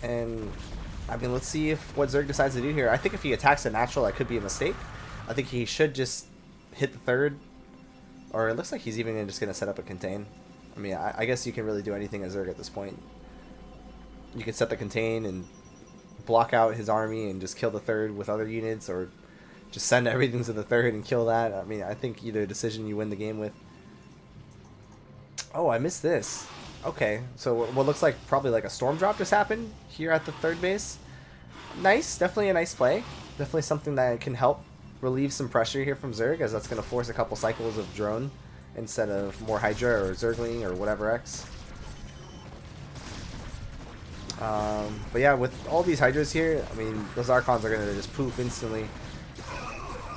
And I mean, let's see if what Zerg decides to do here. I think if he attacks a natural, that could be a mistake. I think he should just hit the third. Or it looks like he's even just going to set up a contain. I mean, I guess you can really do anything as Zerg at this point. You can set the contain and block out his army and just kill the third with other units, or just send everything to the third and kill that. I mean, I think either decision you win the game with. Oh, I missed this. Okay, so what looks like probably like a storm drop just happened here at the third base. Nice, definitely a nice play. Definitely something that can help relieve some pressure here from Zerg, as that's going to force a couple cycles of drone instead of more Hydra or Zergling or whatever X. But yeah, with all these Hydras here, I mean, those Archons are going to just poof instantly.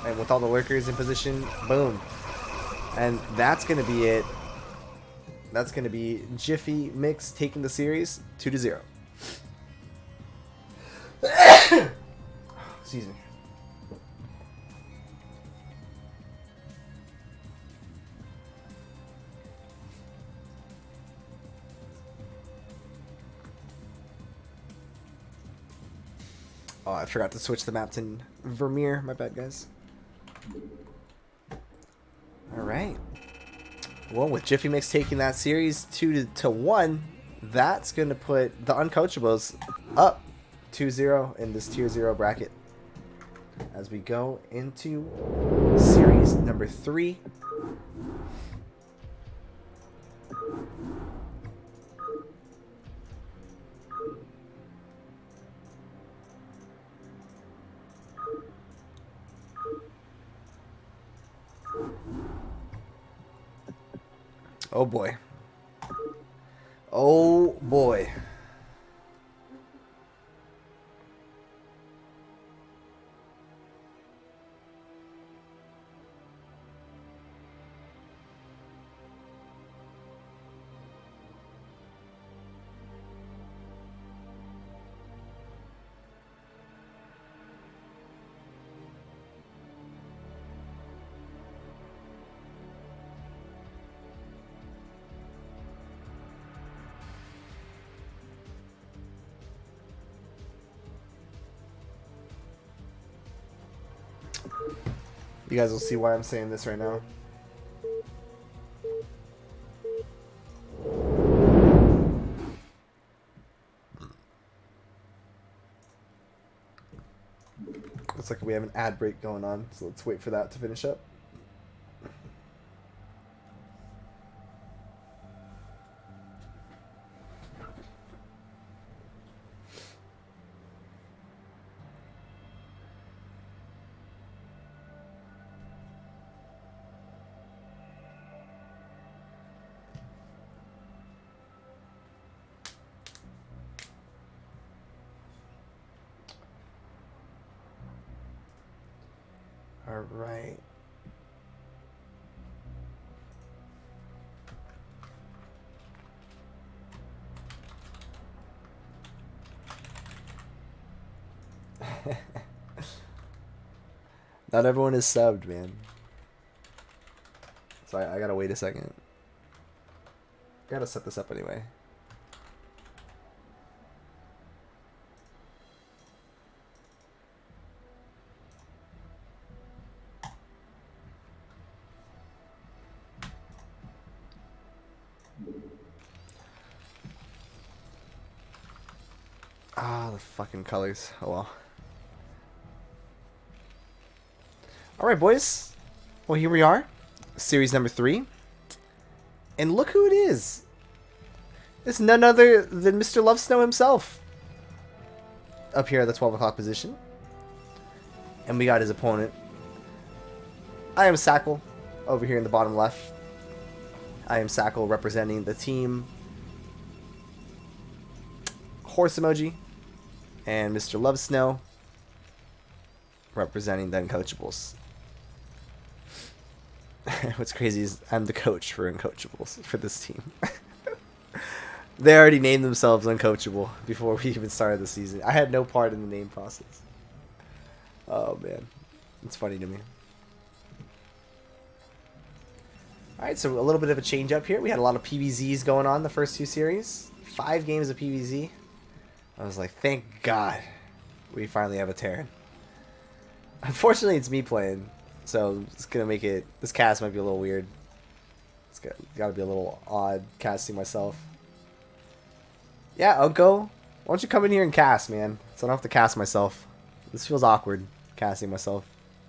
And with all the lurkers in position, boom. And that's going to be it. That's going to be Jiffymix taking the series 2-0. Excuse me. Oh, I forgot to switch the map to Vermeer. My bad, guys. All right. Well, with Jiffymix taking that series 2-1, that's going to put the Uncoachables up 2-0 in this tier 0 bracket. As we go into series number 3. Oh boy. Oh boy. You guys will see why I'm saying this right now. Looks like we have an ad break going on, so let's wait for that to finish up. All right. Not everyone is subbed, man. So I gotta wait a second. Gotta set this up anyway. Ah, the fucking colors. Oh well. Alright, boys. Well, here we are. Series number 3. And look who it is. It's none other than Mr. Lovesnow himself. Up here at the 12 o'clock position. And we got his opponent. Iamsacul over here in the bottom left. Iamsacul representing the team Horse Emoji. And Mr. Lovesnow representing the Uncoachables. What's crazy is I'm the coach for Uncoachables for this team. They already named themselves Uncoachable before we even started the season. I had no part in the name process. Oh man, it's funny to me. Alright, so a little bit of a change up here. We had a lot of PVZs going on the first 2 series. 5 games of PVZ. I was like, thank God. We finally have a Terran. Unfortunately, it's me playing, so it's gonna make it. This cast might be a little weird. It's got to be a little odd casting myself. Yeah, Unco, why don't you come in here and cast, man? So I don't have to cast myself. This feels awkward, casting myself.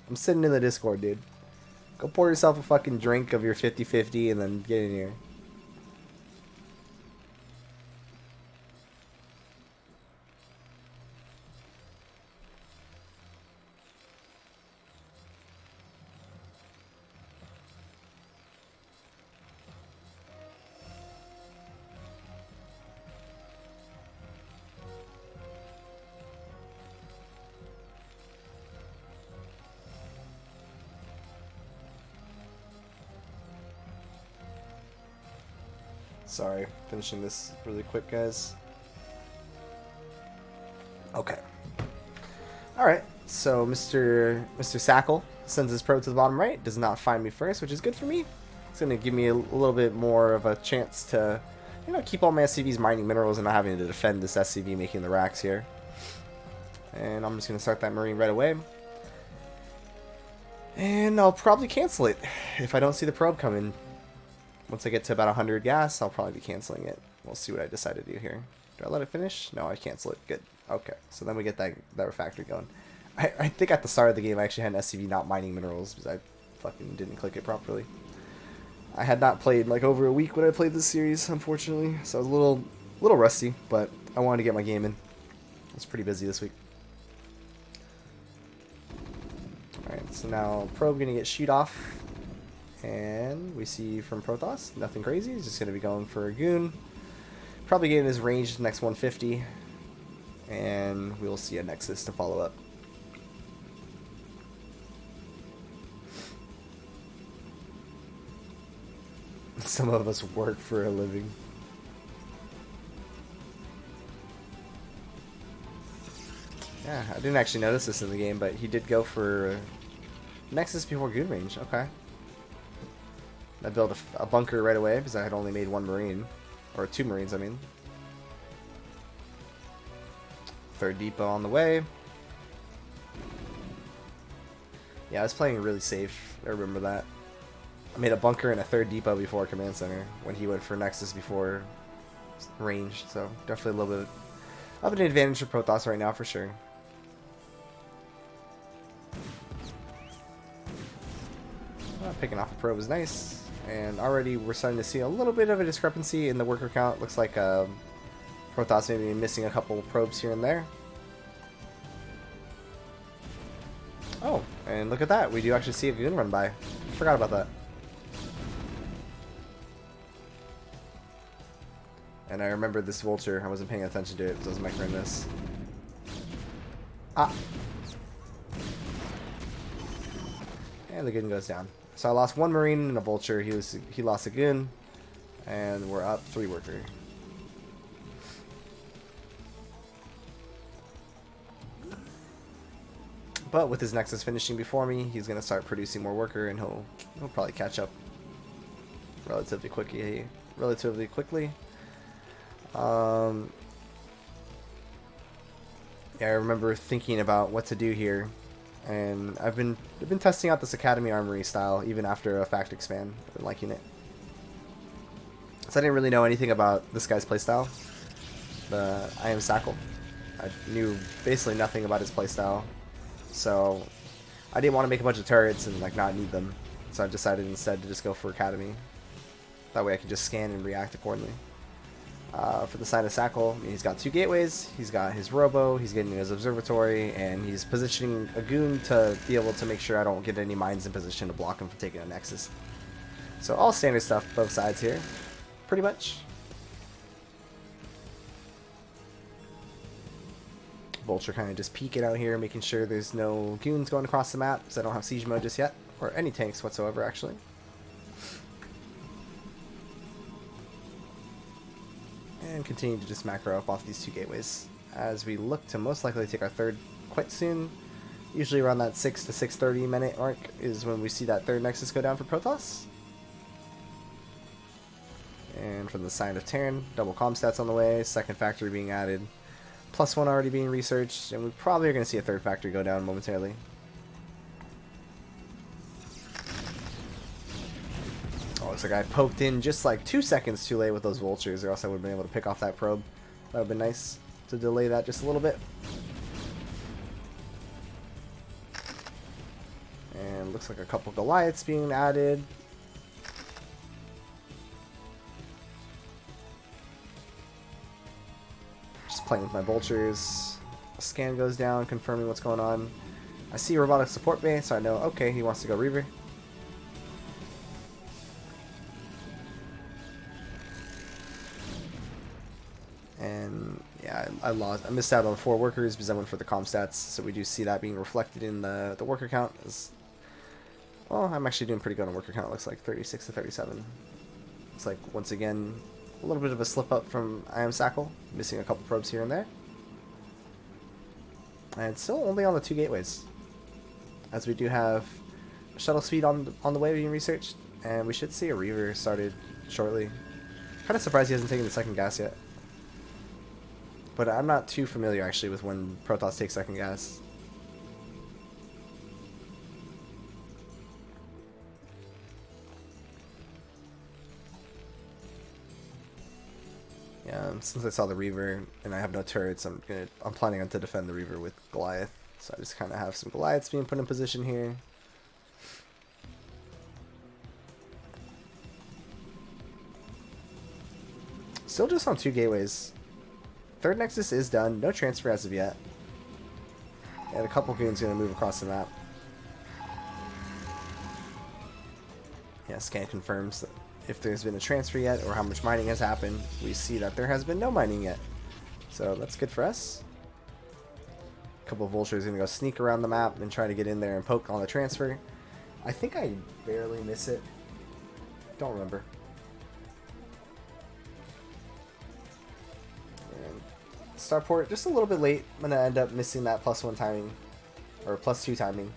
I'm sitting in the Discord, dude. Go pour yourself a fucking drink of your 50-50 and then get in here. Sorry, finishing this really quick, guys. Okay. Alright, so Mr. Sacul sends his probe to the bottom right, does not find me first, which is good for me. It's going to give me a little bit more of a chance to, you know, keep all my SCVs mining minerals and not having to defend this SCV making the racks here. And I'm just going to start that Marine right away. And I'll probably cancel it if I don't see the probe coming. Once I get to about 100 gas, I'll probably be canceling it. We'll see what I decide to do here. Do I let it finish? No, I cancel it. Good. Okay, so then we get that refactory going. I think at the start of the game I actually had an SCV not mining minerals because I fucking didn't click it properly. I had not played like over a week when I played this series, unfortunately, so I was a little rusty, but I wanted to get my game in. I was pretty busy this week. Alright, so now probe gonna get shoot off. And we see from Protoss, nothing crazy. He's just going to be going for a goon. Probably getting his range next 150. And we'll see a Nexus to follow up. Some of us work for a living. Yeah, I didn't actually notice this in the game, but he did go for Nexus before goon range. Okay. I built a bunker right away because I had only made one Marine. Or 2 Marines, I mean. Third depot on the way. Yeah, I was playing really safe. I remember that. I made a bunker and a 3rd depot before command center when he went for Nexus before range. So definitely a little bit of an advantage for Protoss right now for sure. Picking off a probe was nice. And already we're starting to see a little bit of a discrepancy in the worker count. Looks like Protoss may be missing a couple probes here and there. Oh, and look at that. We do actually see a goon run by. Forgot about that. And I remember this vulture. I wasn't paying attention to it because I was microing this. Ah. And the goon goes down. So I lost 1 Marine and a vulture. He lost a goon. And we're up 3 worker. But with his Nexus finishing before me, he's going to start producing more worker, and he'll probably catch up relatively quickly. Yeah, I remember thinking about what to do here, and I've been testing out this Academy Armory style even after a fact expand. I've been liking it. So I didn't really know anything about this guy's playstyle, the Iamsacul. I knew basically nothing about his playstyle. So I didn't want to make a bunch of turrets and like not need them. So I decided instead to just go for Academy. That way I can just scan and react accordingly. For the side of Sacul, he's got 2 gateways, he's got his robo, he's getting his observatory, and he's positioning a goon to be able to make sure I don't get any mines in position to block him from taking a Nexus. So all standard stuff both sides here, pretty much. Vulture kind of just peeking out here, making sure there's no goons going across the map, because I don't have siege mode just yet, or any tanks whatsoever actually. And continue to just macro up off these 2 gateways as we look to most likely take our 3rd quite soon. Usually around that 6 to 6:30 minute mark is when we see that 3rd Nexus go down for Protoss. And from the side of Terran, double comm stats on the way, 2nd factory being added. +1 already being researched, and we probably are going to see a third factory go down momentarily. Oh, looks like I poked in just like 2 seconds too late with those vultures, or else I would have been able to pick off that probe. That would have been nice to delay that just a little bit. And looks like a couple Goliaths being added. Just playing with my vultures. A scan goes down, confirming what's going on. I see robotic support bay, so I know, okay, he wants to go Reaver. And yeah, I missed out on 4 workers because I went for the comm stats, so we do see that being reflected in the worker count. Well, I'm actually doing pretty good on worker count. It looks like 36 to 37. It's like, once again, a little bit of a slip up from Iamsacul, missing a couple probes here and there. And still only on the 2 gateways, as we do have shuttle speed on the way being researched, and we should see a Reaver started shortly. Kind of surprised he hasn't taken the second gas yet. But I'm not too familiar, actually, with when Protoss takes second gas. Yeah, since I saw the Reaver, and I have no turrets, I'm planning on to defend the Reaver with Goliath. So I just kind of have some Goliaths being put in position here. Still just on 2 gateways. Third Nexus is done. No transfer as of yet. And a couple goons going to move across the map. Yeah, scan confirms that if there's been a transfer yet or how much mining has happened. We see that there has been no mining yet. So that's good for us. A couple of vultures are going to go sneak around the map and try to get in there and poke on the transfer. I think I barely miss it. Don't remember. Starport just a little bit late. I'm gonna end up missing that +1 timing, or +2 timing.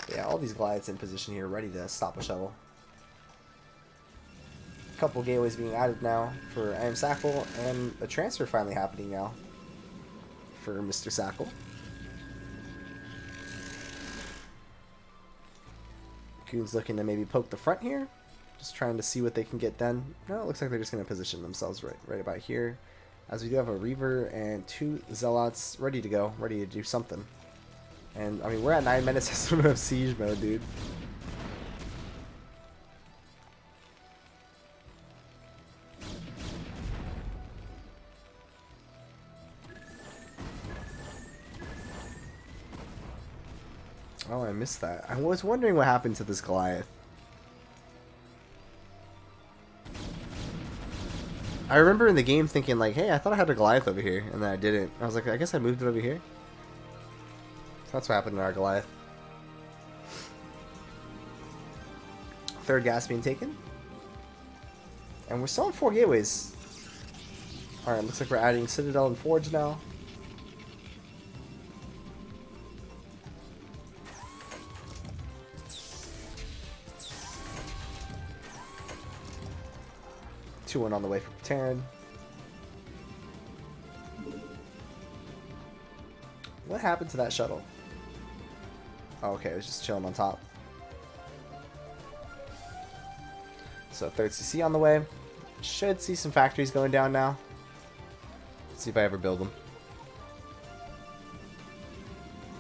But yeah, all these Goliaths in position here, ready to stop a shuttle. A couple gateways being added now for Iamsacul, and a transfer finally happening now for Mr. Sacul. Goon's looking to maybe poke the front here. Just trying to see what they can get done. No, it looks like they're just going to position themselves right about here. As we do have a Reaver and 2 Zealots ready to go, ready to do something. And, I mean, we're at 9 minutes of siege mode, dude. Oh, I missed that. I was wondering what happened to this Goliath. I remember in the game thinking like, hey, I thought I had a Goliath over here, and then I didn't. I was like, I guess I moved it over here. So that's what happened to our Goliath. Third gas being taken. And we're still on 4 gateways. Alright, looks like we're adding Citadel and Forge now. Two on the way for Terran. What happened to that shuttle? Oh, okay, it was just chilling on top. So third CC on the way. Should see some factories going down now. Let's see if I ever build them.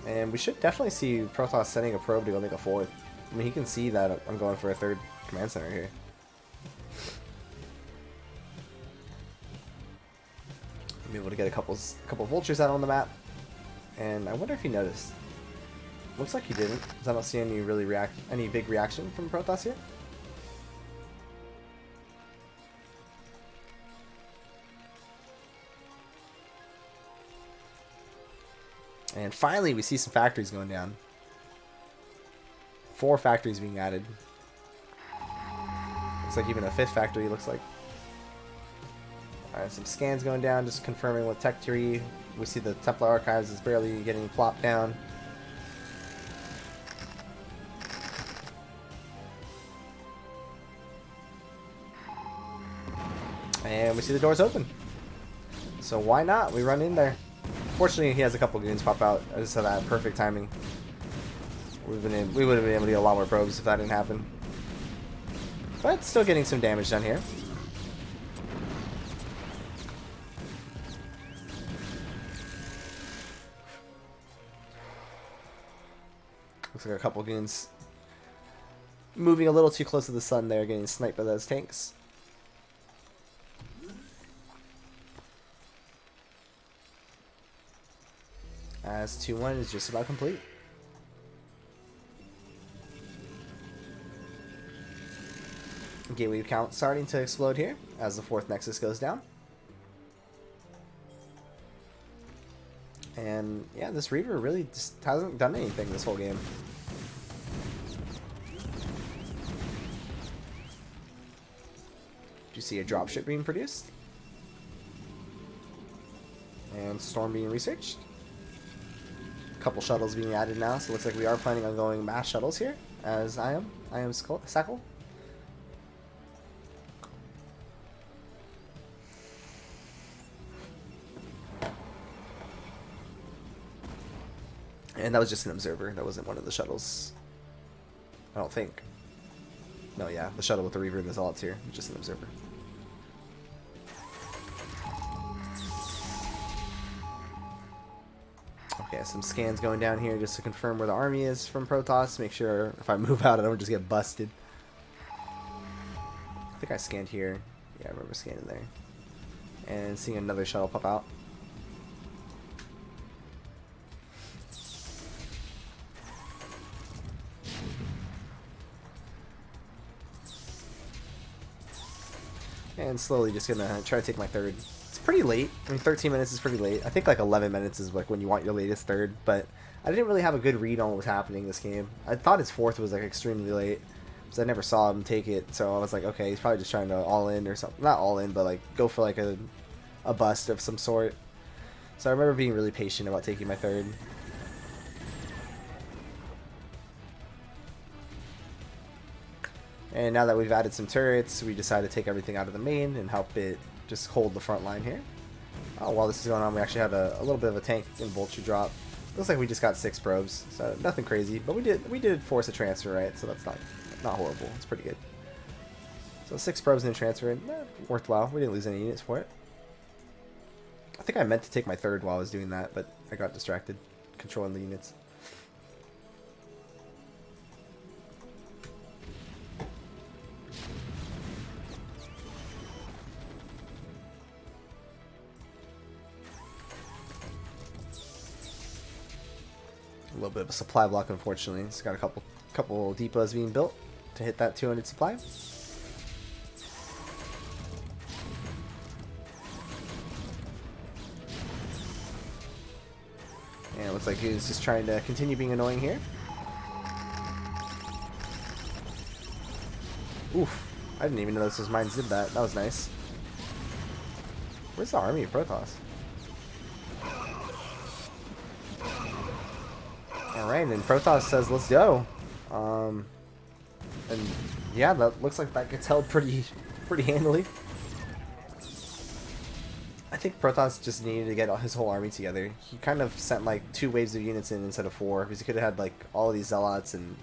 And we should definitely see Protoss sending a probe to go make a 4th. I mean, he can see that I'm going for a 3rd command center here. Be able to get a couple vultures out on the map, and I wonder if he noticed. Looks like he didn't, because I don't see any big reaction from Protoss here. And finally, we see some factories going down. 4 factories being added. Looks like even a 5th factory. Looks like. Alright, some scans going down, just confirming with Tech Tree. We see the Templar Archives is barely getting plopped down. And we see the doors open. So why not? We run in there. Fortunately, he has a couple goons pop out. I just had that perfect timing. We would have been able to get a lot more probes if that didn't happen. But still getting some damage done here. Looks like a couple goons moving a little too close to the sun there, getting sniped by those tanks. As 2-1 is just about complete. Gateway count starting to explode here as the 4th Nexus goes down. And yeah, this Reaver really just hasn't done anything this whole game. Do you see a dropship being produced? And Storm being researched. A couple shuttles being added now, so it looks like we are planning on going mass shuttles here, as Iamsacul. And that was just an observer. That wasn't one of the shuttles. I don't think. No, yeah, the shuttle with the Reaver and the Zealots here. Just an observer. Okay, some scans going down here just to confirm where the army is from Protoss. Make sure if I move out, I don't just get busted. I think I scanned here. Yeah, I remember scanning there. And seeing another shuttle pop out. And slowly just gonna try to take my third. It's pretty late. I mean, 13 minutes is pretty late. I think like 11 minutes is like when you want your latest third, but I didn't really have a good read on what was happening this game. I thought his 4th was like extremely late, because I never saw him take it, so I was like, okay, he's probably just trying to all in or something. Not all in, but like go for like a bust of some sort. So I remember being really patient about taking my third. And now that we've added some turrets, we decided to take everything out of the main and help it just hold the front line here. Oh, while this is going on, we actually had a little bit of a tank and vulture drop. Looks like we just got 6 probes, so nothing crazy. But we did force a transfer, right? So that's not horrible. It's pretty good. So 6 probes in a transfer, and worthwhile. We didn't lose any units for it. I think I meant to take my third while I was doing that, but I got distracted controlling the units. A little bit of a supply block, unfortunately. It's got a couple depots being built to hit that 200 supply. And it looks like he's just trying to continue being annoying here. Oof. I didn't even notice his mines did that. That was nice. Where's the army of Protoss? Alright, and Protoss says, let's go. And yeah, that looks like that gets held pretty handily. I think Protoss just needed to get his whole army together. He kind of sent like 2 waves of units in instead of 4, because he could have had like all these Zealots and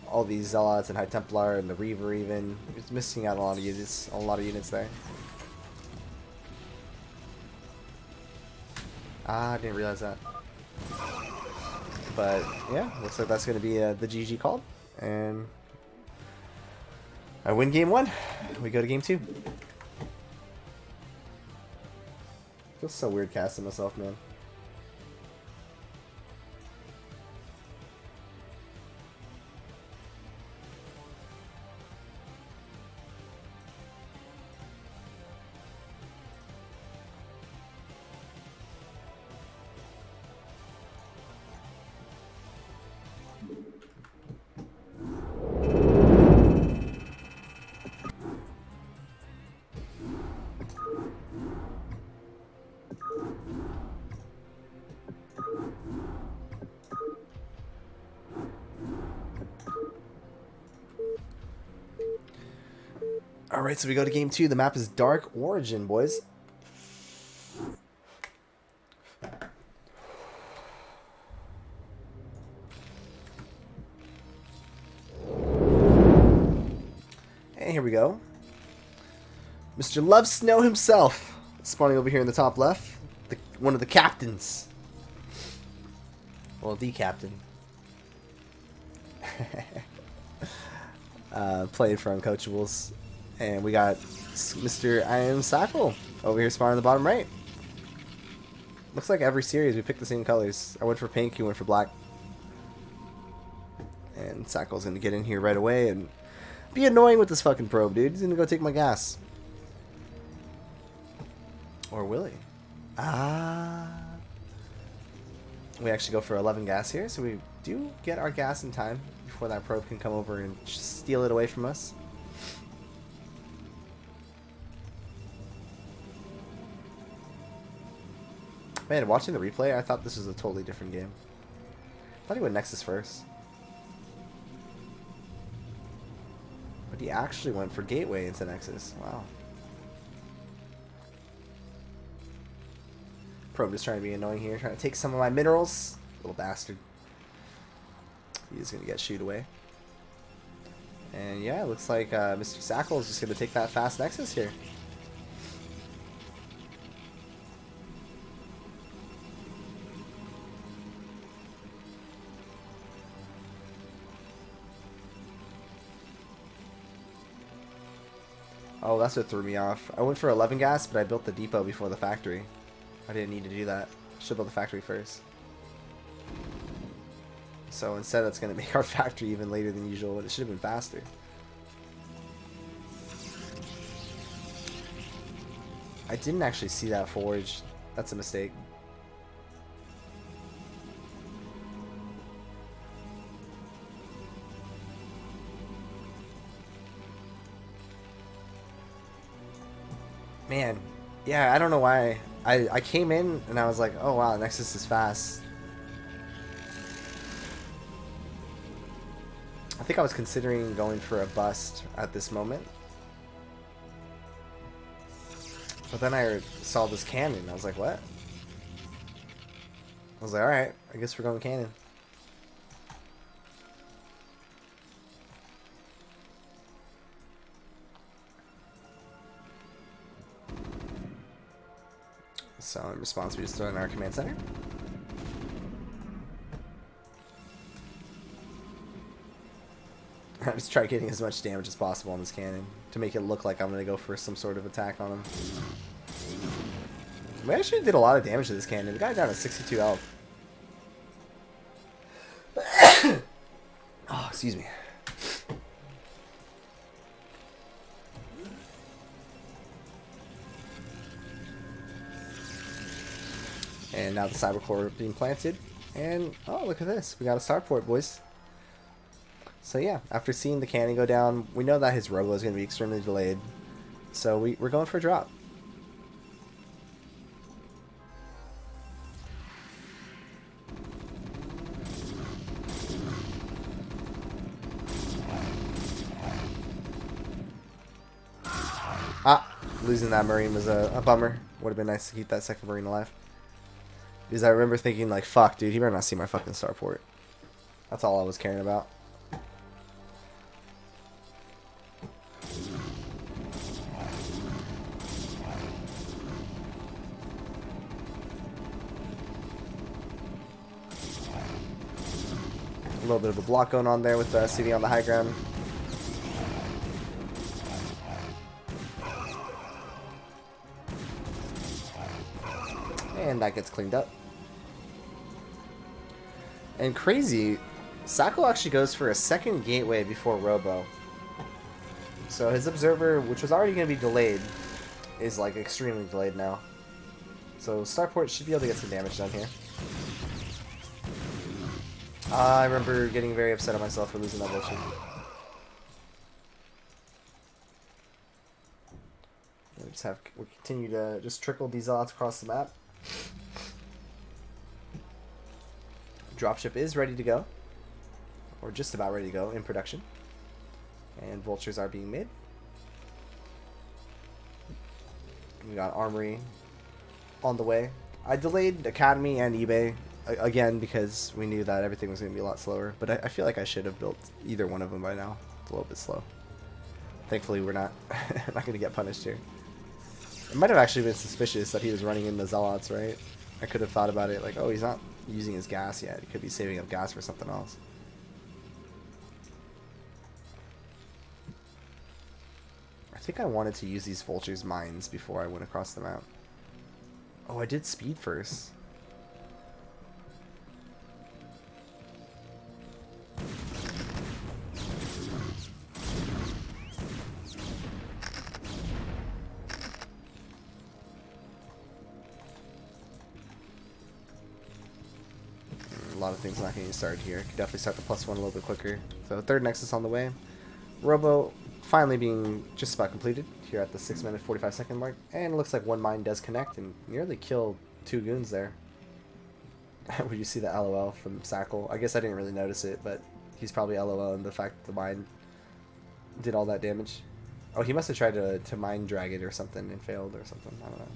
High Templar and the Reaver even. He was missing out on a lot of units there. Ah, I didn't realize that. But yeah, looks like that's going to be the GG called, and I win game 1. We go to game 2. Feels so weird casting myself, man. Alright, so we go to game 2. The map is Dark Origin, boys. And here we go. Mr. Lovesnow himself. Spawning over here in the top left. One of the captains. Well, the captain. Playing for Uncoachables. And we got Mr. Iamsacul over here spawning in the bottom right. Looks like every series we picked the same colors. I went for pink, he went for black. And Sakul's gonna get in here right away and be annoying with this fucking probe, dude. He's gonna go take my gas. Or will he? We actually go for 11 gas here, so we do get our gas in time before that probe can come over and steal it away from us. Man, watching the replay, I thought this was a totally different game. I thought he went Nexus first. But he actually went for Gateway into Nexus. Wow. Probe just trying to be annoying here, trying to take some of my minerals. Little bastard. He's going to get shooed away. And yeah, it looks like Mr. Sacul is just going to take that fast Nexus here. Oh, that's what threw me off. I went for 11 gas, but I built the depot before the factory. I didn't need to do that. Should have built the factory first. So instead, that's going to make our factory even later than usual, but it should have been faster. I didn't actually see that forge. That's a mistake. Man, yeah, I don't know why. I came in and I was like, oh wow, Nexus is fast. I think I was considering going for a bust at this moment. But then I saw this cannon. I was like, what? I was like, alright, I guess we're going cannon. So in response, we just throw in our command center. I just try getting as much damage as possible on this cannon to make it look like I'm going to go for some sort of attack on him. We actually did a lot of damage to this cannon. The guy down at 62 health. Oh, excuse me. And now the cybercore being planted. And, oh, look at this. We got a starport, boys. So yeah, after seeing the cannon go down, we know that his robo is going to be extremely delayed. So we're going for a drop. Losing that Marine was a bummer. Would have been nice to keep that second Marine alive. Because I remember thinking, like, fuck, dude, he better not see my fucking starport. That's all I was caring about. A little bit of a block going on there with the city on the high ground. And that gets cleaned up. And crazy, Sacul actually goes for a second gateway before Robo. So his observer, which was already going to be delayed, is like extremely delayed now. So Starport should be able to get some damage done here. I remember getting very upset at myself for losing that vulture. We continue to just trickle these odds across the map. Dropship is ready to go, or just about ready to go in production, and vultures are being made. We got Armory on the way. I delayed Academy and eBay again because we knew that everything was going to be a lot slower. But I feel like I should have built either one of them by now. It's a little bit slow. Thankfully, we're not not going to get punished here. It might have actually been suspicious that he was running in the Zealots, right? I could have thought about it like, oh, he's not using his gas yet. He could be saving up gas for something else. I think I wanted to use these vultures' mines before I went across the map. Oh, I did speed first. A lot of things not getting started here. Could definitely start the +1 a little bit quicker. So third Nexus on the way. Robo finally being just about completed here at the 6-minute 45-second mark. And it looks like one mine does connect and nearly kill 2 goons there. Would you see the LOL from Sacul? I guess I didn't really notice it, but he's probably LOL in the fact that the mine did all that damage. Oh, he must have tried to mine drag it or something and failed or something. I don't know.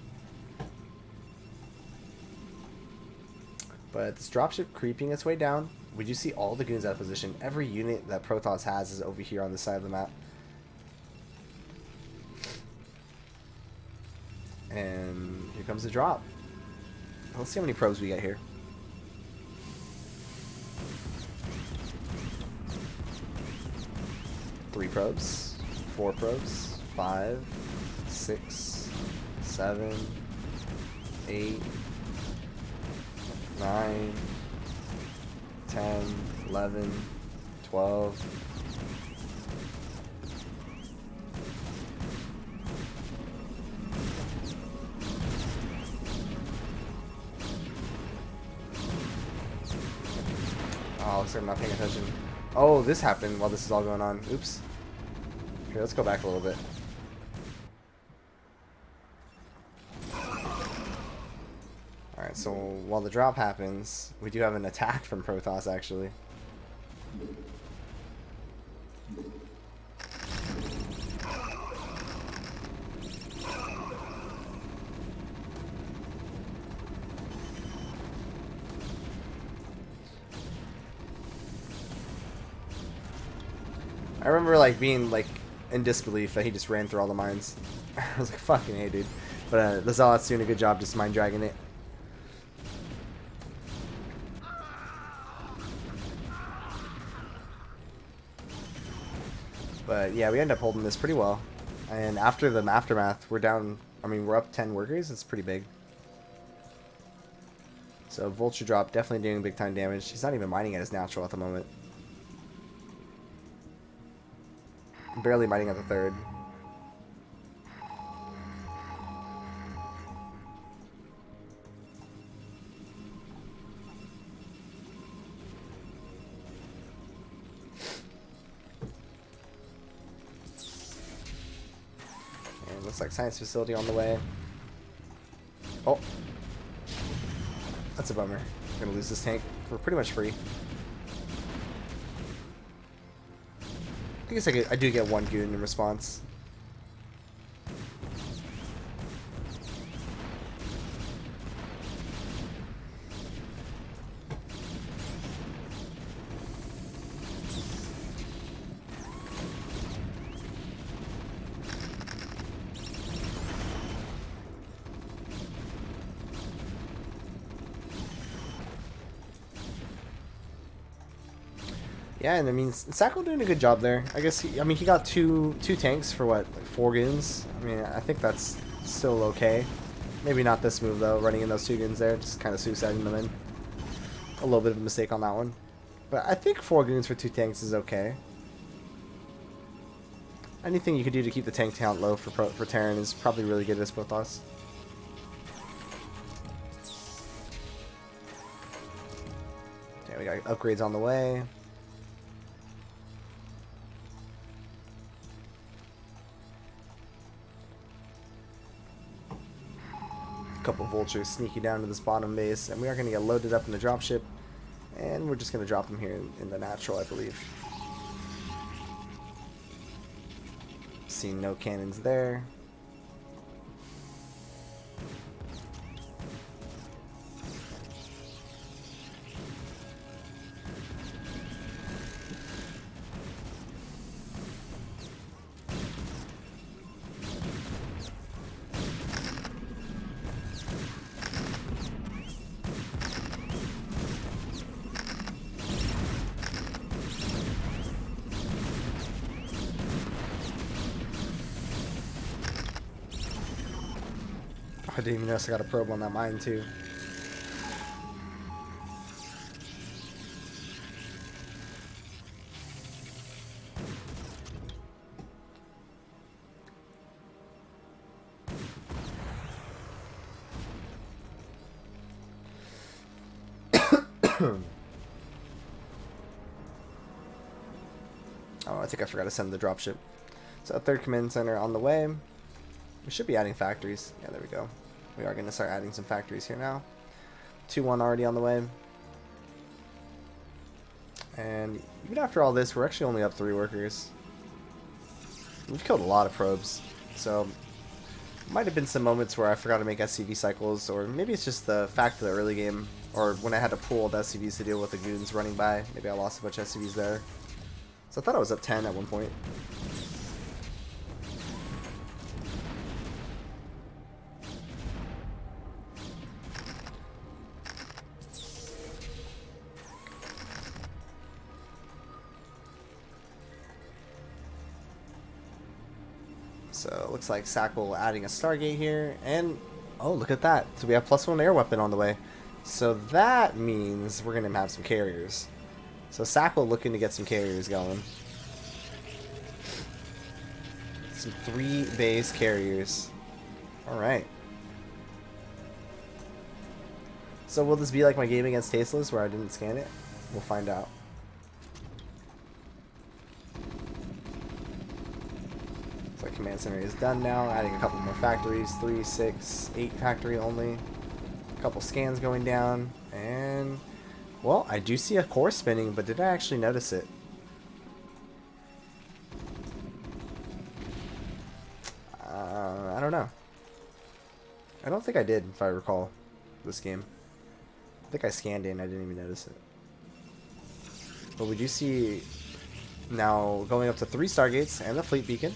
But this dropship creeping its way down. We do see all the goons out of position. Every unit that Protoss has is over here on the side of the map. And here comes the drop. Let's see how many probes we get here. Three probes, 4 probes, 5, 6, 7, 8, 9, 10, 11, 12. Oh, looks like I'm not paying attention. Oh, this happened while this is all going on. Oops. Here, let's go back a little bit. Alright, so while the drop happens, we do have an attack from Protoss, actually. I remember like being like in disbelief that he just ran through all the mines. I was like, fucking hey, dude. But the Zealot's doing a good job just mine dragging it. But yeah, we end up holding this pretty well. And after the aftermath, we're down, I mean, we're up 10 workers. It's pretty big. So Vulture drop definitely doing big time damage. He's not even mining at his natural at the moment. Barely mining at the third. And looks like science facility on the way. Oh, that's a bummer. We're gonna lose this tank. We're pretty much free. I guess I do get 1 goon in response. Yeah, and I mean, Sacul doing a good job there. I guess he got two tanks for what, like 4 goons. I mean, I think that's still okay. Maybe not this move though, running in those 2 goons there, just kind of suiciding them in. A little bit of a mistake on that one, but I think 4 goons for 2 tanks is okay. Anything you could do to keep the tank count low for Terran is probably really good as Protoss. Okay, we got upgrades on the way. Couple vultures sneaking down to this bottom base, and we are going to get loaded up in the dropship, and we're just going to drop them here in the natural, I believe. Seeing no cannons there. I didn't even notice I got a probe on that mine too. Oh, I think I forgot to send the dropship. So third command center on the way. We should be adding factories. Yeah, there we go. We are going to start adding some factories here now. 2-1 already on the way. And even after all this, we're actually only up 3 workers. We've killed a lot of probes. So, might have been some moments where I forgot to make SCV cycles, or maybe it's just the fact of the early game, or when I had to pull the SCVs to deal with the goons running by. Maybe I lost a bunch of SCVs there. So I thought I was up 10 at one point. So it looks like Sacul adding a Stargate here, and oh, look at that. So we have +1 air weapon on the way. So that means we're going to have some carriers. So Sacul looking to get some carriers going. Some 3 base carriers. Alright. So will this be like my game against Tasteless where I didn't scan it? We'll find out. So command center is done now. Adding a couple more factories. 3, 6, 8 factory only. A couple scans going down. And, well, I do see a core spinning, but did I actually notice it? I don't know. I don't think I did, if I recall this game. I think I scanned in, I didn't even notice it. But we do see now going up to 3 Stargates and the fleet beacon.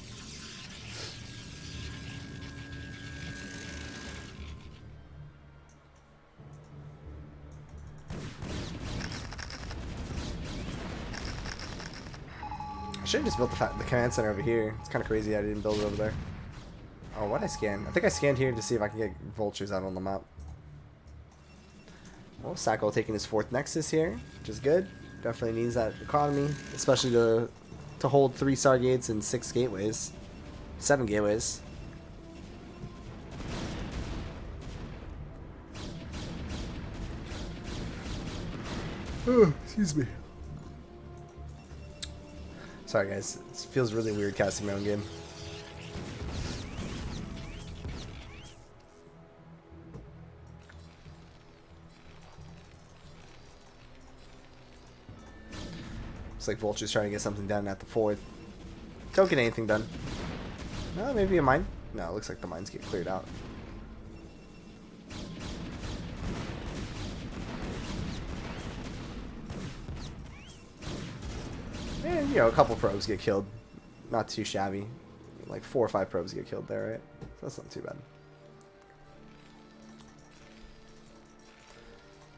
I should have just built the command center over here. It's kind of crazy I didn't build it over there. Oh, what I scanned? I think I scanned here to see if I can get vultures out on the map. Well, Sacul taking his 4th Nexus here, which is good. Definitely needs that economy, especially to hold 3 Stargates and 6 gateways. 7 gateways. Oh, excuse me. Sorry guys, it feels really weird casting my own game. Looks like Vulture's trying to get something done at the 4th. Don't get anything done. No, maybe a mine. No, it looks like the mines get cleared out. And, you know, a couple probes get killed. Not too shabby. Like 4 or 5 probes get killed there, right? So that's not too bad.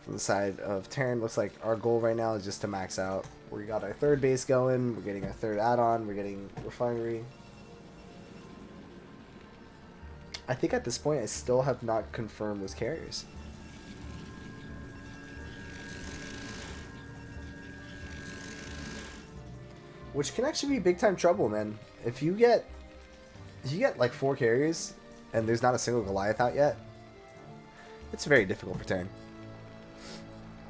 From the side of Terran, looks like our goal right now is just to max out. We got our 3rd base going. We're getting our 3rd add-on. We're getting refinery. I think at this point I still have not confirmed those carriers. Which can actually be big time trouble, man. If you get like 4 carriers and there's not a single Goliath out yet, it's very difficult for Terran.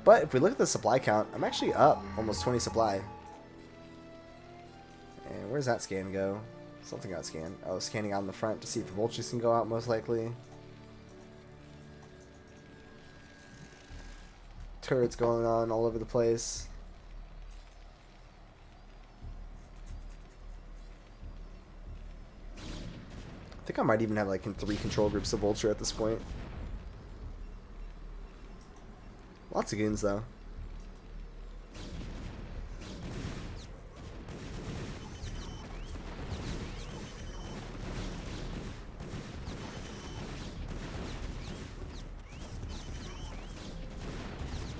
But if we look at the supply count, I'm actually up almost 20 supply. And where's that scan go? Something got scanned. Oh, scanning out in the front to see if the vultures can go out most likely. Turrets going on all over the place. I think I might even have like 3 control groups of vulture at this point. Lots of goons though.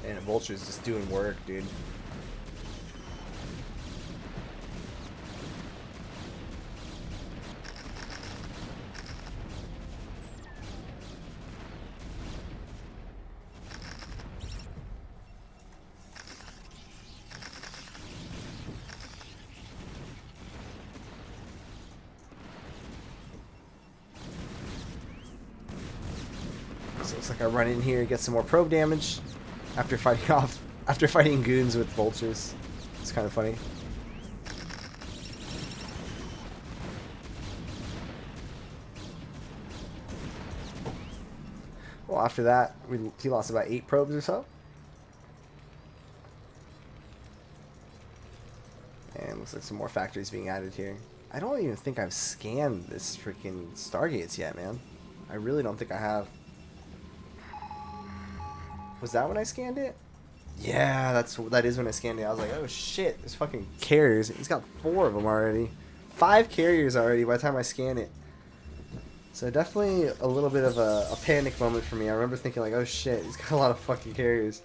And Vulture's just doing work, dude. Looks like I run in here and get some more probe damage after fighting goons with vultures. It's kind of funny. Well, after that, he lost about 8 probes or so. And looks like some more factories being added here. I don't even think I've scanned this freaking Stargates yet, man. I really don't think I have. Was that when I scanned it? Yeah, that is when I scanned it. I was like, oh shit, there's fucking carriers. He's got 4 of them already. 5 carriers already by the time I scan it. So definitely a little bit of a panic moment for me. I remember thinking like, oh shit, he's got a lot of fucking carriers.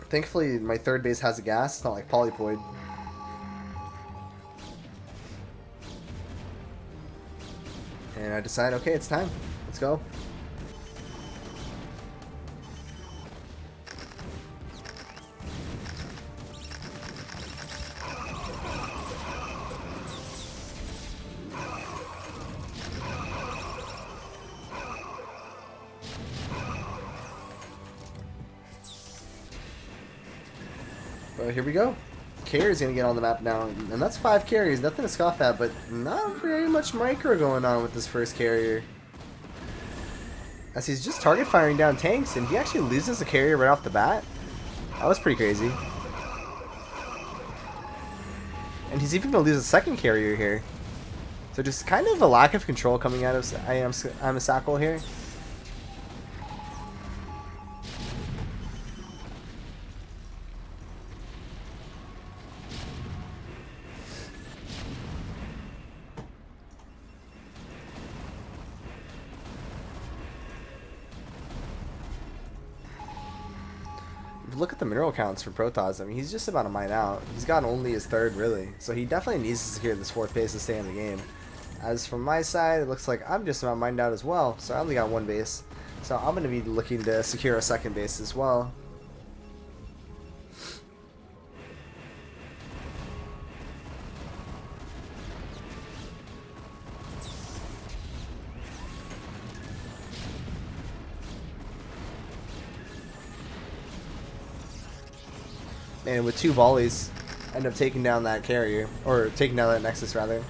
Thankfully, my third base has a gas. It's not like Polypoid. And I decide, okay, it's time. Let's go. But here we go. Carrier's gonna get on the map now, and that's 5 carriers. Nothing to scoff at, but not very much micro going on with this first carrier. As he's just target firing down tanks, and he actually loses a carrier right off the bat. That was pretty crazy. And he's even gonna lose a second carrier here. So just kind of a lack of control coming out of Iamsacul here. Look at the mineral counts for Protoss. I mean, he's just about to mine out. He's got only his 3rd, really. So he definitely needs to secure this 4th base to stay in the game. As from my side, it looks like I'm just about mined out as well. So I only got 1 base. So I'm going to be looking to secure a 2nd base as well. And with 2 volleys, end up taking down that carrier, or taking down that Nexus rather.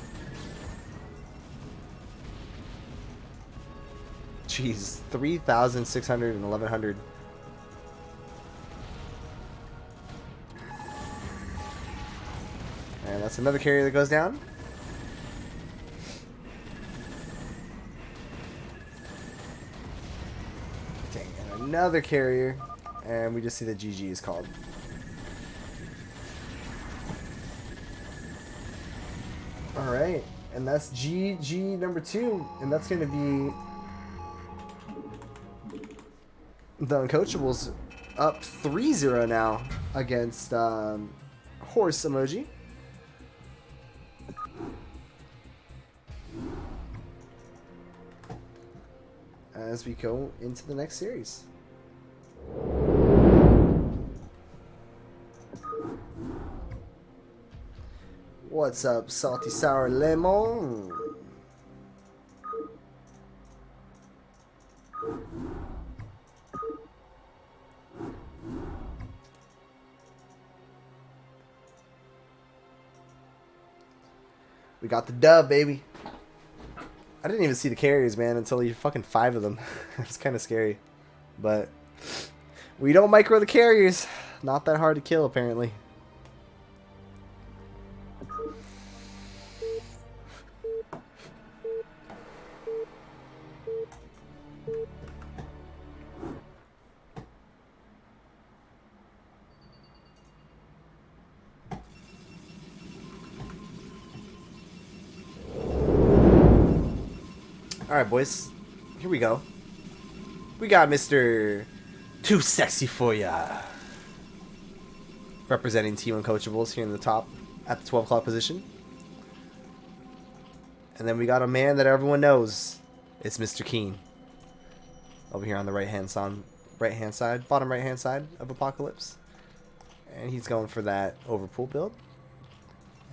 Jeez, 3,600 and 1,100. And that's another carrier that goes down. Dang, and another carrier, and we just see the GG is called. Alright, and that's GG number 2, and that's going to be the Uncoachables up 3-0 now against Horse Emoji. As we go into the next series. What's up, Salty Sour Lemon? We got the dub, baby. I didn't even see the carriers, man, until you fucking 5 of them. It's kind of scary. But we don't micro the carriers. Not that hard to kill, apparently. Alright, boys. Here we go. We got Mr. Too Sexy For Ya. Representing Team Uncoachables here in the top at the 12 o'clock position. And then we got a man that everyone knows. It's Mr. Keen. Over here on the bottom right hand side of Apocalypse. And he's going for that overpool build.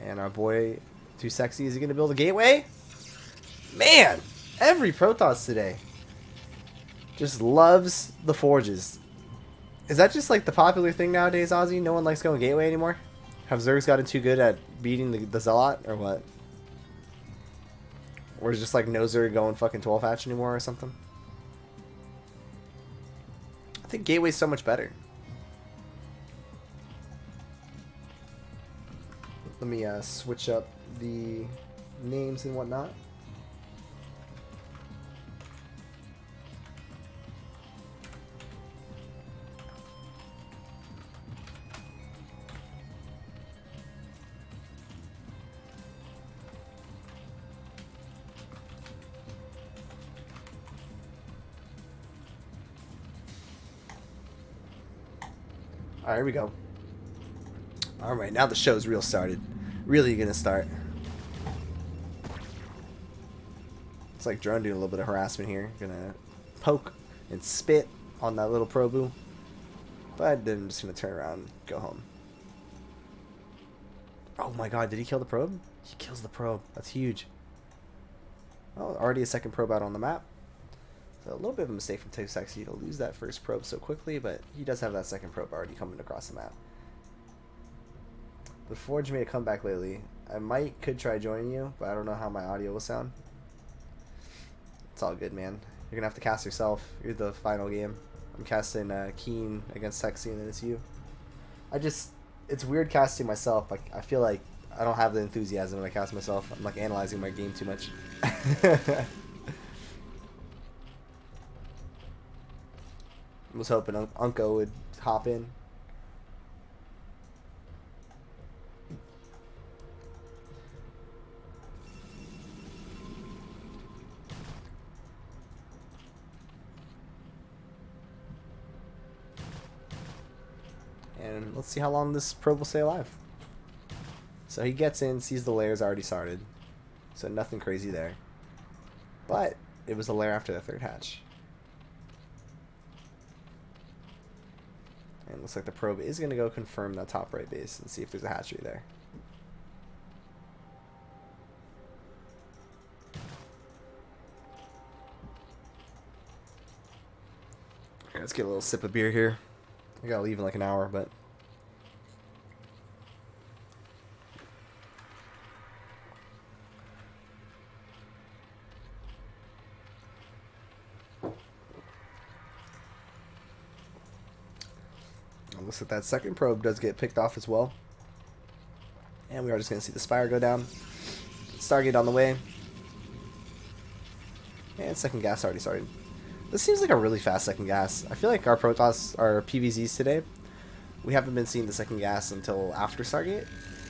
And our boy, Too Sexy, is he going to build a gateway? Man! Every Protoss today. just loves the forges. Is that just like the popular thing nowadays, Azhi? No one likes going gateway anymore? Have Zerg's gotten too good at beating the Zealot, or what? Or is just like no Zerg going fucking 12 hatch anymore or something? I think gateway's so much better. Let me switch up the names and whatnot. Alright, here we go. Alright, now the show's real started. Really gonna start. It's like Drone doing a little bit of harassment here. Gonna poke and spit on that little probu. But then I'm just gonna turn around and go home. Oh my god, did he kill the probe? He kills the probe. That's huge. Oh, already a second probe out on the map. So a little bit of a mistake from Too Sexy to lose that first probe so quickly, but he does have that second probe already coming across the map. But Forge made a comeback lately. I could try joining you, but I don't know how my audio will sound. It's all good, man. You're gonna have to cast yourself. You're the final game. I'm casting Keen against Sexy, and then it's you. It's weird casting myself. Like, I feel like I don't have the enthusiasm when I cast myself. I'm like analyzing my game too much. I was hoping Unco would hop in. And let's see how long this probe will stay alive. So he gets in, sees the layers already started. So nothing crazy there. But it was a layer after the third hatch. And it looks like the probe is going to go confirm that top right base and see if there's a hatchery there. Okay, let's get a little sip of beer here. I gotta leave in like an hour, but... looks like that second probe does get picked off as well. And we are just going to see the Spire go down. Stargate on the way. And second gas already started. This seems like a really fast second gas. I feel like our Protoss, our PVZs today, we haven't been seeing the second gas until after Stargate.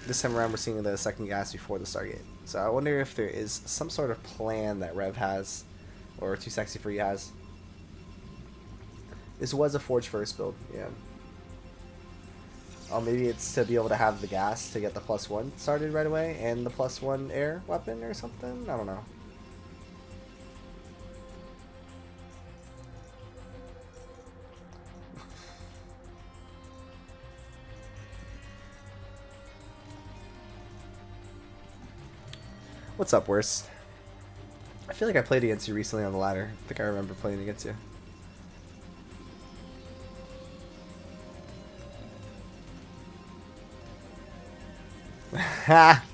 This time around we're seeing the second gas before the Stargate. So I wonder if there is some sort of plan that Rev has, or Too Sexy for You has. This was a Forge first build, yeah. Oh, maybe it's to be able to have the gas to get the +1 started right away and the +1 air weapon or something? I don't know. What's up, Worst? I feel like I played against you recently on the ladder. I think I remember playing against you. Ha!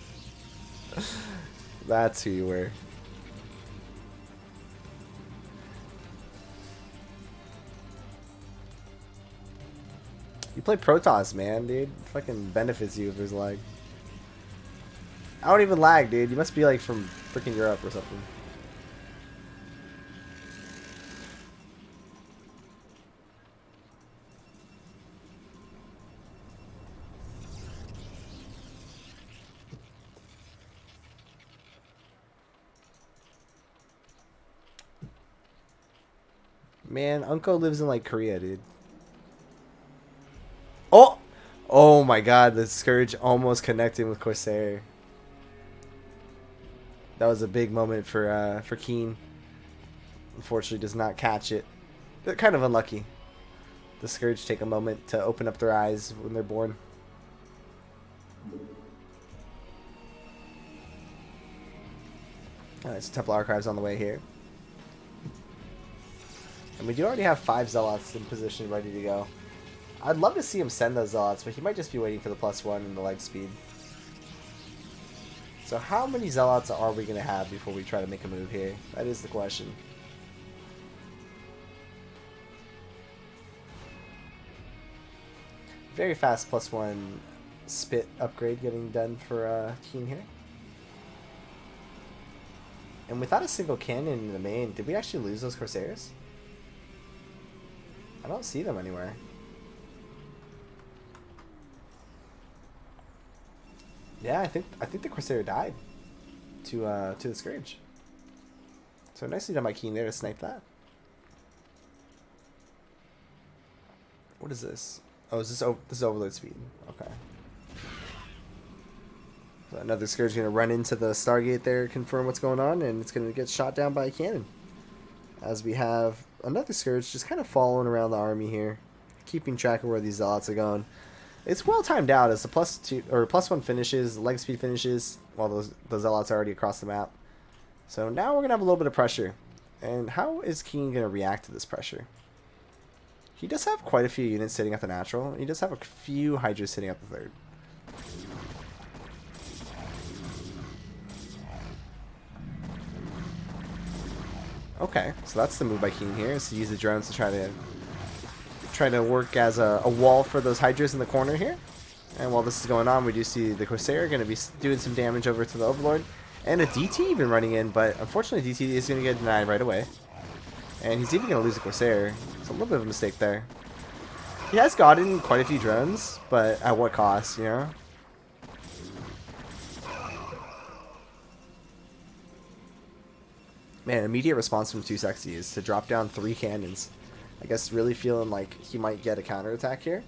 That's who you were. You play Protoss, man, dude. Fucking benefits you if there's lag. I don't even lag, dude. You must be like from freaking Europe or something. Man, Unco lives in like Korea, dude. Oh! Oh my god, the Scourge almost connecting with Corsair. That was a big moment for Keen. Unfortunately does not catch it. They're kind of unlucky. The Scourge take a moment to open up their eyes when they're born. Alright, so Temple Archives on the way here. And we do already have 5 Zealots in position ready to go. I'd love to see him send those Zealots, but he might just be waiting for the +1 and the leg speed. So how many Zealots are we going to have before we try to make a move here? That is the question. Very fast +1 spit upgrade getting done for Keen here. And without a single cannon in the main, did we actually lose those Corsairs? I don't see them anywhere. Yeah, I think the Corsair died to the Scourge. So nicely done by Keen there to snipe that. What is this? Oh, is this this is overload speed? Okay. So another Scourge gonna run into the Stargate there, confirm what's going on, and it's gonna get shot down by a cannon. As we have another Scourge just kind of following around the army here, keeping track of where these Zealots are going. It's well timed out as the +2 or +1 finishes, the leg speed finishes, while those Zealots are already across the map. So now we're gonna have a little bit of pressure. And how is Keen gonna react to this pressure? He does have quite a few units sitting at the natural. He does have a few Hydras sitting at the third. Okay, so that's the move by Keen here, is to use the drones to try to work as a wall for those Hydras in the corner here. And while this is going on, we do see the Corsair going to be doing some damage over to the Overlord. And a DT even running in, but unfortunately DT is going to get denied right away. And he's even going to lose the Corsair. It's a little bit of a mistake there. He has gotten quite a few drones, but at what cost, you know? Man, immediate response from 2Sexy is to drop down 3 cannons. I guess really feeling like he might get a counterattack here.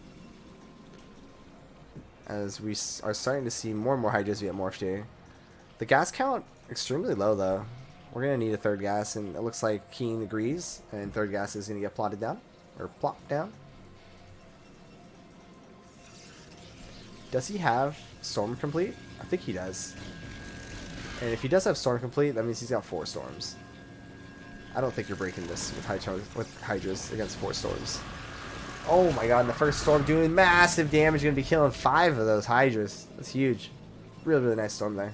As we are starting to see more and more Hydras get morphed here. The gas count, extremely low though. We're going to need a third gas, and it looks like Keen agrees, and third gas is going to get plotted down, or plopped down. Does he have Storm Complete? I think he does. And if he does have Storm Complete, that means he's got 4 Storms. I don't think you're breaking this with Hydras against 4 Storms. Oh my god, and the first Storm doing massive damage, going to be killing 5 of those Hydras. That's huge. Really, really nice Storm there.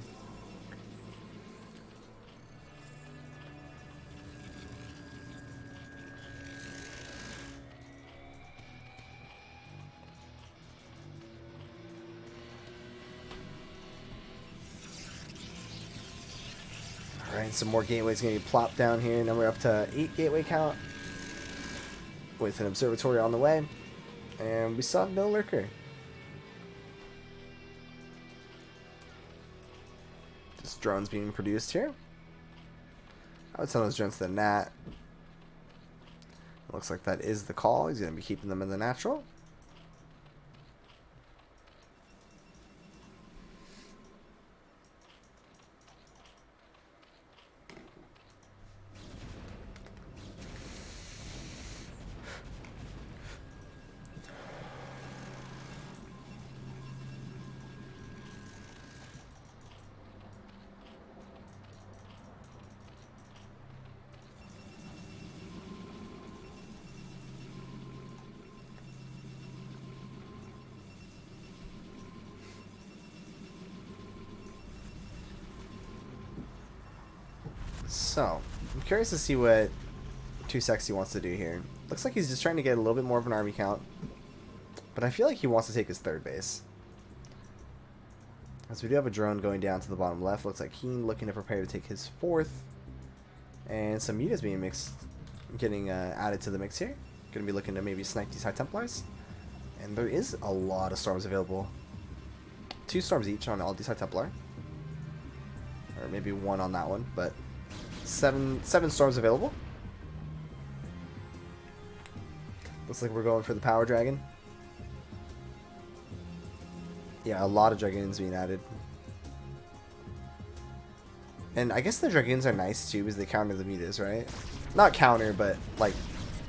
Alright, some more gateways going to be plopped down here. Now we're up to 8 gateway count with an observatory on the way. And we still have no lurker. Just drones being produced here. I would send those drones to the Nat. Looks like that is the call. He's going to be keeping them in the natural. So, I'm curious to see what 2Sexy wants to do here. Looks like he's just trying to get a little bit more of an army count. But I feel like he wants to take his third base. As we do have a drone going down to the bottom left. Looks like Keen looking to prepare to take his 4th. And some mutas being mixed, getting added to the mix here. Going to be looking to maybe snipe these High Templars. And there is a lot of Storms available. 2 Storms each on all these High Templar. Or maybe 1 on that one, but... 7 Storms available. Looks like we're going for the Power Dragon. Yeah, a lot of Dragoons being added. And I guess the Dragoons are nice too, because they counter the mutas, right? Not counter, but like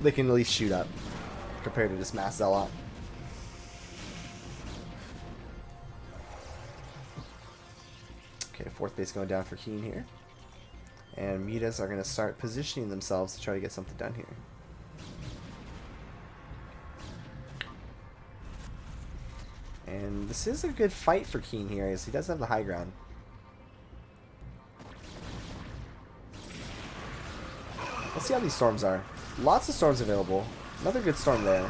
they can at least shoot up compared to this Mass Zealot. Okay, 4th base going down for Keen here. And mutas are going to start positioning themselves to try to get something done here. And this is a good fight for Keen here, as he does have the high ground. Let's see how these storms are. Lots of storms available. Another good storm there.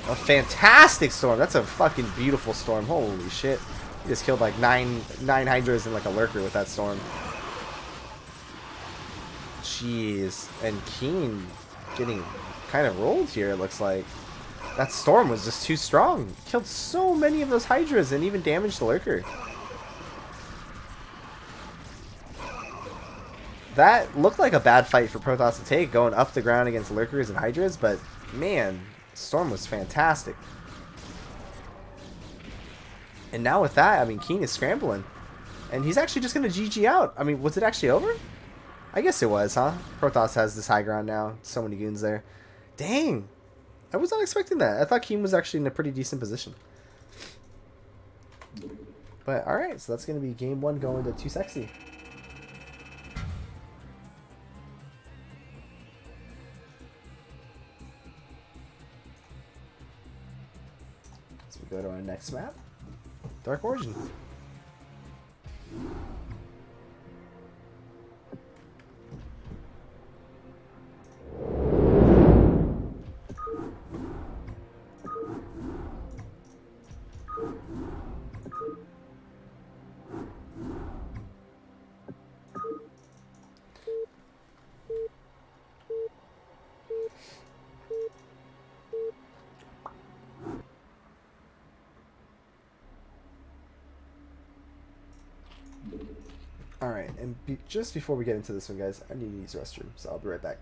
A fantastic storm. That's a fucking beautiful storm. Holy shit. He just killed like nine hydras and like a lurker with that storm. Jeez. And Keen getting kind of rolled here, it looks like. That storm was just too strong. Killed so many of those hydras and even damaged the lurker. That looked like a bad fight for Protoss to take, going up the ground against lurkers and hydras, but man, storm was fantastic. And now with that, I mean, Keen is scrambling. And he's actually just going to GG out. I mean, was it actually over? I guess it was, huh? Protoss has this high ground now. So many goons there. Dang. I was not expecting that. I thought Keen was actually in a pretty decent position. But, alright, so that's going to be game 1 going to Too Sexy. So we go to our next map. Dark Origin. Alright, and just before we get into this one, guys, I need to use the restroom, so I'll be right back.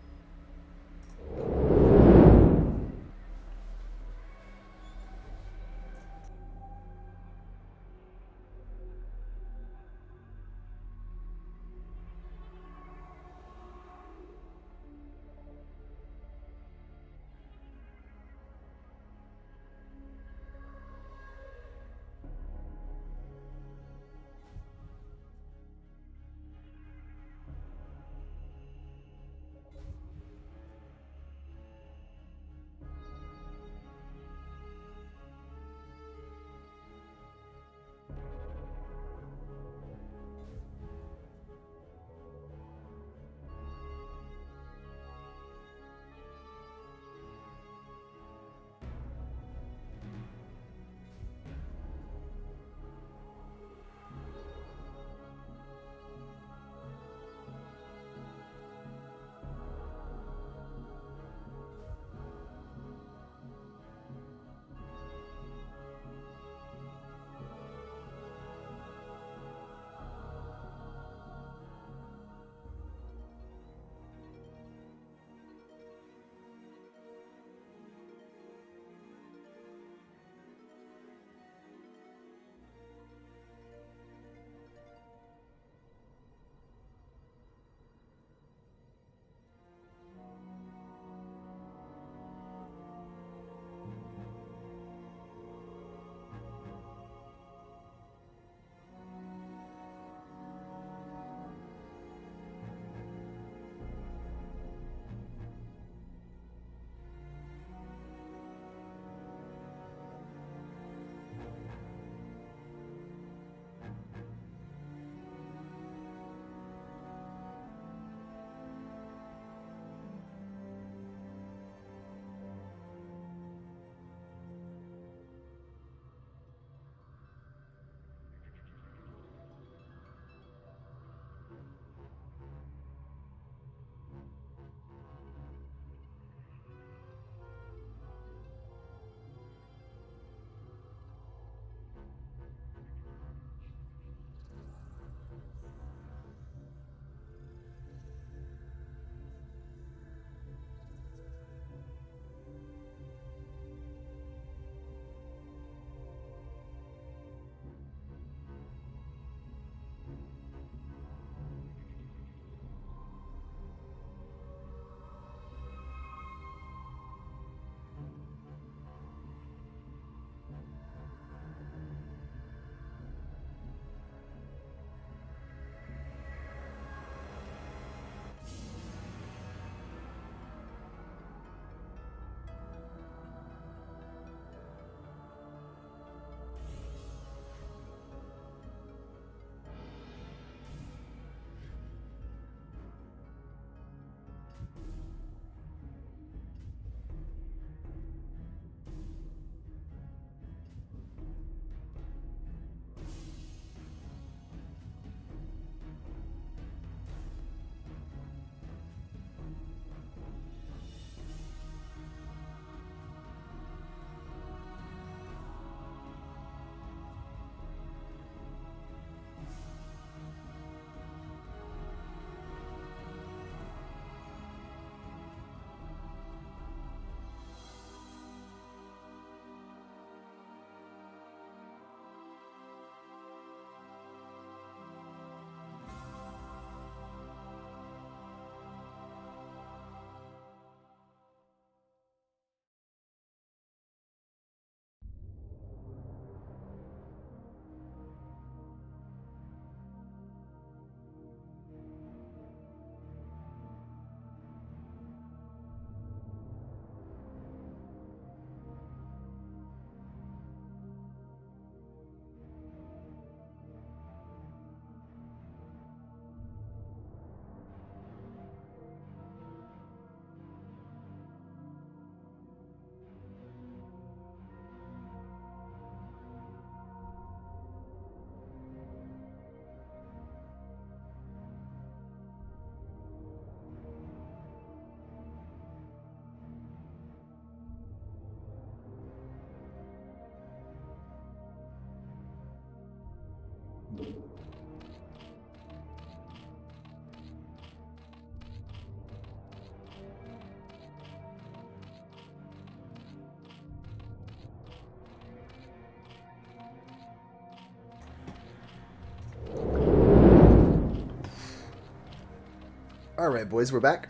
Alright, boys, we're back.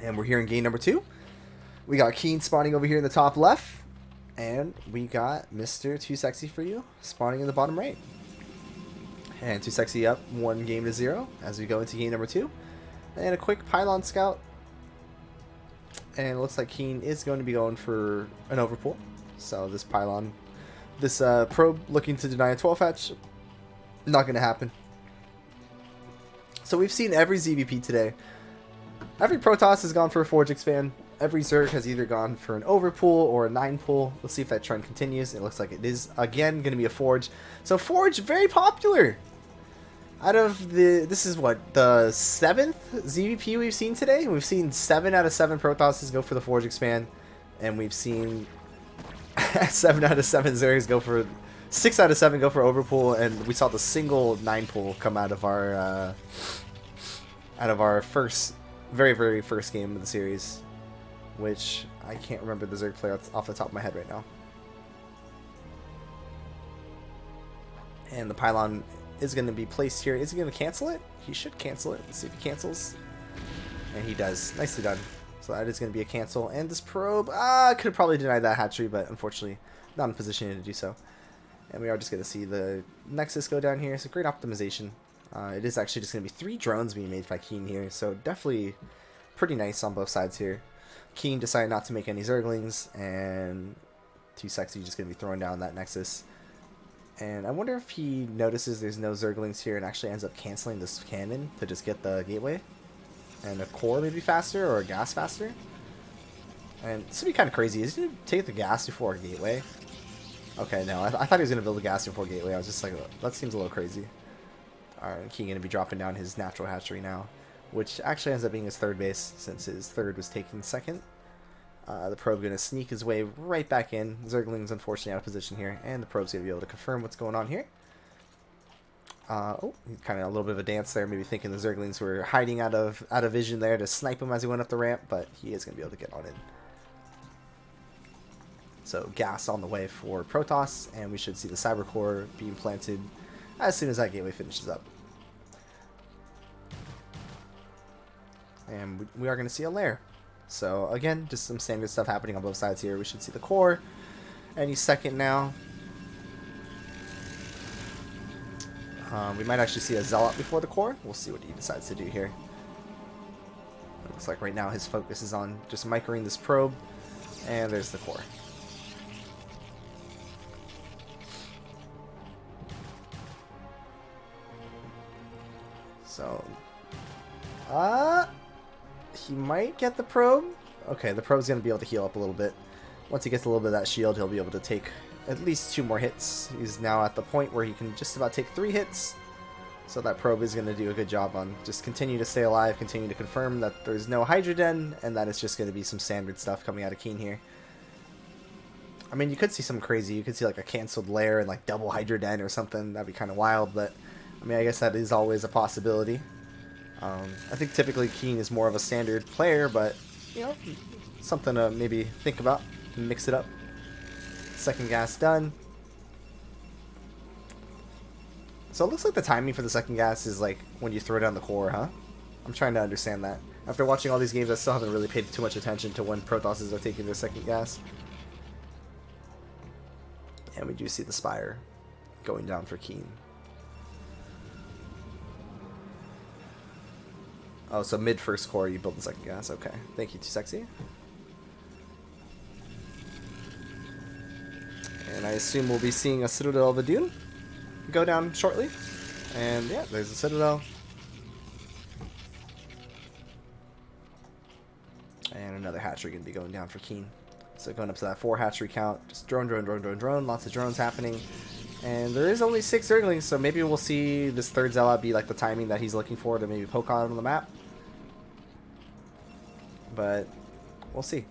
And we're here in game number 2. We got Keen spawning over here in the top left. And we got Mr. Too Sexy for You spawning in the bottom right. And Too Sexy up 1-0 as we go into game number 2. And a quick pylon scout. And it looks like Keen is going to be going for an overpull. So this pylon, this probe looking to deny a 12 hatch, not going to happen. So we've seen every ZVP today. Every Protoss has gone for a Forge expand. Every Zerg has either gone for an overpull or a 9 pull. Let's see if that trend continues. It looks like it is again going to be a Forge. So Forge, very popular. Out of this is what, the 7th ZVP we've seen today? We've seen 7 out of 7 Protosses go for the Forge expand. And we've seen 7 out of 7 Zergs go for... 6 out of 7 go for overpull, and we saw the single 9 pull come out of our first, very first game of the series, which I can't remember the Zerg player off the top of my head right now. And the pylon is going to be placed here. Is he going to cancel it? He should cancel it. Let's see if he cancels. And he does. Nicely done. So that is going to be a cancel. And this probe, could have probably denied that hatchery, but unfortunately not in position to do so. And we are just going to see the Nexus go down here. So great optimization. It is actually just going to be 3 drones being made by Keen here. So definitely pretty nice on both sides here. Keen decided not to make any Zerglings. And Too Sexy just going to be throwing down that Nexus. And I wonder if he notices there's no Zerglings here and actually ends up canceling this cannon to just get the gateway. And a core maybe faster or a gas faster. And this would be kind of crazy. Is he going to take the gas before a gateway? Okay, no, I thought he was going to build a gas before gateway. I was just like, that seems a little crazy. Alright, King going to be dropping down his natural hatchery now, which actually ends up being his 3rd base since his 3rd was taking 2nd. The probe going to sneak his way right back in. Zergling's unfortunately out of position here, and the probe's going to be able to confirm what's going on here. Oh, kind of a little bit of a dance there, maybe thinking the Zerglings were hiding out of vision there to snipe him as he went up the ramp, but he is going to be able to get on in. So gas on the way for Protoss, and we should see the Cyber Core being planted as soon as that gateway finishes up. And we are going to see a lair. So again, just some standard stuff happening on both sides here. We should see the core any second now. We might actually see a Zealot before the core. We'll see what he decides to do here. It looks like right now his focus is on just microing this probe, and there's the core. So, he might get the probe. Okay, the probe's going to be able to heal up a little bit. Once he gets a little bit of that shield, he'll be able to take at least 2 more hits. He's now at the point where he can just about take 3 hits. So that probe is going to do a good job on just continue to stay alive, continue to confirm that there's no Hydra Den, and that it's just going to be some standard stuff coming out of Keen here. I mean, you could see some crazy. You could see like a canceled lair and like double Hydra Den or something. That'd be kind of wild, but I mean, I guess that is always a possibility. I think typically Keen is more of a standard player, but, you know, something to maybe think about, mix it up. 2nd gas done. So it looks like the timing for the 2nd gas is like when you throw down the core, huh? I'm trying to understand that. After watching all these games, I still haven't really paid too much attention to when Protosses are taking their 2nd gas. And we do see the Spire going down for Keen. Oh, so mid 1st core, you build the 2nd gas. Okay. Thank you, Too Sexy. And I assume we'll be seeing a Citadel of a Dune go down shortly. And yeah, there's the Citadel. And another hatchery going to be going down for Keen. So going up to that 4 hatchery count. Just drone. Lots of drones happening. And there is only 6 Zerglings, so maybe we'll see this 3rd Zealot be like the timing that he's looking for to maybe poke on the map. But we'll see.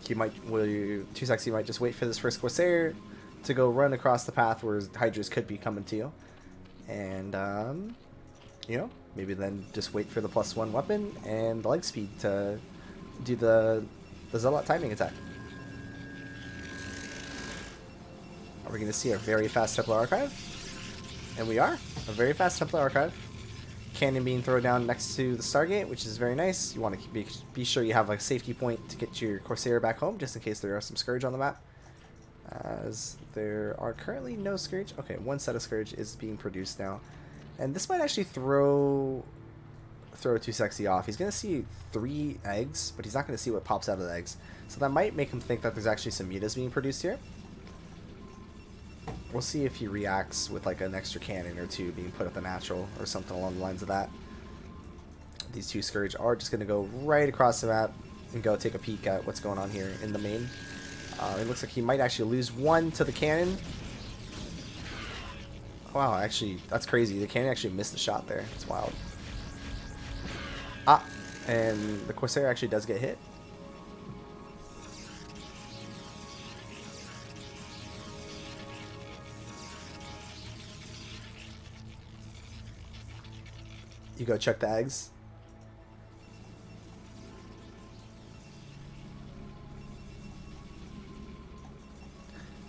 Too Sexy might just wait for this 1st Corsair to go run across the path where Hydras could be coming to you. And, you know, maybe then just wait for the +1 weapon and the leg speed to do the Zealot timing attack. Are we going to see a very fast Templar Archive? And we are. A very fast Templar Archive. cannon being thrown down next to the Stargate, which is very nice. You want to be sure you have a safety point to get your Corsair back home, just in case there are some Scourge on the map. As there are currently no Scourge. Okay, one set of Scourge is being produced now. And this might actually throw Too Sexy off. He's going to see 3 eggs, but he's not going to see what pops out of the eggs. So that might make him think that there's actually some mutas being produced here. We'll see if he reacts with like an extra cannon or 2 being put at the natural or something along the lines of that. These 2 Scourge are just going to go right across the map and go take a peek at what's going on here in the main. It looks like he might actually lose 1 to the cannon. Wow, actually, that's crazy. The cannon actually missed the shot there. It's wild. Ah, and the Corsair actually does get hit. You go check the eggs.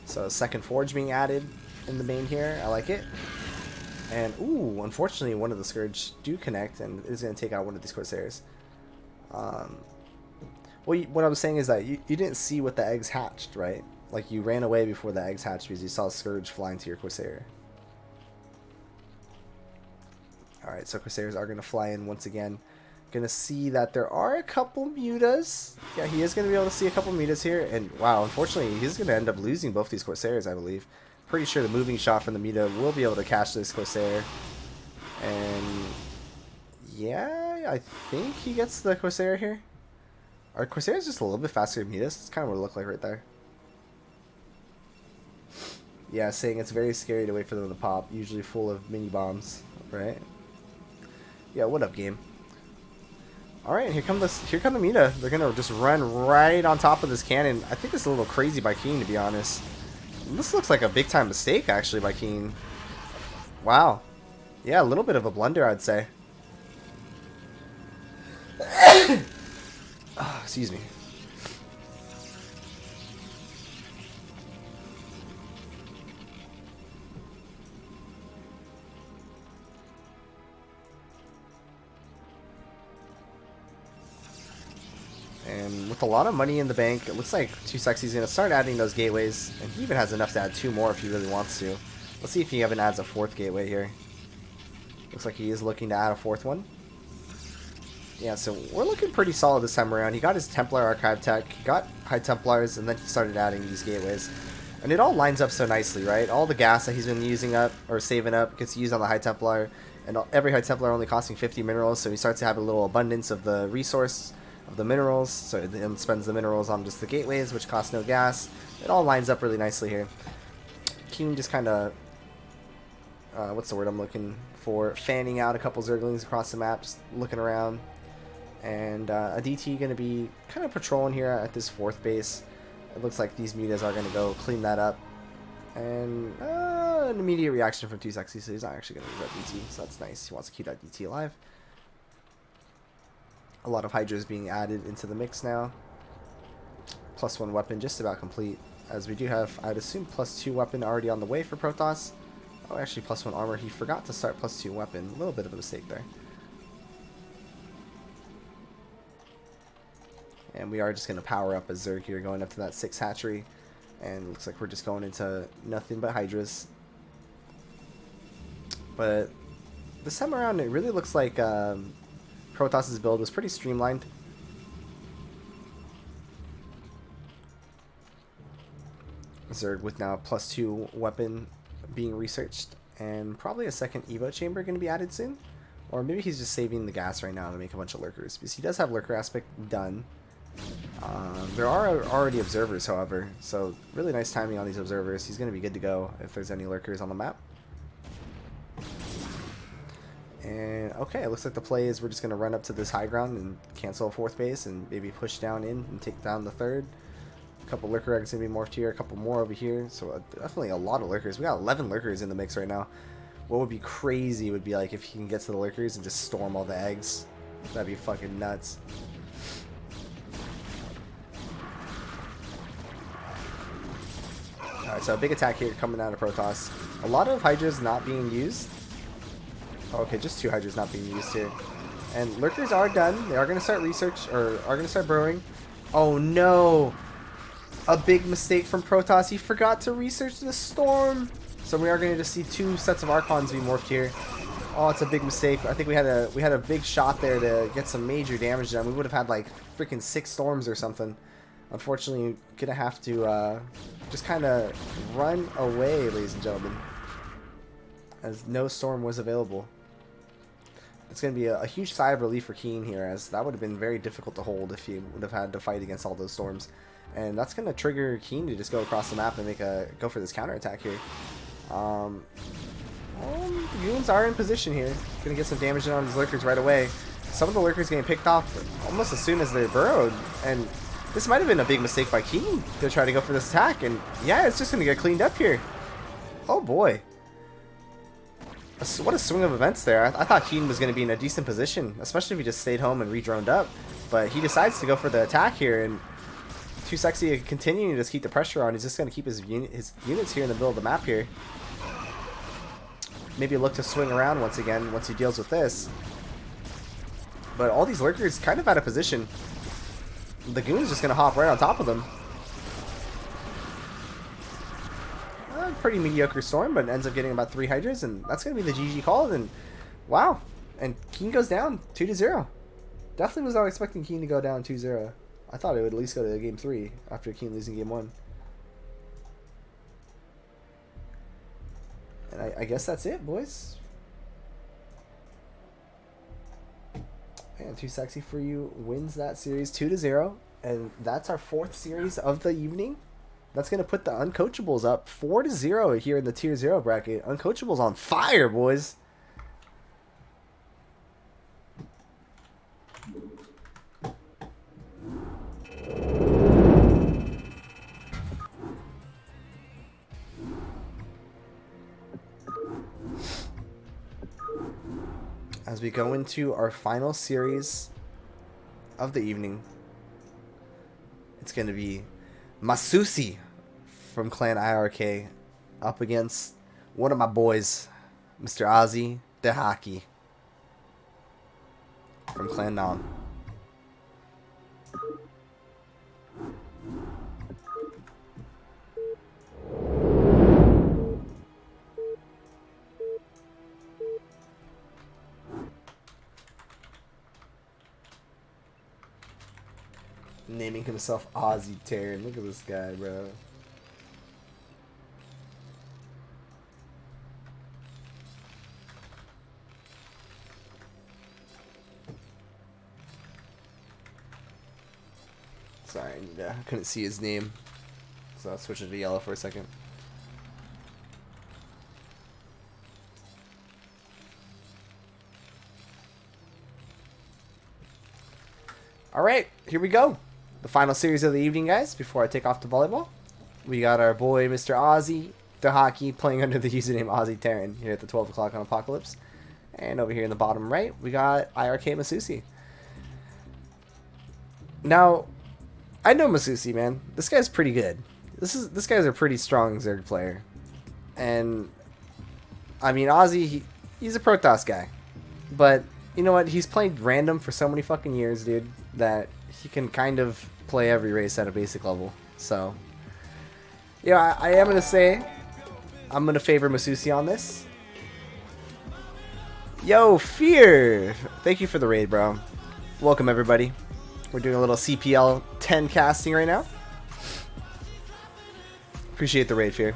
So second forge being added in the main here. I like it. And ooh, unfortunately one of the Scourge do connect and is going to take out one of these Corsairs. Well, what I was saying is that you didn't see what the eggs hatched, right? Like you ran away before the eggs hatched because you saw Scourge flying to your Corsair. Alright, so Corsairs are going to fly in once again. Going to see that there are a couple mutas. Yeah, he is going to be able to see a couple mutas here. And wow, unfortunately, he's going to end up losing both these Corsairs, I believe. Pretty sure the moving shot from the muta will be able to catch this Corsair. And yeah, I think he gets the Corsair here. Our Corsair is just a little bit faster than mutas. That's kind of what it looked like right there. Yeah, saying it's very scary to wait for them to pop. Usually full of mini bombs, right? Yeah, what up, game? Alright, here come the Muta. They're gonna just run right on top of this cannon. I think it's a little crazy by Keen, to be honest. This looks like a big time mistake actually by Keen. Wow. Yeah, a little bit of a blunder, I'd say. Oh, excuse me. And with a lot of money in the bank, it looks like Too Sexy's going to start adding those gateways. And he even has enough to add 2 more if he really wants to. Let's see if he even adds a 4th gateway here. Looks like he is looking to add a 4th one. Yeah, so we're looking pretty solid this time around. He got his Templar Archive tech, he got High Templars, and then he started adding these gateways. And it all lines up so nicely, right? All the gas that he's been using up, or saving up, gets used on the High Templar. And every High Templar only costing 50 minerals, so he starts to have a little abundance of the resource of the minerals, so it then spends the minerals on just the gateways, which cost no gas. It all lines up really nicely here. Keen just kind of, what's the word I'm looking for? Fanning out a couple Zerglings across the map, just looking around. And a DT going to be kind of patrolling here at this 4th base. It looks like these mutas are going to go clean that up. And an immediate reaction from Too Sexy, so he's not actually going to lose that DT, so that's nice. He wants to keep that DT alive. A lot of Hydras being added into the mix now. +1 weapon just about complete. As we do have, I'd assume, +2 weapon already on the way for Protoss. Oh, actually +1 armor. He forgot to start +2 weapon. A little bit of a mistake there. And we are just going to power up a Zerg here going up to that 6 hatchery. And it looks like we're just going into nothing but Hydras. But this time around, it really looks like Protoss's build was pretty streamlined. Zerg with now +2 weapon being researched. And probably a 2nd Evo chamber going to be added soon. Or maybe he's just saving the gas right now to make a bunch of lurkers. Because he does have lurker aspect done. There are already observers, however, so really nice timing on these observers. He's going to be good to go if there's any lurkers on the map. And okay, it looks like the play is we're just going to run up to this high ground and cancel a 4th base and maybe push down in and take down the 3rd. A couple lurker eggs going to be morphed here, a couple more over here, so definitely a lot of lurkers. We got 11 lurkers in the mix right now. What would be crazy would be like if he can get to the lurkers and just storm all the eggs. That'd be fucking nuts. Alright, so a big attack here coming out of Protoss. A lot of Hydras not being used. Okay, just 2 Hydras not being used here. And Lurkers are done. They are going to start research, or are going to start burrowing. Oh no! A big mistake from Protoss. He forgot to research the Storm. So we are going to just see 2 sets of Archons be morphed here. Oh, it's a big mistake. I think we had a big shot there to get some major damage done. We would have had like freaking 6 Storms or something. Unfortunately, gonna have to just kind of run away, ladies and gentlemen, as no Storm was available. It's going to be a huge sigh of relief for Keen here, as that would have been very difficult to hold if he would have had to fight against all those Storms. And that's going to trigger Keen to just go across the map and make go for this counterattack here. The Goons are in position here. Going to get some damage on these Lurkers right away. Some of the Lurkers getting picked off almost as soon as they're burrowed. And this might have been a big mistake by Keen to try to go for this attack. And yeah, it's just going to get cleaned up here. Oh boy. What a swing of events there. I thought Keen was going to be in a decent position, especially if he just stayed home and re-droned up. But he decides to go for the attack here, and Too Sexy continuing to just keep the pressure on. He's just going to keep his units here in the middle of the map here. Maybe look to swing around once again once he deals with this. But all these Lurkers kind of out of position. The Goon's just going to hop right on top of them. Pretty mediocre Storm, but ends up getting about 3 Hydras, and that's going to be the GG call. And wow, and Keen goes down 2-0. Definitely was not expecting Keen to go down 2-0. I thought it would at least go to game 3 after Keen losing game 1. And I guess that's it, boys. Man, Too Sexy for You wins that series 2-0, and that's our 4th series of the evening. That's going to put the Uncoachables up 4-0 here in the Tier 0 bracket. Uncoachables on fire, boys. As we go into our final series of the evening, it's going to be Masucci from Clan IRK up against one of my boys, Mr. Azhi Dahaki from Clan Nam. Naming himself Ozzy Terran. Look at this guy, bro. Sorry, I couldn't see his name, so I'll switch it to yellow for a second. Alright, here we go. The final series of the evening, guys, before I take off to volleyball. We got our boy, Mr. Azhi Dahaki, playing under the username Ozzy Terran here at the 12 o'clock on Apocalypse. And over here in the bottom right, we got IRK Masucci. Now, I know Masucci, man. This guy's pretty good. This guy's a pretty strong Zerg player. And, I mean, Azhi, he's a Protoss guy. But, you know what? He's played random for so many fucking years, dude, that he can kind of play every race at a basic level. So, yeah, I am going to say I'm going to favor Masucci on this. Yo, Fear! Thank you for the raid, bro. Welcome, everybody. We're doing a little CPL 10 casting right now. Appreciate the raid, Fear.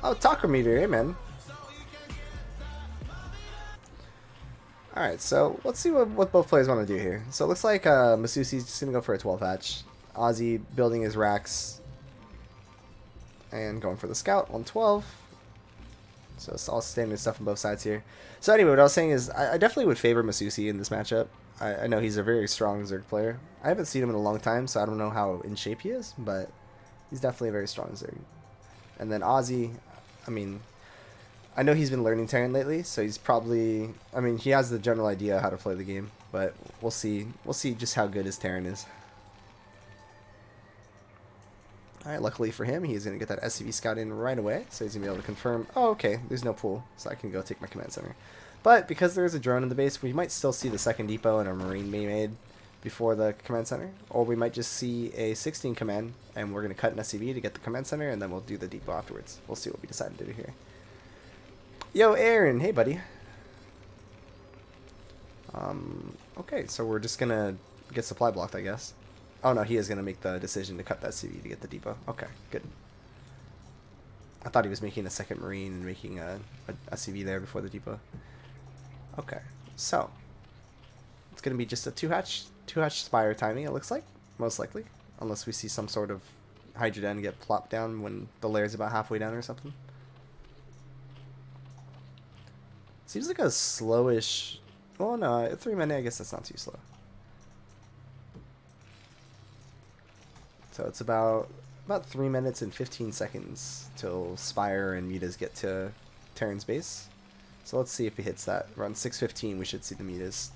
Oh, taco meter, hey man. Alright, so let's see what both players want to do here. So it looks like Masucci's just going to go for a 12 hatch. Azhi building his racks and going for the scout on 12. So it's all standard stuff on both sides here. So anyway, what I was saying is I definitely would favor Masucci in this matchup. I know he's a very strong Zerg player. I haven't seen him in a long time, so I don't know how in shape he is, but he's definitely a very strong Zerg. And then Azhi, I mean, I know he's been learning Terran lately, so he's probably, I mean, he has the general idea how to play the game, but we'll see. We'll see just how good his Terran is. Alright, luckily for him, he's going to get that SCV scout in right away. So he's going to be able to confirm, oh, okay, there's no pool. So I can go take my command center. But because there's a drone in the base, we might still see the second depot and a marine be made before the command center. Or we might just see a 16 command, and we're going to cut an SCV to get the command center, and then we'll do the depot afterwards. We'll see what we decide to do here. Yo, Aaron. Hey, buddy. Okay, so we're just going to get supply blocked, I guess. Oh, no, he is going to make the decision to cut that CV to get the depot. Okay, good. I thought he was making a second marine and making a CV there before the depot. Okay, so it's going to be just a two-hatch spire timing, it looks like, most likely. Unless we see some sort of hydrogen get plopped down when the lair's about halfway down or something. Seems like a slowish... Oh, no, 3 minutes, I guess that's not too slow. So it's about 3 minutes and 15 seconds till Spire and Mitas get to Terran's base. So let's see if he hits that. Around 6:15, we should see the Mitas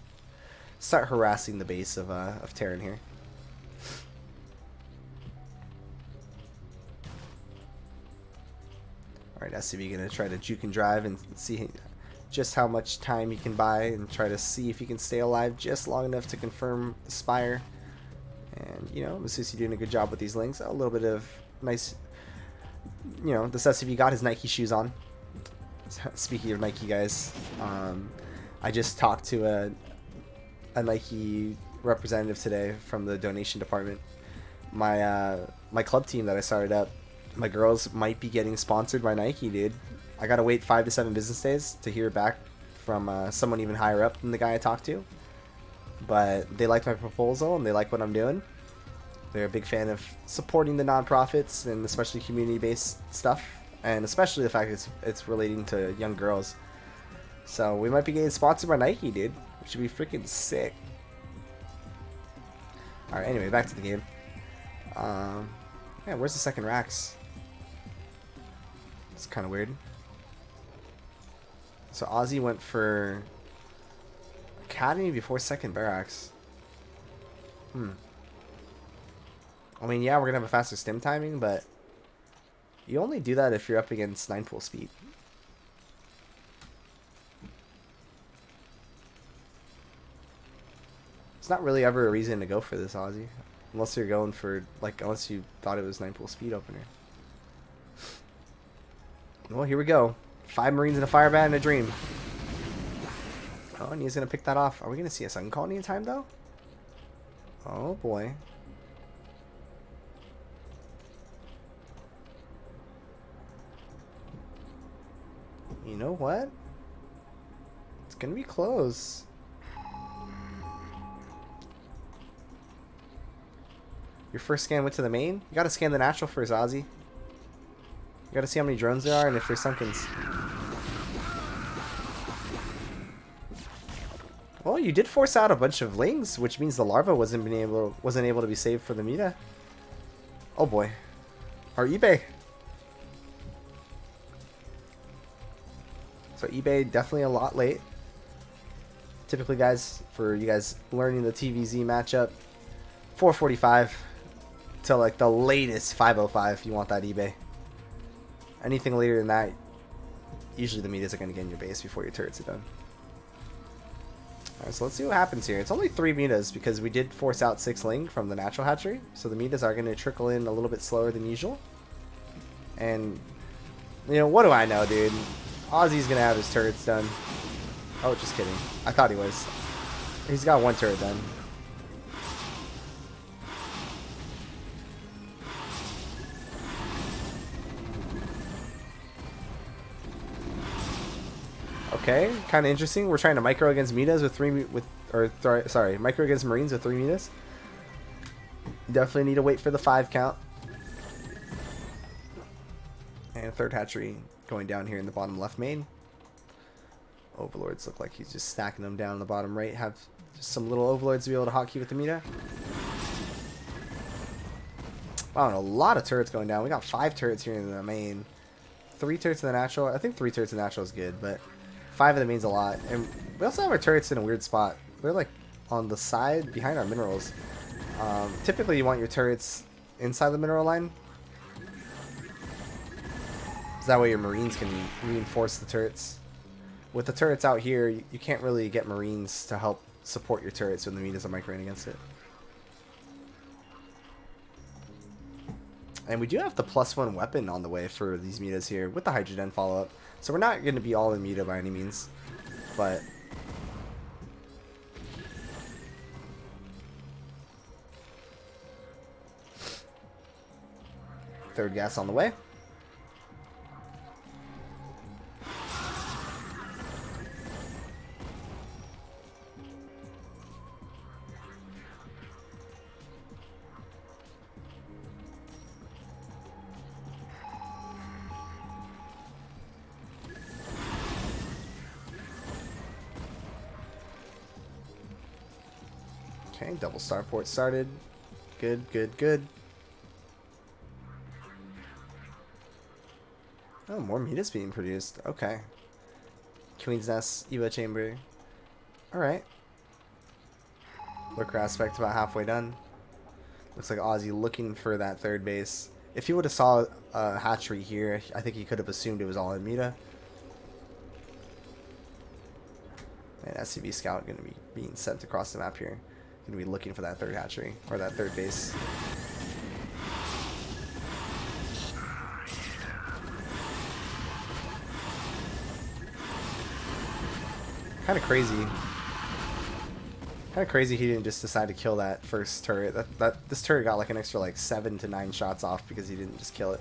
start harassing the base of Terran here. Alright, SCV gonna try to juke and drive and see just how much time he can buy and try to see if he can stay alive just long enough to confirm the Spire. And, you know, Masucci doing a good job with these links. A little bit of nice, you know, this SCV got his Nike shoes on. Speaking of Nike, guys, I just talked to a Nike representative today from the donation department. My club team that I started up, my girls might be getting sponsored by Nike, dude. I gotta wait 5 to 7 business days to hear back from someone even higher up than the guy I talked to. But they like my proposal and they like what I'm doing. They're a big fan of supporting the nonprofits and especially community-based stuff, and especially the fact it's relating to young girls. So we might be getting sponsored by Nike, dude, which would be freaking sick. All right, anyway, back to the game. Yeah, where's the second racks? It's kind of weird. So Azhi went for Academy before second barracks. I mean, yeah, we're gonna have a faster stim timing, but you only do that if you're up against 9 pool speed. It's not really ever a reason to go for this, Azhi, unless you're going for unless you thought it was 9 pool speed opener. Well, here we go. 5 Marines and a Firebat and a Dream. Oh, and he's going to pick that off. Are we going to see a Sun Colony in time, though? Oh, boy. You know what? It's going to be close. Your first scan went to the main? You got to scan the natural first, Azhi. You got to see how many drones there are and if there's Sunkens. Well, you did force out a bunch of lings, which means the larva wasn't able to be saved for the meta. Oh boy, our eBay. So eBay definitely a lot late. Typically, guys, for you guys learning the TVZ matchup, 4:45 till like the latest 5:05. You want that eBay. Anything later than that, usually the metas are going to get in your base before your turrets are done. Alright, so let's see what happens here. It's only 3 metas because we did force out 6 ling from the natural hatchery. So the metas are going to trickle in a little bit slower than usual. And, you know, what do I know, dude? Ozzy's going to have his turrets done. Oh, just kidding. I thought he was. He's got 1 turret done. Okay, kind of interesting. We're trying to micro against metas with micro against marines with 3 metas. Definitely need to wait for the 5 count. And 3rd hatchery going down here in the bottom left main. Overlords look like he's just stacking them down in the bottom right. Have just some little overlords to be able to hotkey with the meta. Wow, and a lot of turrets going down. We got 5 turrets here in the main. 3 turrets in the natural. I think 3 turrets in the natural is good, but 5 of them means a lot. And we also have our turrets in a weird spot. They're like on the side behind our minerals. Typically you want your turrets inside the mineral line, So that way your Marines can reinforce the turrets. With the turrets out here, you can't really get Marines to help support your turrets when the metas are microing against it. And we do have the +1 weapon on the way for these metas here with the Hydrogen follow-up. So we're not going to be all in meta by any means. But third gas on the way. Okay, double starport started. Good, good, good. Oh, more metas being produced. Okay. Queen's Nest, Evo Chamber. Alright. Lurker aspect about halfway done. Looks like Azhi looking for that third base. If he would have saw a hatchery here, I think he could have assumed it was all in meta. And SCV Scout going to be being sent across the map here. Going to be looking for that third hatchery, or that third base. Kind of crazy. Kind of crazy he didn't just decide to kill that first turret. This turret got like an extra like 7 to 9 shots off because he didn't just kill it.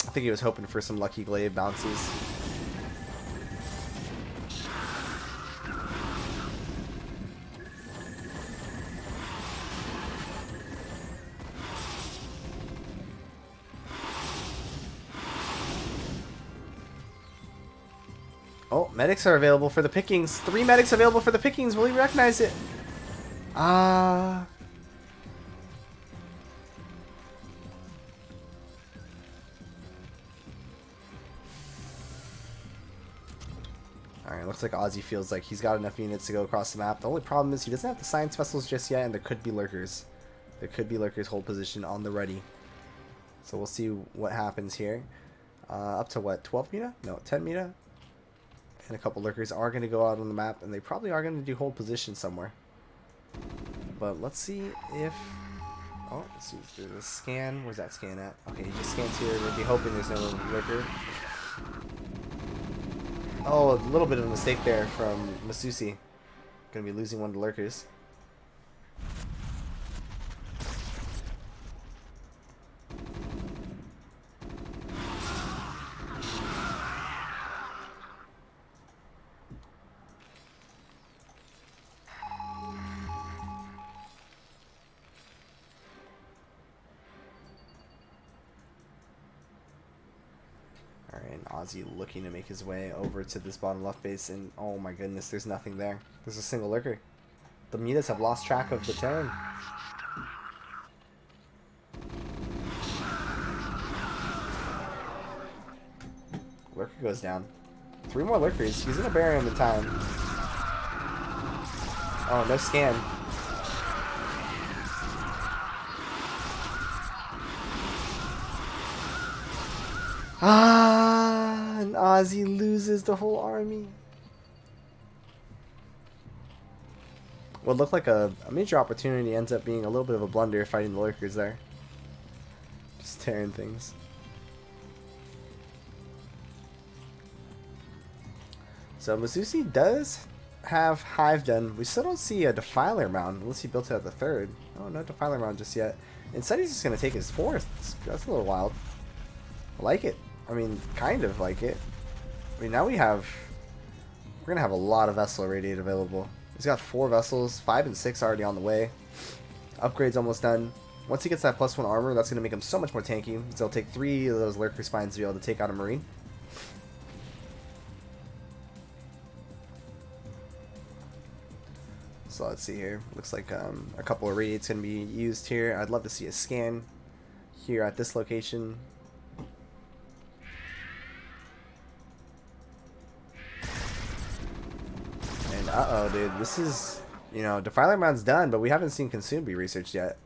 I think he was hoping for some lucky glaive bounces. Oh, medics are available for the pickings. 3 medics available for the pickings. Will he recognize it? Ah. Alright, looks like Azhi feels like he's got enough units to go across the map. The only problem is he doesn't have the science vessels just yet, and there could be lurkers. There could be lurkers hold position on the ready. So we'll see what happens here. Up to what, 12 meta? No, 10 meta? And a couple lurkers are going to go out on the map, and they probably are going to do hold position somewhere. But let's see if... Oh, let's see. There's a scan. Where's that scan at? Okay, he just scans here. We'll be hoping there's no lurker. Oh, a little bit of a mistake there from Masucci. Going to be losing one of the lurkers. And Azhi looking to make his way over to this bottom left base, and oh my goodness, there's nothing there. There's a single lurker. The metas have lost track of the turn. Lurker goes down. 3 more lurkers. He's gonna bury him in time. Oh, no scan. Ah, and Azhi loses the whole army. What looked like a major opportunity ends up being a little bit of a blunder fighting the lurkers there. Just tearing things. So Masucci does have Hive done. We still don't see a Defiler Mound unless he built it at the 3rd. Oh, no Defiler Mound just yet. Instead he's just going to take his 4th. That's a little wild. I like it. I mean, kind of like it. I mean, now we're going to have a lot of vessel irradiate available. He's got 4 vessels, 5 and 6 already on the way. Upgrade's almost done. Once he gets that +1 armor, that's going to make him so much more tanky. So he'll take 3 of those lurker spines to be able to take out a marine. So let's see here. Looks like a couple of radiates going to be used here. I'd love to see a scan here at this location. Uh-oh, dude. This is, you know, Defiler Mound's done, but we haven't seen Consume be researched yet.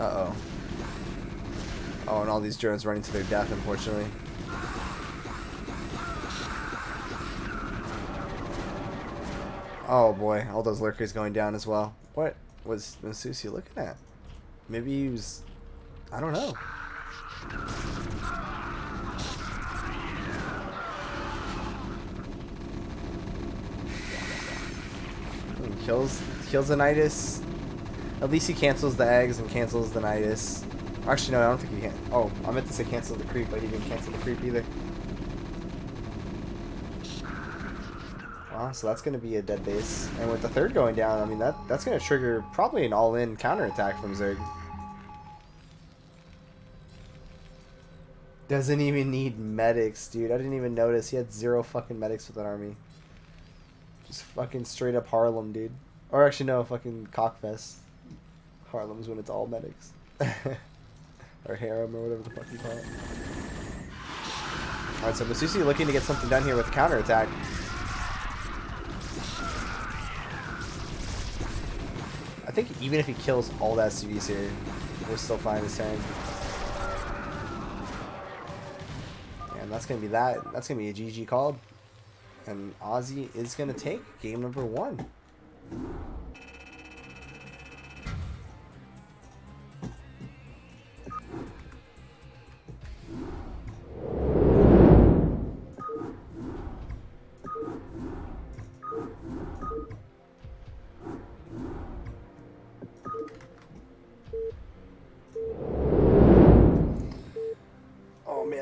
Uh-oh. Oh, and all these drones running to their death, unfortunately. Oh boy, all those lurkers going down as well. What was Masucci looking at? Maybe he was... I don't know. Kills the Nidus. At least he cancels the eggs and cancels the Nidus. Actually, no, I don't think he can. Oh, I meant to say cancel the creep, but he didn't cancel the creep either. Wow, so that's going to be a dead base. And with the third going down, I mean, that's going to trigger probably an all-in counterattack from Zerg. Doesn't even need medics, dude. I didn't even notice. He had 0 fucking medics with that army. Just fucking straight up Harlem, dude. Or actually, no, fucking Cockfest. Harlem's when it's all medics. Or harem, or whatever the fuck you call it. Alright, so Masucci looking to get something done here with the counterattack. I think even if he kills all the SCVs here, we're still fine this turn. And that's going to be that. That's going to be a GG called. And Azhi is going to take game number 1.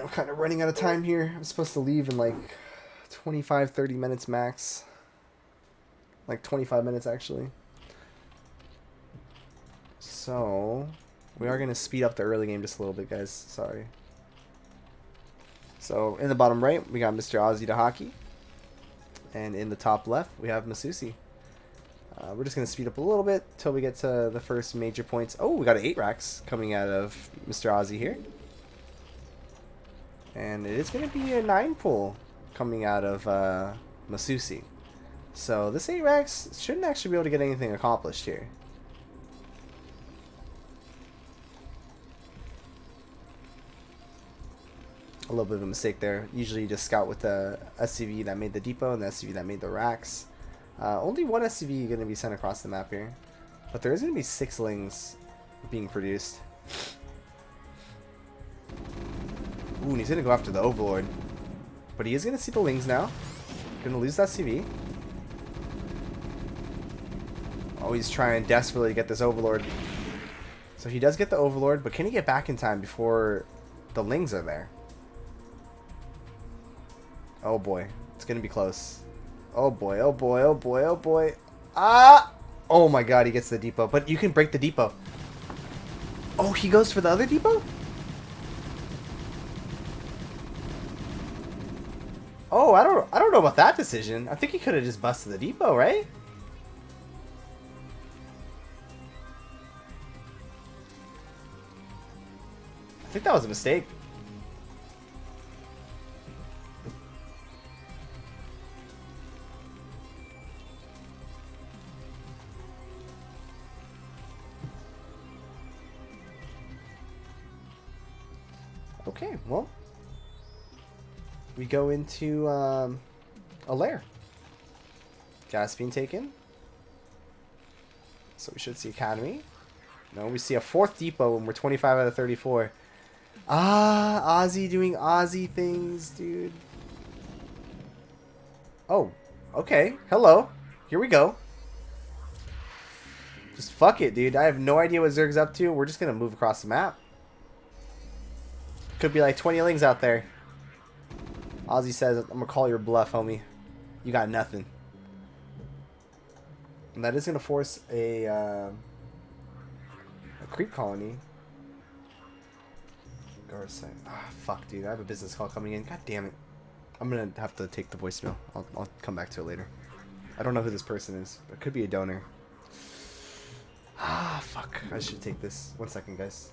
I'm kind of running out of time here. I'm supposed to leave in like 25-30 minutes max. Like 25 minutes actually. So we are going to speed up the early game just a little bit, guys. Sorry. So in the bottom right we got Mr. Azhi Dahaki, and in the top left we have Masucci. We're just going to speed up a little bit till we get to the first major points. Oh, we got an 8 racks coming out of Mr. Azhi here. And it is going to be a 9 pull coming out of Masucci. So this 8 racks shouldn't actually be able to get anything accomplished here. A little bit of a mistake there. Usually you just scout with the SCV that made the depot and the SCV that made the racks. Only one SCV going to be sent across the map here. But there is going to be 6 lings being produced. Ooh, and he's going to go after the Overlord. But he is going to see the Lings now. Going to lose that CV. Oh, he's trying desperately to get this Overlord. So he does get the Overlord, but can he get back in time before the Lings are there? Oh boy. It's going to be close. Oh boy, oh boy, oh boy, oh boy. Ah! Oh my god, he gets the depot. But you can break the depot. Oh, he goes for the other depot? Oh, I don't know about that decision. I think he could have just busted the depot, right? I think that was a mistake. Okay, well, we go into a lair. Gas being taken. So we should see Academy. No, we see a 4th depot and we're 25 out of 34. Ah, Azhi doing Azhi things, dude. Oh, okay. Hello. Here we go. Just fuck it, dude. I have no idea what Zerg's up to. We're just going to move across the map. Could be like 20 lings out there. Azhi says, I'm going to call your bluff, homie. You got nothing. And that is going to force a creep colony. Ah, fuck, dude. I have a business call coming in. God damn it. I'm going to have to take the voicemail. I'll come back to it later. I don't know who this person is. But it could be a donor. Ah, fuck. I should take this. 1 second, guys.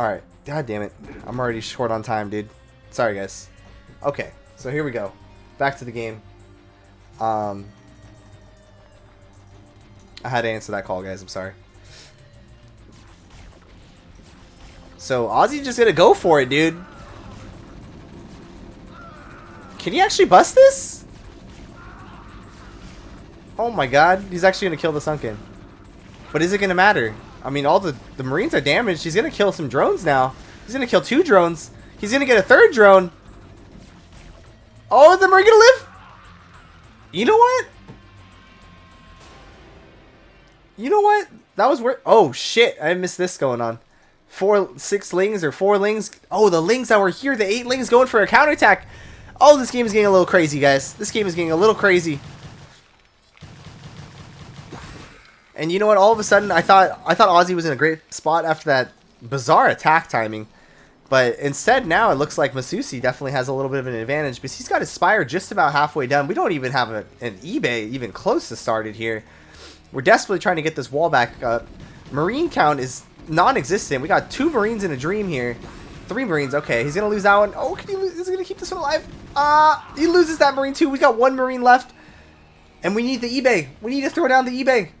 Alright. God damn it. I'm already short on time, dude. Sorry, guys. Okay. So here we go. Back to the game. I had to answer that call, guys. I'm sorry. So, Azhi just gonna go for it, dude. Can he actually bust this? Oh my god. He's actually gonna kill the Sunken. But is it gonna matter? I mean, all the Marines are damaged. He's gonna kill some drones now. He's gonna kill 2 drones. He's gonna get a 3rd drone. Oh, is the Marine gonna live? You know what? You know what? That was worth. Oh shit! I missed this going on. 6 lings or 4 lings. Oh, the lings that were here. The 8 lings going for a counterattack. Oh, this game is getting a little crazy, guys. This game is getting a little crazy. And you know what? All of a sudden, I thought Azhi was in a great spot after that bizarre attack timing. But instead, now it looks like Masucci definitely has a little bit of an advantage because he's got his Spire just about halfway done. We don't even have an eBay even close to started here. We're desperately trying to get this wall back up. Marine count is non-existent. We got 2 Marines in a dream here. 3 Marines. Okay, he's going to lose that one. Oh, is he going to keep this one alive? He loses that Marine too. We got 1 Marine left. And we need the eBay. We need to throw down the eBay.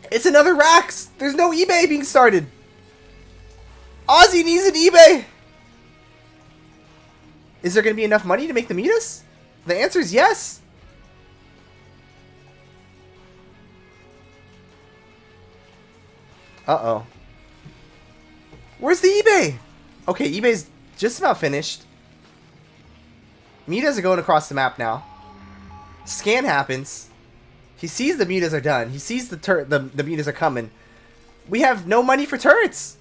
It's another Rax. There's no eBay being started. Azhi needs an eBay. Is there going to be enough money to make the Midas? The answer is yes. Uh-oh. Where's the eBay? Okay, eBay's just about finished. Midas are going across the map now. Scan happens. He sees the mutas are done. He sees the mutas are coming. We have no money for turrets.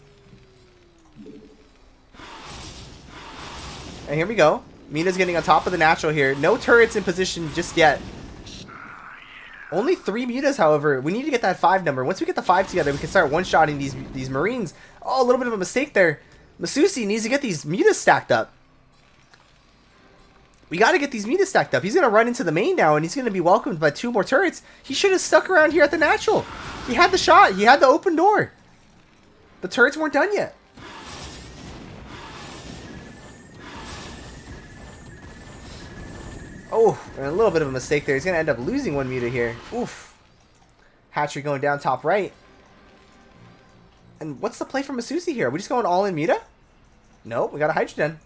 And here we go. Mina's getting on top of the natural here. No turrets in position just yet. Only 3 mutas, however. We need to get that 5 number. Once we get the 5 together, we can start one-shotting these Marines. Oh, a little bit of a mistake there. Masucci needs to get these mutas stacked up. We got to get these mutas stacked up. He's going to run into the main now, and he's going to be welcomed by 2 more turrets. He should have stuck around here at the natural. He had the shot. He had the open door. The turrets weren't done yet. Oh, and a little bit of a mistake there. He's going to end up losing 1 muta here. Oof. Hatchery going down top right. And what's the play from Masucci here? Are we just going all in muta? Nope, we got a hydrogen.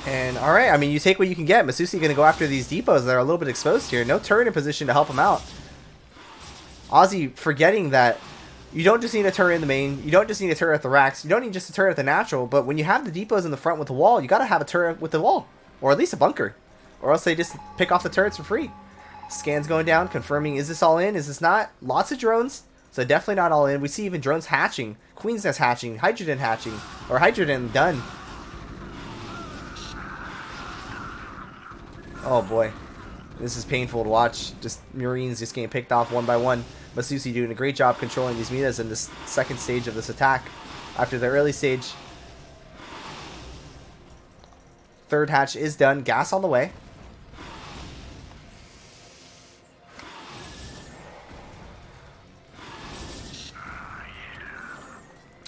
And alright, I mean, you take what you can get. Masucci going to go after these depots that are a little bit exposed here. No turret in position to help him out. Azhi forgetting that you don't just need a turret in the main. You don't just need a turret at the racks. You don't need just a turret at the natural. But when you have the depots in the front with the wall, you got to have a turret with the wall. Or at least a bunker. Or else they just pick off the turrets for free. Scans going down, confirming, is this all in? Is this not? Lots of drones. So definitely not all in. We see even drones hatching. Queen's Nest hatching. Hydrogen hatching. Or Hydrogen done. Oh boy. This is painful to watch. Just Marines just getting picked off one by one. Masucci doing a great job controlling these mitas in this second stage of this attack. After the early stage. 3rd hatch is done. Gas on the way.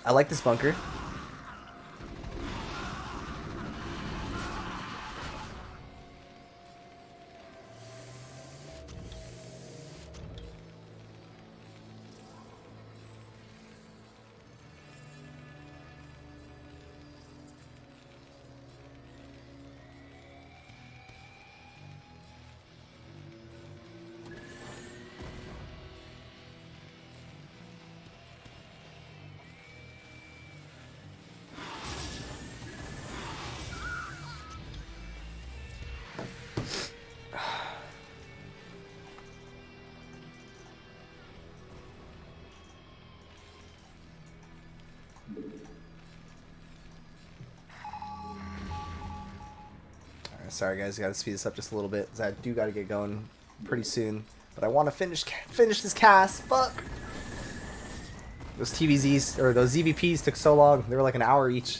I like this bunker. Sorry guys, gotta speed this up just a little bit, because I do gotta get going pretty soon. But I want to finish this cast. Fuck. Those TVZs or those ZVPs took so long. They were like an hour each.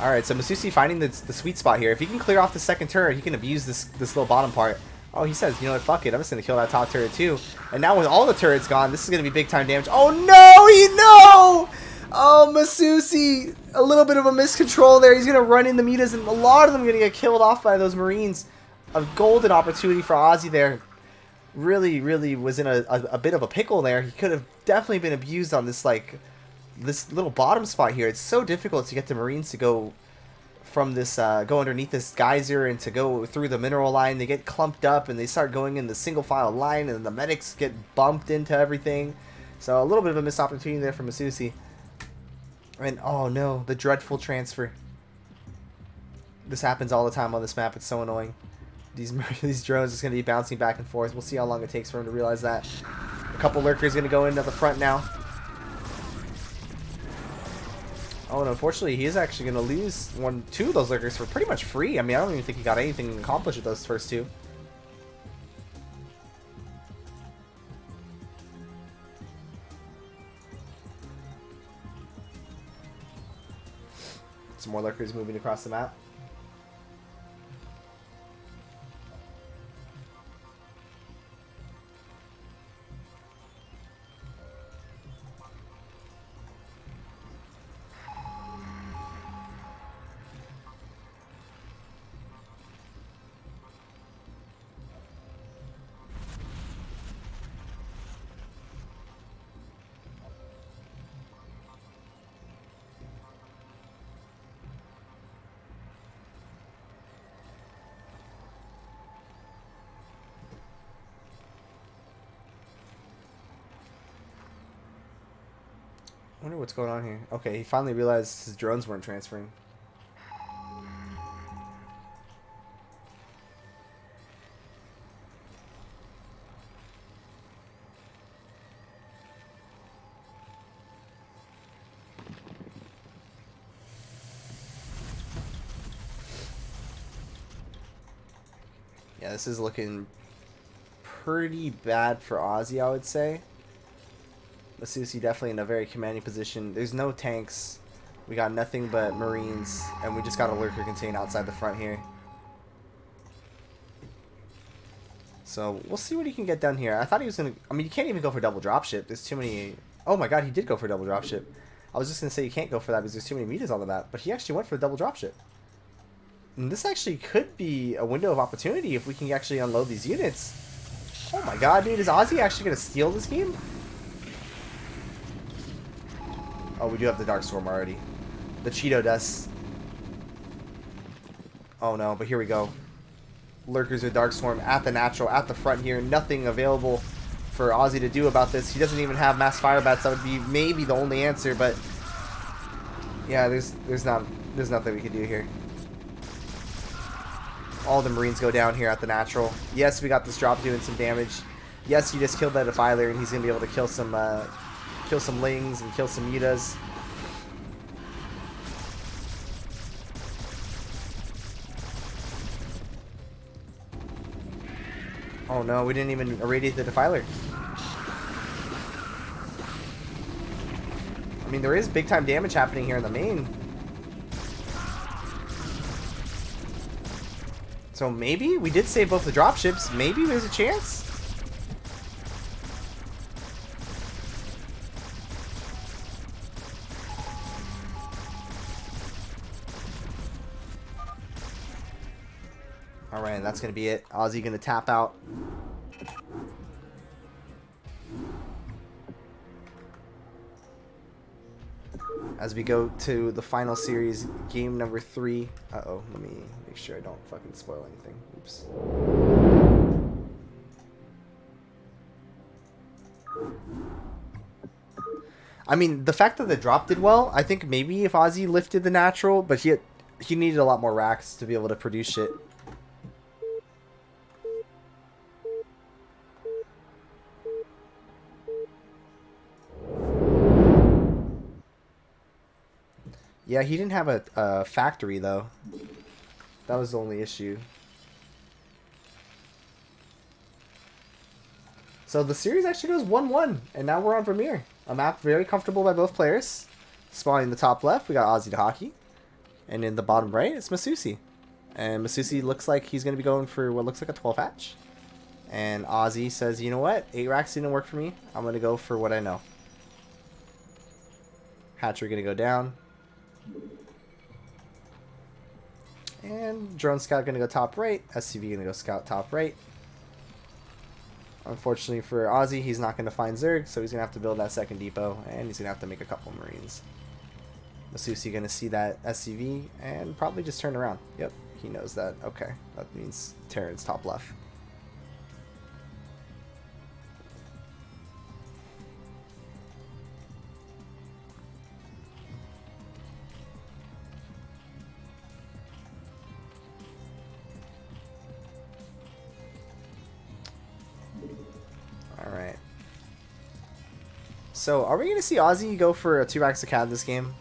Alright, so Masucci finding the sweet spot here. If he can clear off the second turret, he can abuse this little bottom part. Oh, he says, you know what, fuck it. I'm just going to kill that top turret too. And now with all the turrets gone, this is going to be big time damage. Oh, no! Oh, Masucci. A little bit of a miscontrol there. He's going to run in the Mitas, and a lot of them are going to get killed off by those Marines. A golden opportunity for Azhi there. Really, really was in a bit of a pickle there. He could have definitely been abused on this, like, this little bottom spot here. It's so difficult to get the Marines to go from this, go underneath this geyser and to go through the mineral line. They get clumped up and they start going in the single file line, and the medics get bumped into everything. So a little bit of a missed opportunity there for Masucci. And oh no, the dreadful transfer. This happens all the time on this map. It's so annoying. These drones is going to be bouncing back and forth. We'll see how long it takes for him to realize that. A couple lurkers going to go into the front now. Oh, and unfortunately, he is actually going to lose two of those lurkers for pretty much free. I mean, I don't even think he got anything accomplished with those first two. Some more lurkers moving across the map. I wonder what's going on here. Okay, he finally realized his drones weren't transferring. Yeah, this is looking pretty bad for Azhi, I would say. Masucci definitely in a very commanding position. There's no tanks. We got nothing but Marines, and we just got a lurker contained outside the front here. So we'll see what he can get done here. I thought he was gonna. I mean, you can't even go for double dropship. There's too many. Oh my god, he did go for double dropship. I was just gonna say you can't go for that because there's too many meters on the map, but he actually went for double dropship. And this actually could be a window of opportunity if we can actually unload these units. Oh my god, dude, is Azhi actually gonna steal this game? Oh, we do have the Dark Storm already. The Cheeto Dust. Oh no, but here we go. Lurkers with Dark Storm at the natural, at the front here. Nothing available for Azhi to do about this. He doesn't even have mass fire bats. That would be maybe the only answer, but yeah, there's nothing we can do here. All the Marines go down here at the natural. Yes, we got this drop doing some damage. Yes, he just killed that Defiler, and he's gonna be able to kill some Lings and kill some Mutas. Oh no, we didn't even irradiate the Defiler. I mean, there is big time damage happening here in the main. So maybe we did save both the dropships. Maybe there's a chance. Alright, and that's going to be it. Azhi going to tap out. As we go to the final series, game number 3. Uh-oh, let me make sure I don't fucking spoil anything. Oops. I mean, the fact that the drop did well, I think maybe if Azhi lifted the natural, but he needed a lot more racks to be able to produce shit. Yeah, he didn't have a factory, though. That was the only issue. So the series actually goes 1-1, and now we're on Premier. A map very comfortable by both players. Spawning in the top left, we got Azhi Dahaki. And in the bottom right, it's Masucci. And Masucci looks like he's going to be going for what looks like a 12 hatch. And Azhi says, you know what? 8 racks didn't work for me. I'm going to go for what I know. Hatcher going to go down. And Drone Scout going to go top right. SCV going to go Scout top right. Unfortunately for Azhi, he's not going to find Zerg, so he's going to have to build that second depot, and he's going to have to make a couple Marines. Masucci going to see that SCV and probably just turn around. Yep, he knows that. Okay, that means Terran's top left. Alright. So, are we going to see Azhi go for a 2 racks of CAD this game?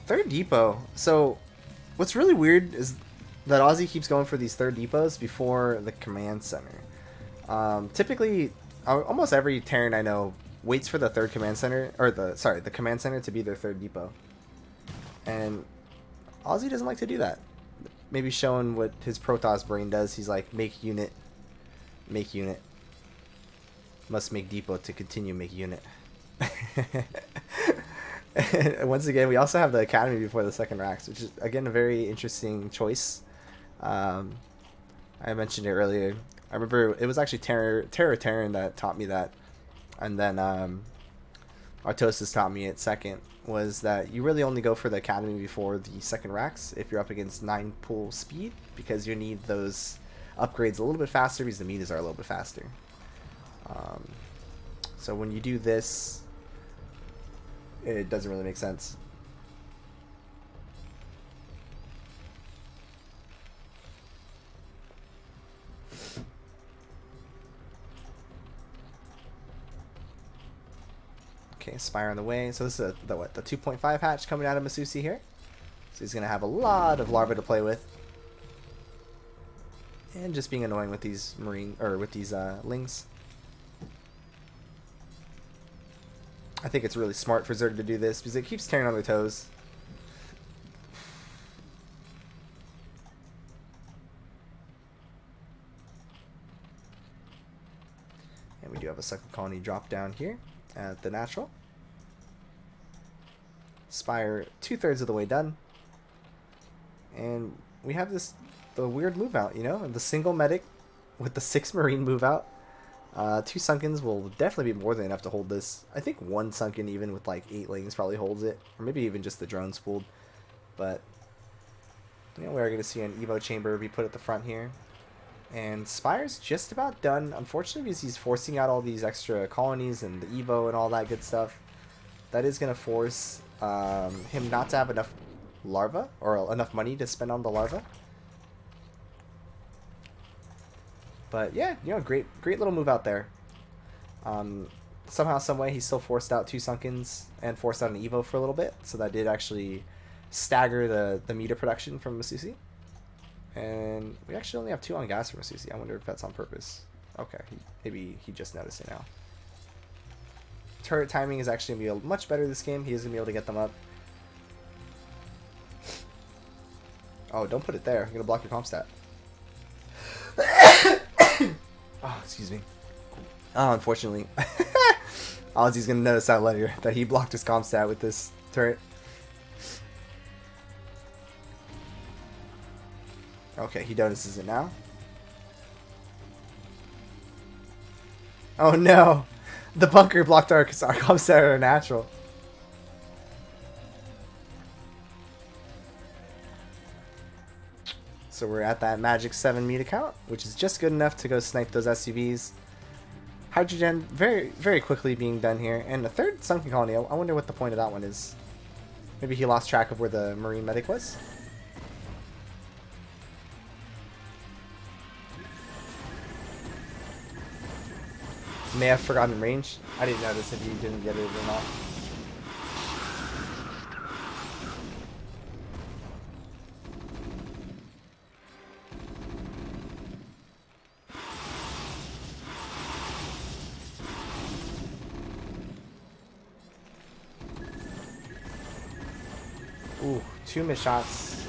Third depot. So, what's really weird is that Azhi keeps going for these third depots before the command center. Typically, almost every Terran I know waits for the third command center, or the command center to be their third depot. And Azhi doesn't like to do that. Maybe showing what his Protoss brain does. He's like, make unit. Make unit. Must make depot to continue make unit. And once again, we also have the academy before the second racks, which is again a very interesting choice. I mentioned it earlier. I remember it was actually Terror Terran that taught me that, and then Artosis taught me it second. Was that you really only go for the academy before the second racks if you're up against 9 pull speed, because you need those upgrades a little bit faster because the meters are a little bit faster. So when you do this, it doesn't really make sense. Okay, Spire on the way. So this is the 2.5 hatch coming out of Masucci here. So he's gonna have a lot of larvae to play with, and just being annoying with these lings. I think it's really smart for Zerg to do this because it keeps Terran on their toes. And we do have a second colony drop down here at the natural. Spire 2/3 of the way done. And we have the weird move out, you know, the single medic with the 6 Marine move out. 2 Sunkens will definitely be more than enough to hold this. I think 1 Sunken, even with like 8 lings, probably holds it. Or maybe even just the drone spooled. But, you know, we're going to see an Evo chamber be put at the front here. And Spire's just about done, unfortunately, because he's forcing out all these extra colonies and the Evo and all that good stuff. That is going to force him not to have enough larva, or enough money to spend on the larva. But yeah, you know, great little move out there. Somehow, some way, he still forced out 2 Sunkens and forced out an Evo for a little bit, so that did actually stagger the meter production from Masucci. And we actually only have 2 on gas from Masucci. I wonder if that's on purpose. Okay, maybe he just noticed it now. Turret timing is actually going to be much better this game. He is going to be able to get them up. Oh, don't put it there. I'm going to block your comp stat. Oh, excuse me. Oh, unfortunately. Ozzy's going to notice that later, that he blocked his comp stat with this turret. Okay, he notices it now. Oh no! The bunker blocked our comp stat at our natural. So we're at that magic 7 meter count, which is just good enough to go snipe those SUVs. Hydrogen very quickly being done here. And the third sunken colony, I wonder what the point of that one is. Maybe he lost track of where the Marine medic was? May have forgotten range. I didn't notice if he didn't get it or not. Ooh, 2 missed shots.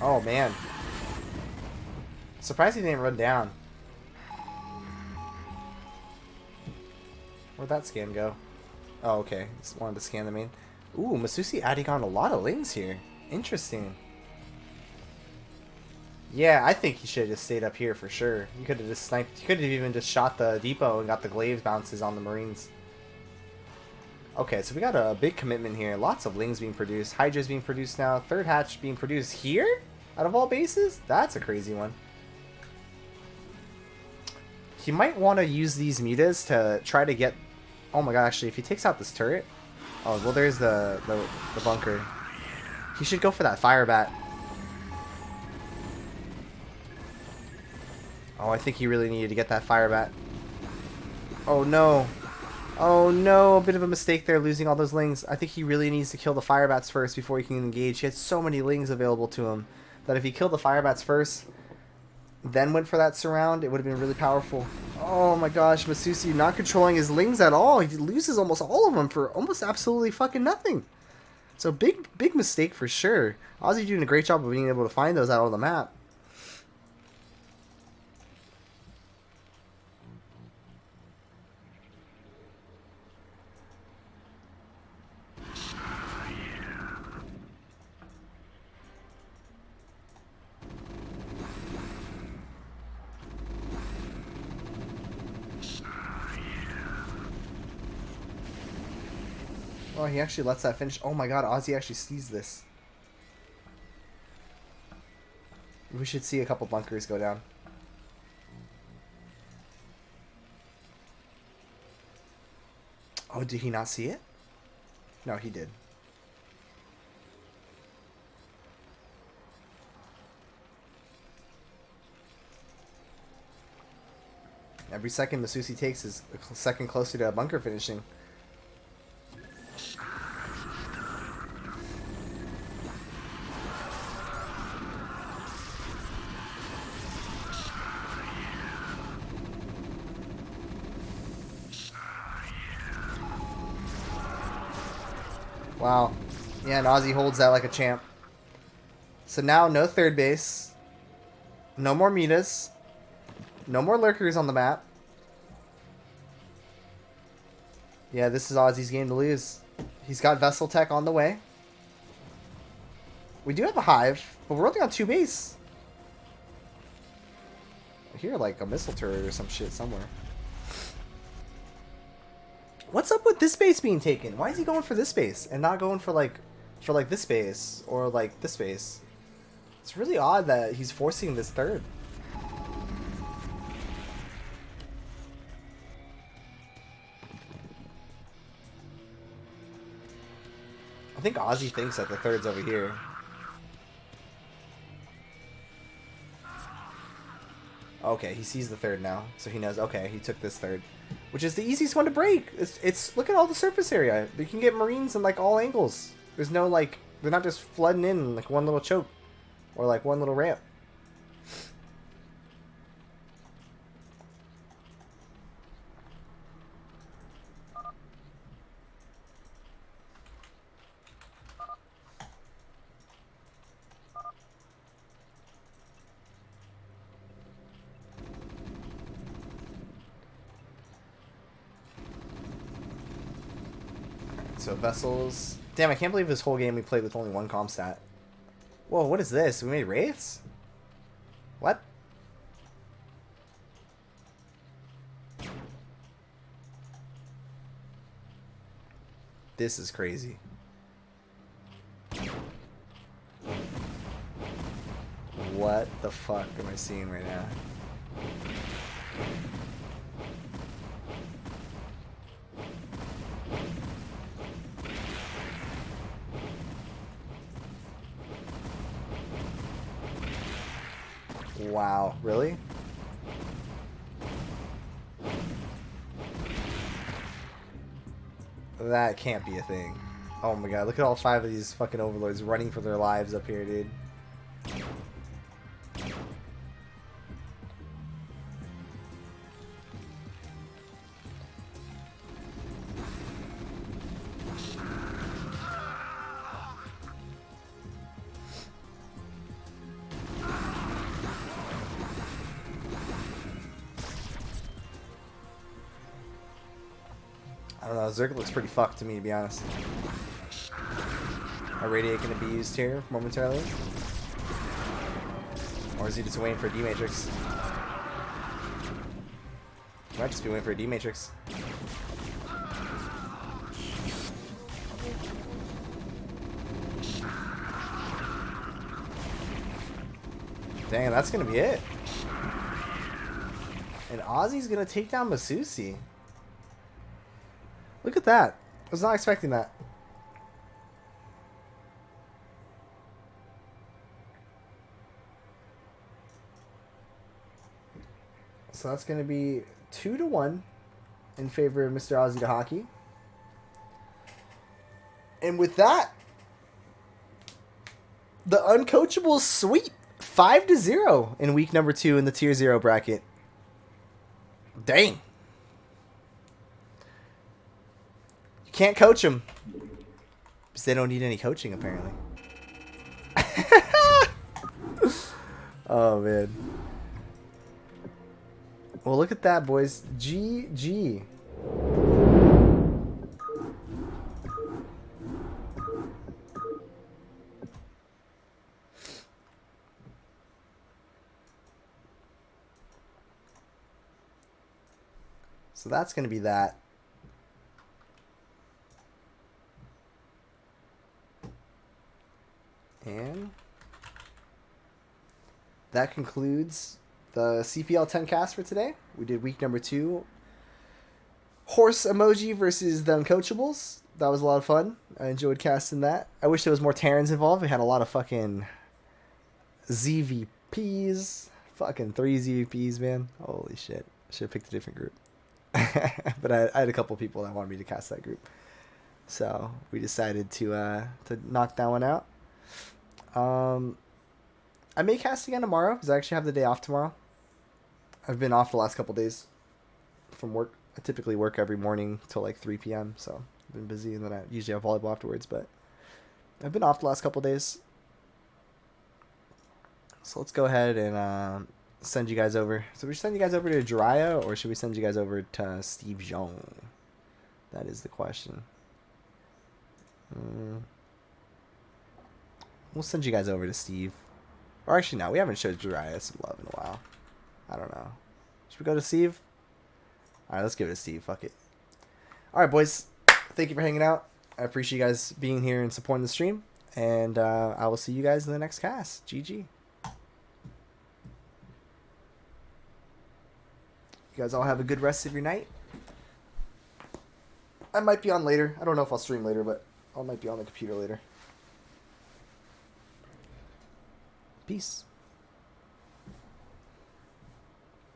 Oh, man. Surprised he didn't run down. Where'd that scan go? Oh, okay. Just wanted to scan the main. Ooh, Masucci adding on a lot of lings here. Interesting. Yeah, I think he should have just stayed up here for sure. He could have just sniped. He could have even just shot the depot and got the glaive bounces on the Marines. Okay, so we got a big commitment here. Lots of lings being produced. Hydra's being produced now. Third hatch being produced here? Out of all bases? That's a crazy one. He might want to use these mutas to try to get... Oh my god, actually, if he takes out this turret... Oh, well, there's the bunker. He should go for that fire bat. Oh, I think he really needed to get that fire bat. Oh, no. Oh, no. A bit of a mistake there, losing all those lings. I think he really needs to kill the fire bats first before he can engage. He has so many lings available to him that if he killed the fire bats first, then went for that surround, it would have been really powerful. Oh, my gosh. Masucci not controlling his lings at all. He loses almost all of them for almost absolutely fucking nothing. So, big mistake for sure. Azhi doing a great job of being able to find those out on the map. Oh, he actually lets that finish. Oh my god, Azhi actually sees this. We should see a couple bunkers go down. Oh, did he not see it? No, he did. Every second Masucci takes is a second closer to a bunker finishing. Wow. Yeah, and Azhi holds that like a champ. So now no third base. No more mutas. No more lurkers on the map. Yeah, this is Ozzy's game to lose. He's got Vessel Tech on the way. We do have a hive, but we're only on 2 base. I hear like a missile turret or some shit somewhere. What's up with this base being taken? Why is he going for this base and not going for like this base or like this base? It's really odd that he's forcing this third. I think Azhi thinks that the third's over here. Okay, he sees the third now, so he knows, okay, he took this third. Which is the easiest one to break. It's look at all the surface area. You can get Marines in like all angles. There's no like, they're not just flooding in like one little choke. Or like one little ramp. So vessels. Damn, I can't believe this whole game we played with only one comm stat. Whoa, what is this? We made wraiths? What? This is crazy. What the fuck am I seeing right now? Wow, really? That can't be a thing. Oh my god, look at all 5 of these fucking overlords running for their lives up here, dude. Zerg looks pretty fucked to me, to be honest. Are Radiate going to be used here momentarily? Or is he just waiting for a D-Matrix? He might just be waiting for a D-Matrix. Dang, that's going to be it. And Azhi's going to take down Masucci. Look at that. I was not expecting that. So that's going to be 2-1 in favor of Mr. Azhi Dahaki. And with that, the Uncoachables sweep 5-0 in week number 2 in the Tier 0 bracket. Dang. You can't coach them. Because they don't need any coaching, apparently. Oh, man. Well, look at that, boys. GG. So that's going to be that. And that concludes the CPL 10 cast for today. We did week number 2. Horse Emoji versus the Uncoachables. That was a lot of fun. I enjoyed casting that. I wish there was more Terrans involved. We had a lot of fucking ZVPs. Fucking 3 ZVPs, man. Holy shit. Should have picked a different group. But I had a couple people that wanted me to cast that group. So we decided to knock that one out. I may cast again tomorrow because I actually have the day off tomorrow. I've been off the last couple days from work. I typically work every morning till like 3 p.m. So I've been busy, and then I usually have volleyball afterwards. But I've been off the last couple days. So let's go ahead and send you guys over. So we send you guys over to Jiraiya, or should we send you guys over to Steve Zhong? That is the question. We'll send you guys over to Steve. Or actually, no, we haven't showed Jiraiya some love in a while. I don't know. Should we go to Steve? Alright, let's give it to Steve. Fuck it. Alright, boys. Thank you for hanging out. I appreciate you guys being here and supporting the stream. And I will see you guys in the next cast. GG. You guys all have a good rest of your night. I might be on later. I don't know if I'll stream later, but I might be on the computer later. Peace.